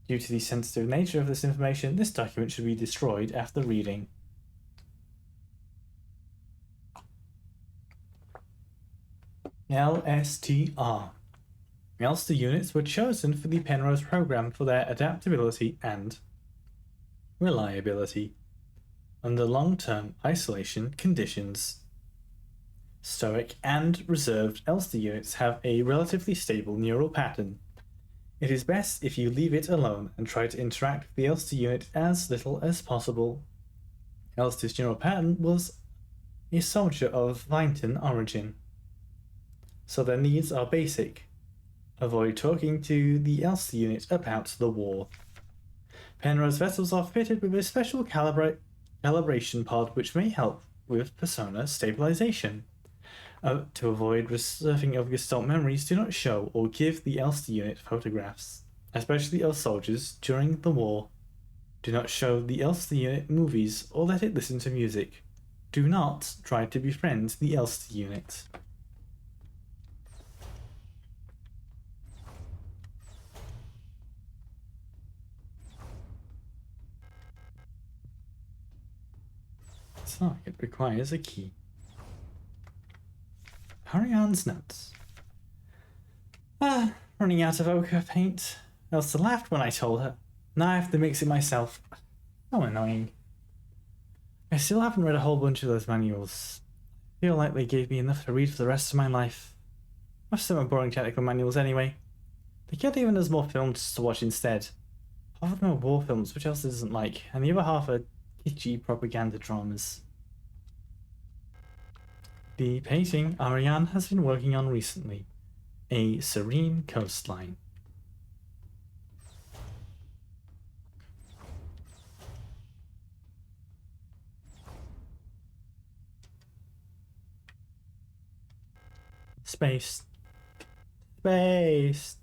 Speaker 1: Due to the sensitive nature of this information, this document should be destroyed after reading. LSTR. Elster units were chosen for the Penrose program for their adaptability and reliability under long-term isolation conditions. Stoic and reserved Elster units have a relatively stable neural pattern. It is best if you leave it alone and try to interact with the Elster unit as little as possible. Elster's neural pattern was a soldier of Vinton origin, so their needs are basic. Avoid talking to the Elster unit about the war. Penrose vessels are fitted with a special calibration pod which may help with persona stabilization. To avoid resurfacing of Gestalt memories, do not show or give the Elster unit photographs, especially of soldiers during the war. Do not show the Elster unit movies or let it listen to music. Do not try to befriend the Elster unit. So it requires a key. Ariane's notes. Running out of ochre paint. Elsa laughed when I told her. Now I have to mix it myself. So annoying. I still haven't read a whole bunch of those manuals. I feel like they gave me enough to read for the rest of my life. Most of them are boring technical manuals anyway. They could have given us more films to watch instead. Half of them are war films, which Elsa doesn't like, and the other half are kitschy propaganda dramas. The painting Ariane has been working on recently. A serene coastline. Space. Space.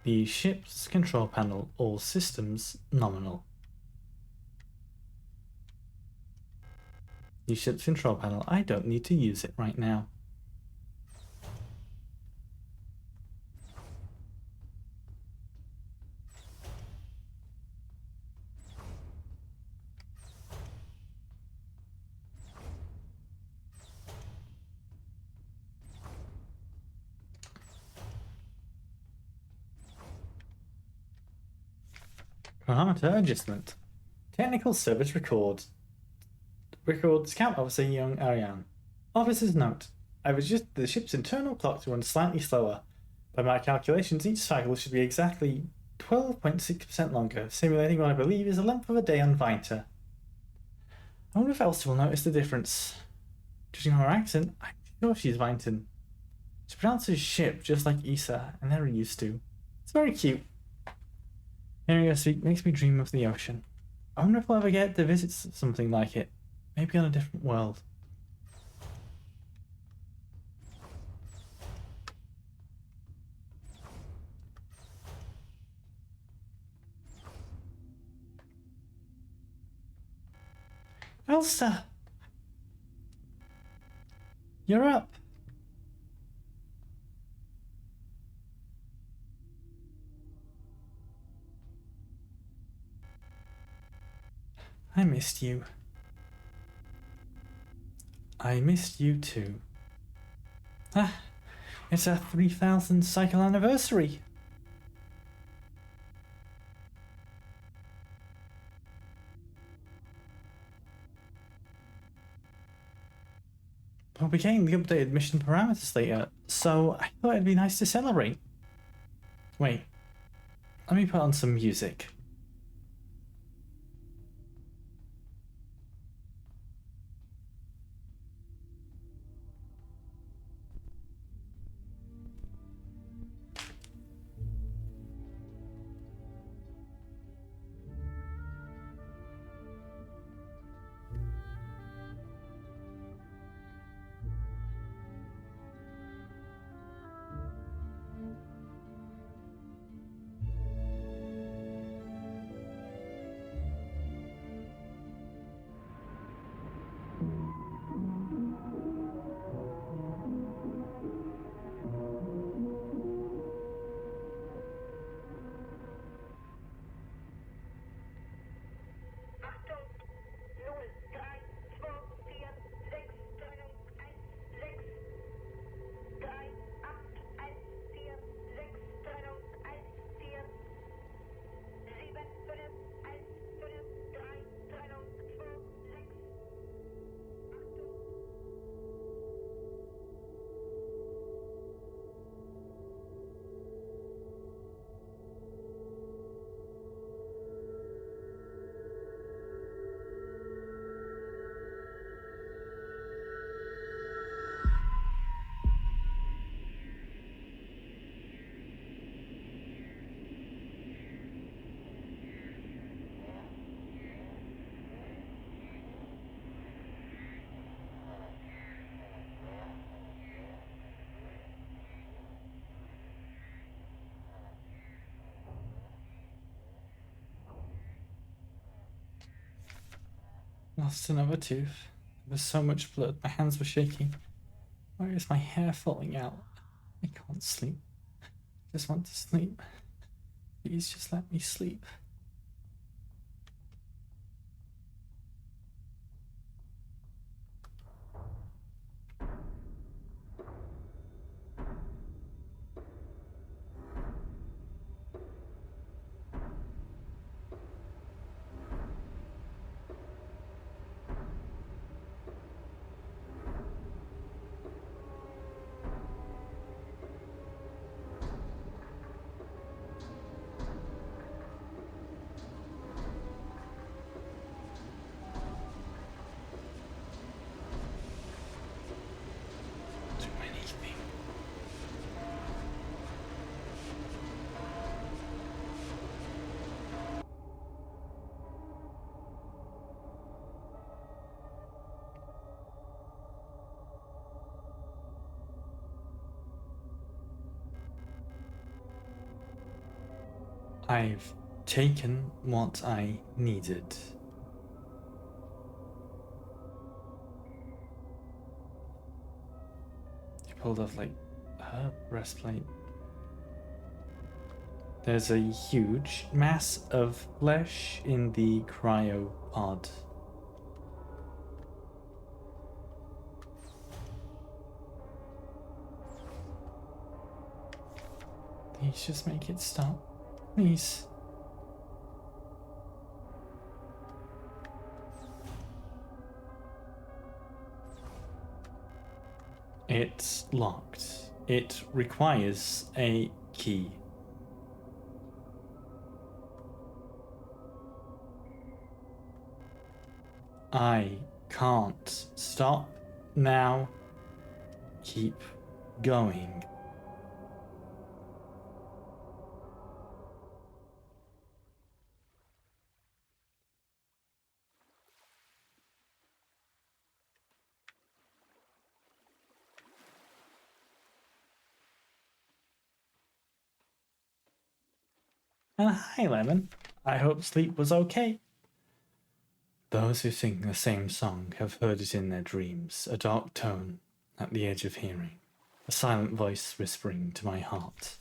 Speaker 1: The ship's control panel, all systems nominal. The ship's control panel, I don't need to use it right now. Parameter adjustment. Technical service record. Record Scout Officer Young Ariane. Officer's note. I've adjusted the ship's internal clock to run slightly slower. By my calculations, each cycle should be exactly 12.6% longer, simulating what I believe is the length of a day on Vita. I wonder if Elsa will notice the difference. Judging her accent, I'm sure she's Vinton. She pronounces ship just like Issa, and never used to. It's very cute. Hearing her speak makes me dream of the ocean. I wonder if I'll ever get to visit something like it. Maybe on a different world. Elsa! You're up! I missed you. I missed you too. It's our 3000th cycle anniversary. We'll be getting the updated mission parameters later, so I thought it'd be nice to celebrate. Wait, let me put on some music. Lost another tooth. There was so much blood, my hands were shaking. Why is my hair falling out? I can't sleep. I just want to sleep. Please just let me sleep. Do anything. I've taken what I needed. He pulled off like her breastplate. There's a huge mass of flesh in the cryopod. Please just make it stop. Please. It's locked. It requires a key. I can't stop now. Keep going. And hi, Lemon. I hope sleep was okay. Those who sing the same song have heard it in their dreams, a dark tone at the edge of hearing, a silent voice whispering to my heart.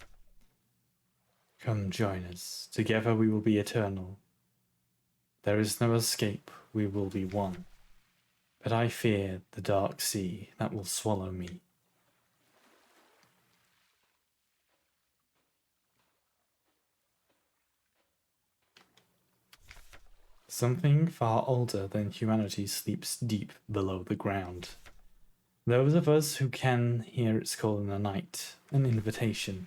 Speaker 1: Come join us, together we will be eternal. There is no escape, we will be one. But I fear the dark sea that will swallow me. Something far older than humanity sleeps deep below the ground. Those of us who can hear its call in the night, an invitation.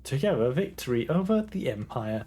Speaker 1: Together, victory over the Empire.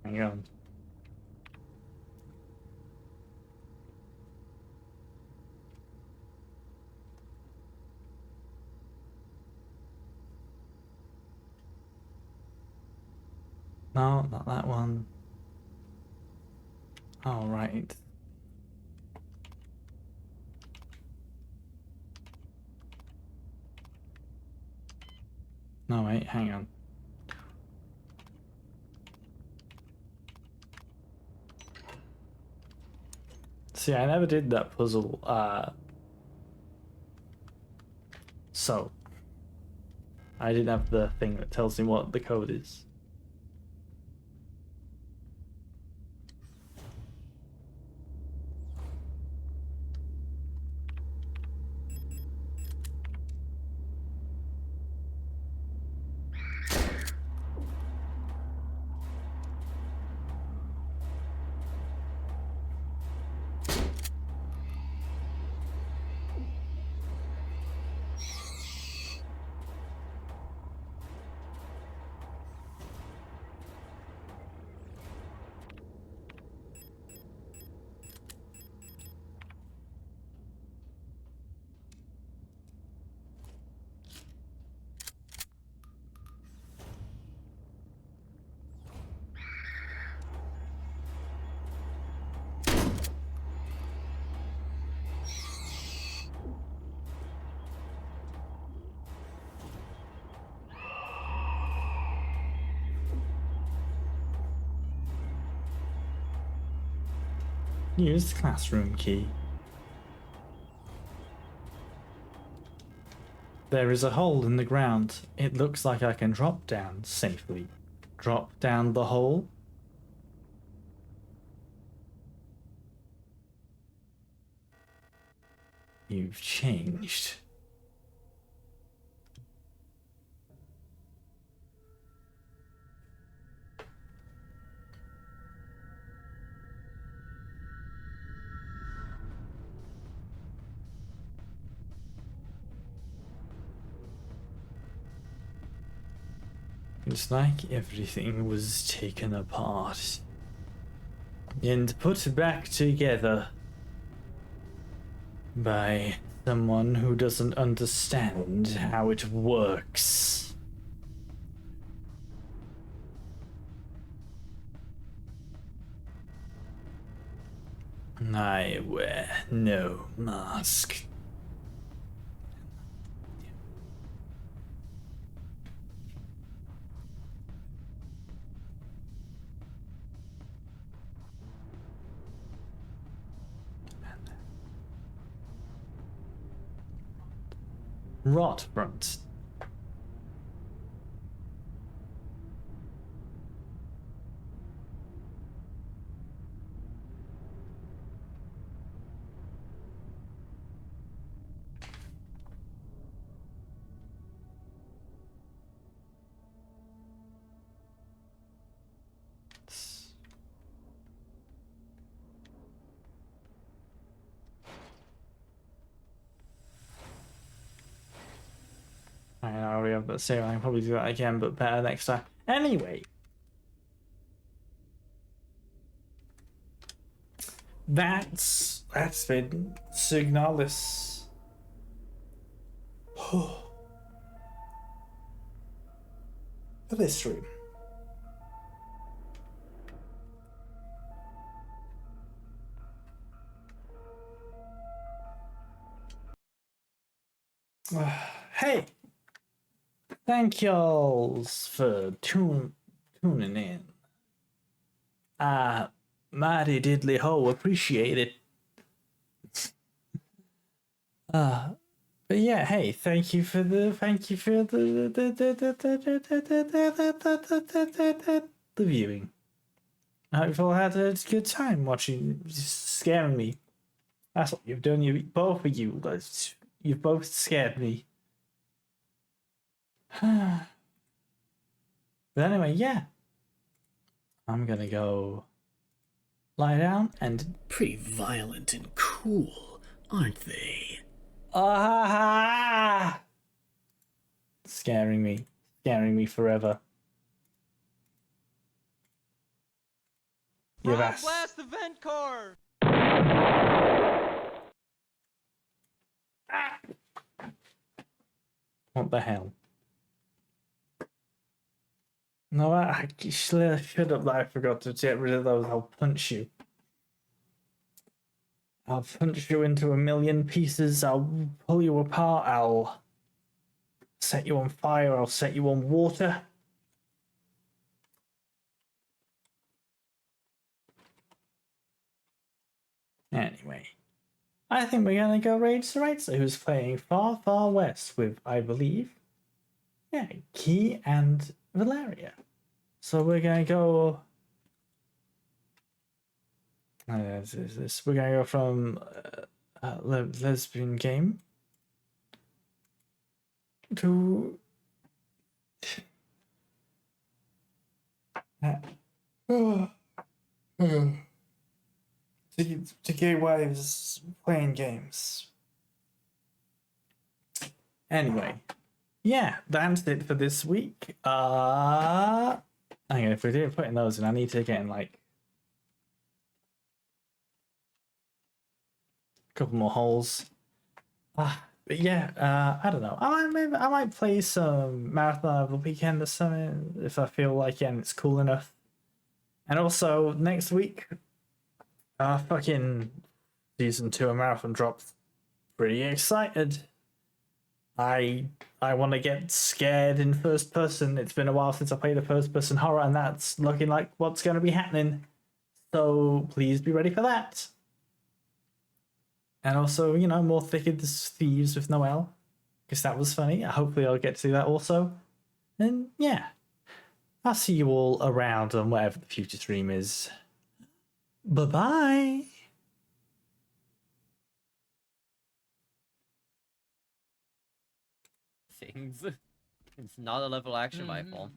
Speaker 1: Hang on. No, not that one. All right. No, wait, hang on. See, I never did that puzzle, so I didn't have the thing that tells me what the code is. Use the classroom key. There is a hole in the ground. It looks like I can drop down safely. Drop down the hole? You've changed. It's like everything was taken apart and put back together by someone who doesn't understand how it works. I wear no mask. Rot front. I already have that save. I can probably do that again, but better next time. Anyway, that's been Signalis. For this stream. Hey, thank y'all for tuning in. Mighty diddly ho, appreciate it. But yeah, hey, thank you for the viewing. I hope you've all had a good time watching, scaring me. That's what you've done. You both of you, you've both scared me. But anyway, yeah, I'm gonna go lie down and
Speaker 2: Pretty violent and cool, aren't they?
Speaker 1: ah, scaring me forever. You've
Speaker 3: Frog
Speaker 1: asked.
Speaker 3: blast the vent core!
Speaker 1: What the hell? No, I should have. I forgot to get rid of those. I'll punch you. I'll punch you into a million pieces. I'll pull you apart. I'll set you on fire. I'll set you on water. Anyway, I think we're gonna go raid Saritza, who's playing Far Far West with, I believe, yeah, Key and Valeria. So we're gonna go. We're gonna go from lesbian game to to gay wives playing games. Anyway, yeah, that's it for this week. Hang on, if we didn't put in those in, I need to get in like a couple more holes. But yeah, I don't know. I might play some Marathon over the weekend or something if I feel like it and it's cool enough. And also next week, fucking season 2 of Marathon drops. Pretty excited. I want to get scared in first person. It's been a while since I played a first person horror, and that's looking like what's going to be happening. So please be ready for that. And also, you know, more Thick as Thieves with Noelle, because that was funny. Hopefully, I'll get to do that also. And yeah, I'll see you all around on whatever the future stream is. Bye bye.
Speaker 4: Things. It's not a level action rifle.